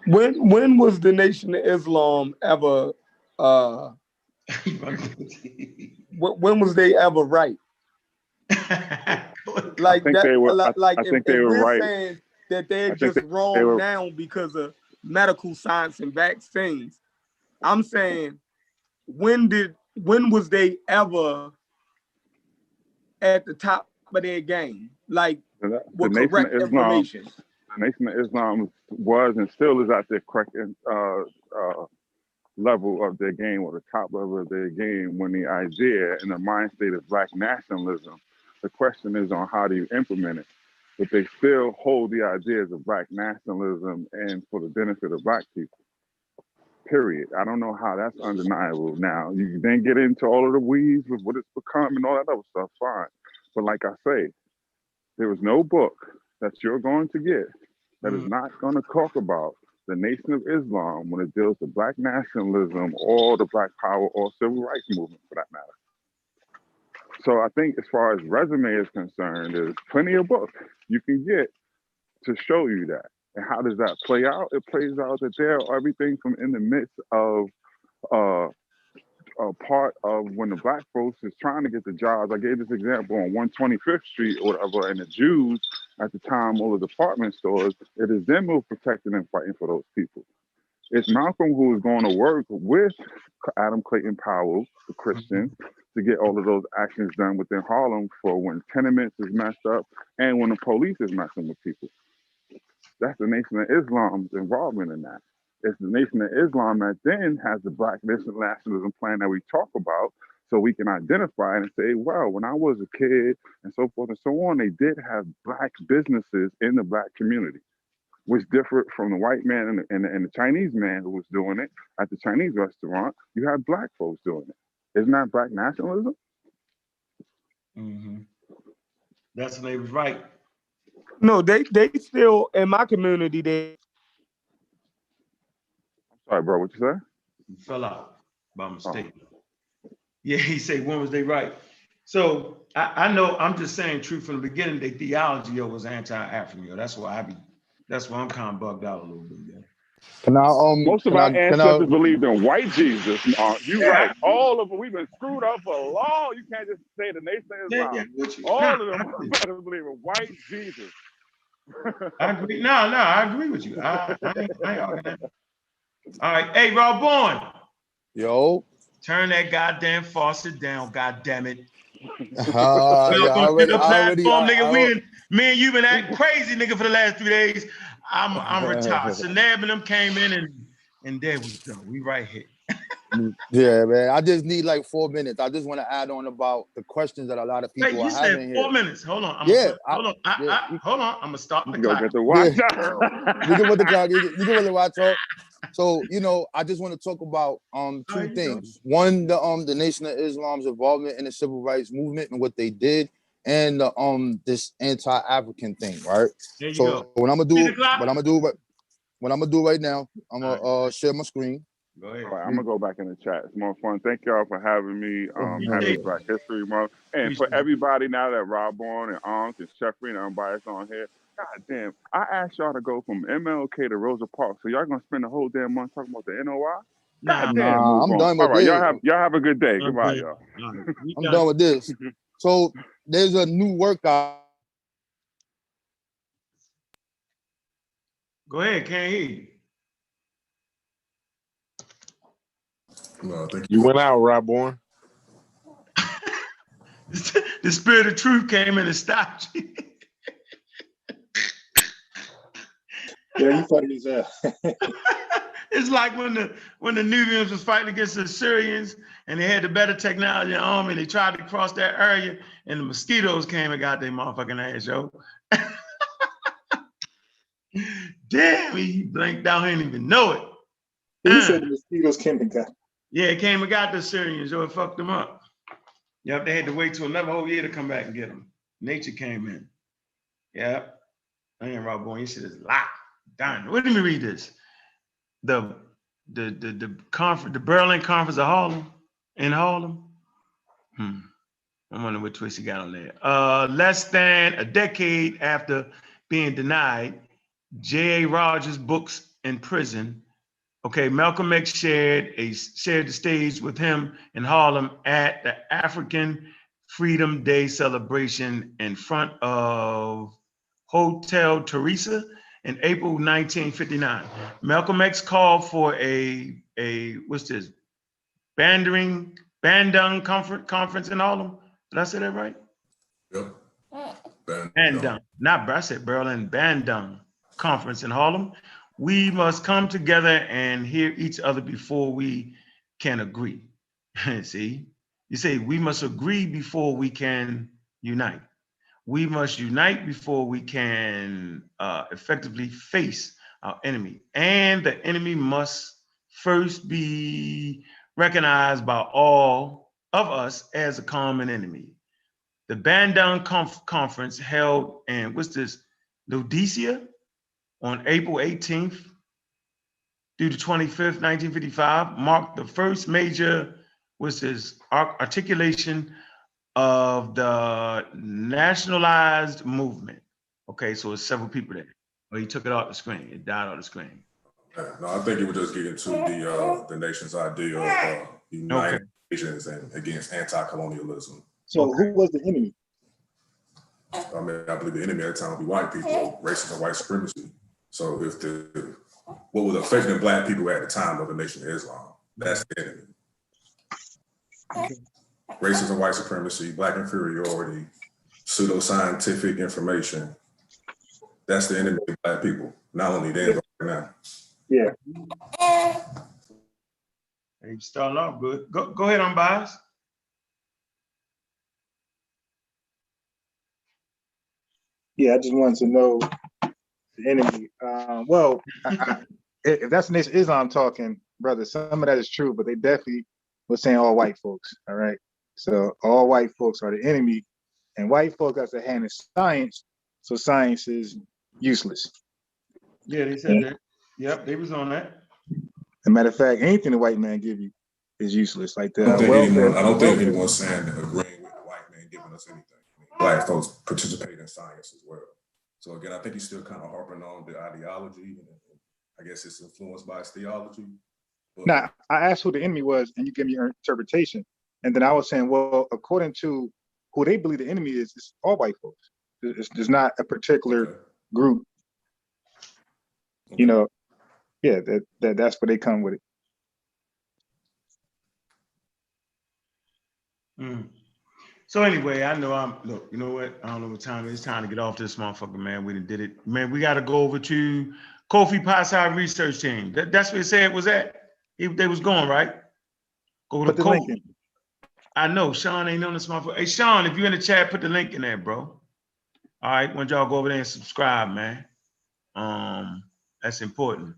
When was the Nation of Islam ever when was they ever right? Like I think they were. like I if, think they were we're right. saying that they're just wrong now because of medical science and vaccines, I'm saying when was they ever at the top of their game? Like with correct information. The Nation of Islam was and still is at the correct level of their game, or the top level of their game, when the idea and the mind state of Black nationalism. The question is on how do you implement it? But they still hold the ideas of Black nationalism and for the benefit of Black people. Period. I don't know how that's undeniable now. You then get into all of the weeds with what it's become and all that other stuff, fine. But like I say, there is no book that you're going to get that is not going to talk about the Nation of Islam when it deals with Black nationalism or the Black Power or Civil Rights movement, for that matter. So I think as far as resume is concerned, there's plenty of books you can get to show you that. And how does that play out? It plays out that there are everything from in the midst of a part of when the Black folks is trying to get the jobs. I gave this example on 125th Street or whatever, and the Jews at the time, all the department stores, it is them who are protecting and fighting for those people. It's Malcolm who is going to work with Adam Clayton Powell, the Christian, to get all of those actions done within Harlem for when tenements is messed up and when the police is messing with people. That's the Nation of Islam's involvement in that. It's the Nation of Islam that then has the Black nationalism plan that we talk about, so we can identify and say, well, when I was a kid and so forth and so on, they did have Black businesses in the Black community, which differed from the white man and the Chinese man who was doing it at the Chinese restaurant. You had Black folks doing it. Isn't that Black nationalism? That's when they was right. No, they still, in my community, they. I'm sorry, bro, what you say? You fell out by mistake. Yeah, he said, when was they right? So I know, I'm just saying truth from the beginning, their theology was anti-African. That's why I'm kind of bugged out a little bit. Yeah. Most of our ancestors believed in white Jesus. You're right. All of them, we've been screwed up for long. You can't just say the Nation of Islam. All of them believe in white Jesus. I agree. No, I agree with you. I ain't arguing that. All right. Hey, Rob Bourne. Yo. Turn that goddamn faucet down, goddamn it. Welcome to the platform, nigga. Me and you been acting crazy, nigga, for the last 3 days. I'm retired. Sanab and them came in and there we go. We right here. Yeah, man. I just need like 4 minutes. I just want to add on about the questions that a lot of people are having here. You said 4 minutes. Hold on. Hold on. I'm gonna start the clock. Get the watch. You can put the clock. You can put the watch off. So, I just want to talk about two things. One, the Nation of Islam's involvement in the civil rights movement and what they did, and this anti-African thing, right? There you so go. What I'm gonna do right now, I'm gonna share my screen. Go ahead. All right, I'm gonna go back in the chat. It's more fun. Thank y'all for having me. Happy Black History Month, and for everybody now that Rob Bourne and Ankh and Jeffrey and everybody's on here. God damn, I asked y'all to go from MLK to Rosa Parks, so y'all gonna spend the whole damn month talking about the NOI? God damn, I'm done with all right, this. Y'all have a good day. Goodbye, y'all. I'm done with this. So there's a new workout. Go ahead, can't hear you. No, thank you. You went out, Rob Bourne. the spirit of truth came in and stopped you. Yeah, you funny as hell. It's like when the Nubians was fighting against the Assyrians and they had the better technology and army, and they tried to cross that area and the mosquitoes came and got their motherfucking ass, yo. Damn, he blinked out, he didn't even know it. He said the mosquitoes came and got. Yeah, it came and got the Assyrians, yo, it fucked them up. Yep, they had to wait till another whole year to come back and get them. Nature came in. Yep. I ain't Rob Boy, you shit is locked. Darn. Let me read this. The conference, the Berlin Conference of Harlem, in Harlem. I wonder what twist he got on there. Less than a decade after being denied J.A. Rogers' books in prison, okay, Malcolm X shared the stage with him in Harlem at the African Freedom Day celebration in front of Hotel Teresa in April 1959. Malcolm X called for a what's this? Bandung conference in Harlem. Did I say that right? Yep. Bandung. Not, I said Berlin. Bandung conference in Harlem. We must come together and hear each other before we can agree. See, you say we must agree before we can unite. We must unite before we can effectively face our enemy. And the enemy must first be recognized by all of us as a common enemy. The Bandung Conference held in, what's this, Laodicea on April 18th through the 25th, 1955, marked the first major, what's this, articulation of the nationalized movement. Okay, so it's several people there. Oh, he took it off the screen. It died off the screen. No, I think it would just get into the nation's idea of united nations and against anti-colonialism. So who was the enemy? I mean, I believe the enemy at the time would be white people, racism and white supremacy. So if what was affecting black people at the time of the Nation of Islam, that's the enemy. Racism, white supremacy, black inferiority, pseudoscientific information. That's the enemy of black people. Not only then, but right now. Yeah. Hey, starting off good. Go ahead, unbiased. Yeah, I just wanted to know the enemy. Well, if that's the Nation of Islam talking, brother, some of that is true, but they definitely were saying all white folks. All right. So all white folks are the enemy, and white folks got their hand in science, so science is useless. Yeah, they said that. Yep, they was on that. As a matter of fact, anything the white man give you is useless. Like the I don't think anyone's saying agreeing with the white man giving us anything. Black folks participate in science as well. So again, I think he's still kind of harping on the ideology. I guess it's influenced by his theology. Now, I asked who the enemy was, and you give me your interpretation. And then I was saying, well, according to who they believe the enemy is, it's all white folks. It's not a particular group. Okay. You know, yeah, that's where they come with it. So anyway, I know look, you know what? I don't know what time it is. It's time to get off this motherfucker, man. We done did it. Man, we got to go over to Kofi Pasai research team. That's where it said it was at. They was going, right? Go to Kofi. I know, Sean ain't on this motherfucker. Hey, Sean, if you're in the chat, put the link in there, bro. All right, want y'all go over there and subscribe, man. That's important.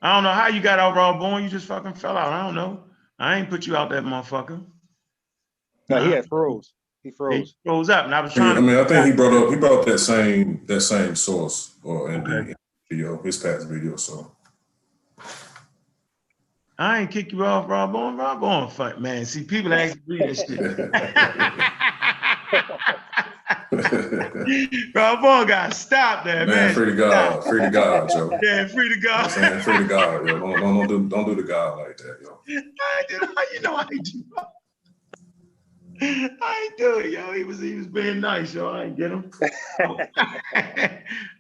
I don't know how you got out raw born. You just fucking fell out. I don't know. I ain't put you out that motherfucker. No, he had froze. He froze. He froze up, and I was trying. I mean, I think he brought up that same source in the video, his past video. So I ain't kick you off, Rob on. Rob on, fuck, man. See, people actually read that shit. Rob on got stopped there, man. Free to God, free to God, Joe. Yeah, free to God. You know what I'm saying? Free to God, yo. Don't do the God like that, yo. You know I do. I ain't do it, yo. He was being nice, yo. I ain't get him.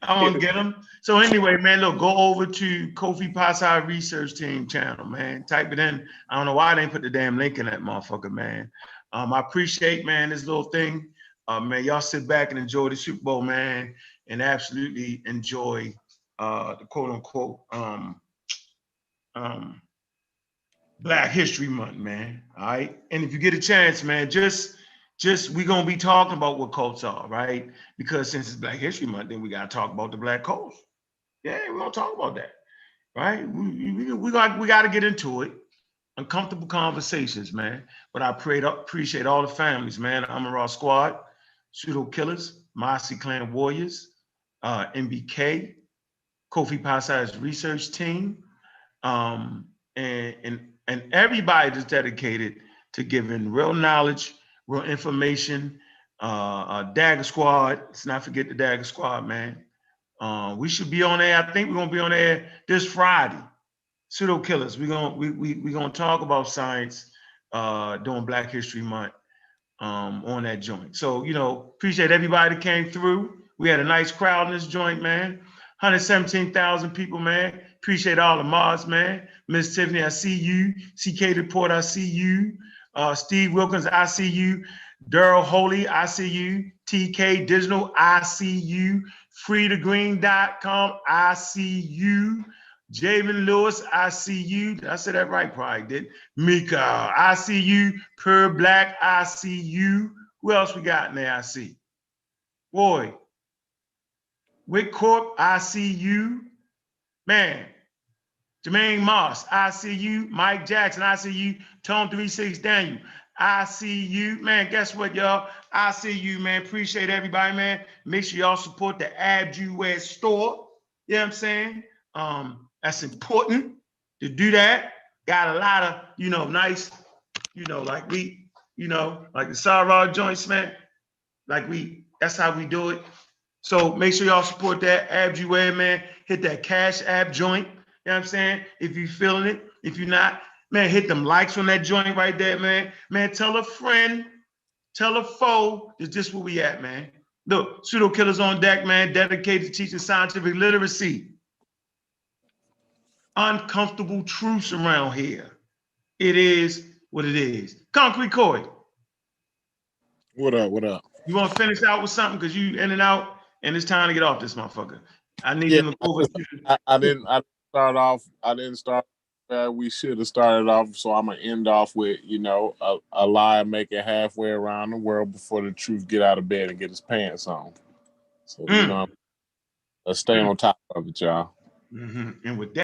I want to get him. So anyway, man, look, go over to Kofi Pasai Research Team channel, man. Type it in. I don't know why they didn't put the damn link in that motherfucker, man. I appreciate, man, this little thing. Man, y'all sit back and enjoy the Super Bowl, man, and absolutely enjoy the quote unquote Black History Month, man. All right. And if you get a chance, man, just we're gonna be talking about what cults are, right? Because since it's Black History Month, then we gotta talk about the Black cults. Yeah, we're gonna talk about that, right? We gotta get into it. Uncomfortable conversations, man. But I appreciate all the families, man. Amara Squad, Pseudo Killers, Mossy Clan Warriors, MBK, Kofi Pasai's research team, and everybody that's dedicated to giving real knowledge, real information. Dagger Squad, let's not forget the Dagger Squad, man. We should be on air. I think we're gonna be on air this Friday. Pseudo Killers. We're gonna talk about science during Black History Month on that joint. So, appreciate everybody that came through. We had a nice crowd in this joint, man. 117,000 people, man. Appreciate all the mods, man. Miss Tiffany, I see you. CK Report, I see you. Steve Wilkins, I see you. Daryl Holy, I see you. TK Digital, I see you. FreeTheGreen.com, I see you. Javen Lewis, I see you. Did I say that right? Probably did. Mika, I see you. Per Black, I see you. Who else we got in there? I see. Boy. Wick Corp, I see you. Man. Jermaine Moss, I see you. Mike Jackson, I see you. Tone 36 Daniel, I see you. Man, guess what, y'all? I see you, man. Appreciate everybody, man. Make sure y'all support the Abjuware store. You know what I'm saying? That's important to do that. Got a lot of, nice, like we, like the Sarah joints, man. That's how we do it. So make sure y'all support that Abjuware, man. Hit that Cash App joint. You know what I'm saying? If you feeling it, if you're not, man, hit them likes on that joint right there, man. Man, tell a friend, tell a foe, it's just where we at, man. Look, Pseudo Killers on deck, man, dedicated to teaching scientific literacy. Uncomfortable truths around here. It is what it is. Concrete Coy. What up? What up? You want to finish out with something? Because you in and out, and it's time to get off this motherfucker. I need them to go over to I didn't start off. I didn't start. We should have started off. So I'm gonna end off with a lie make it halfway around the world before the truth get out of bed and get his pants on. So let's stay on top of it, y'all. And with that.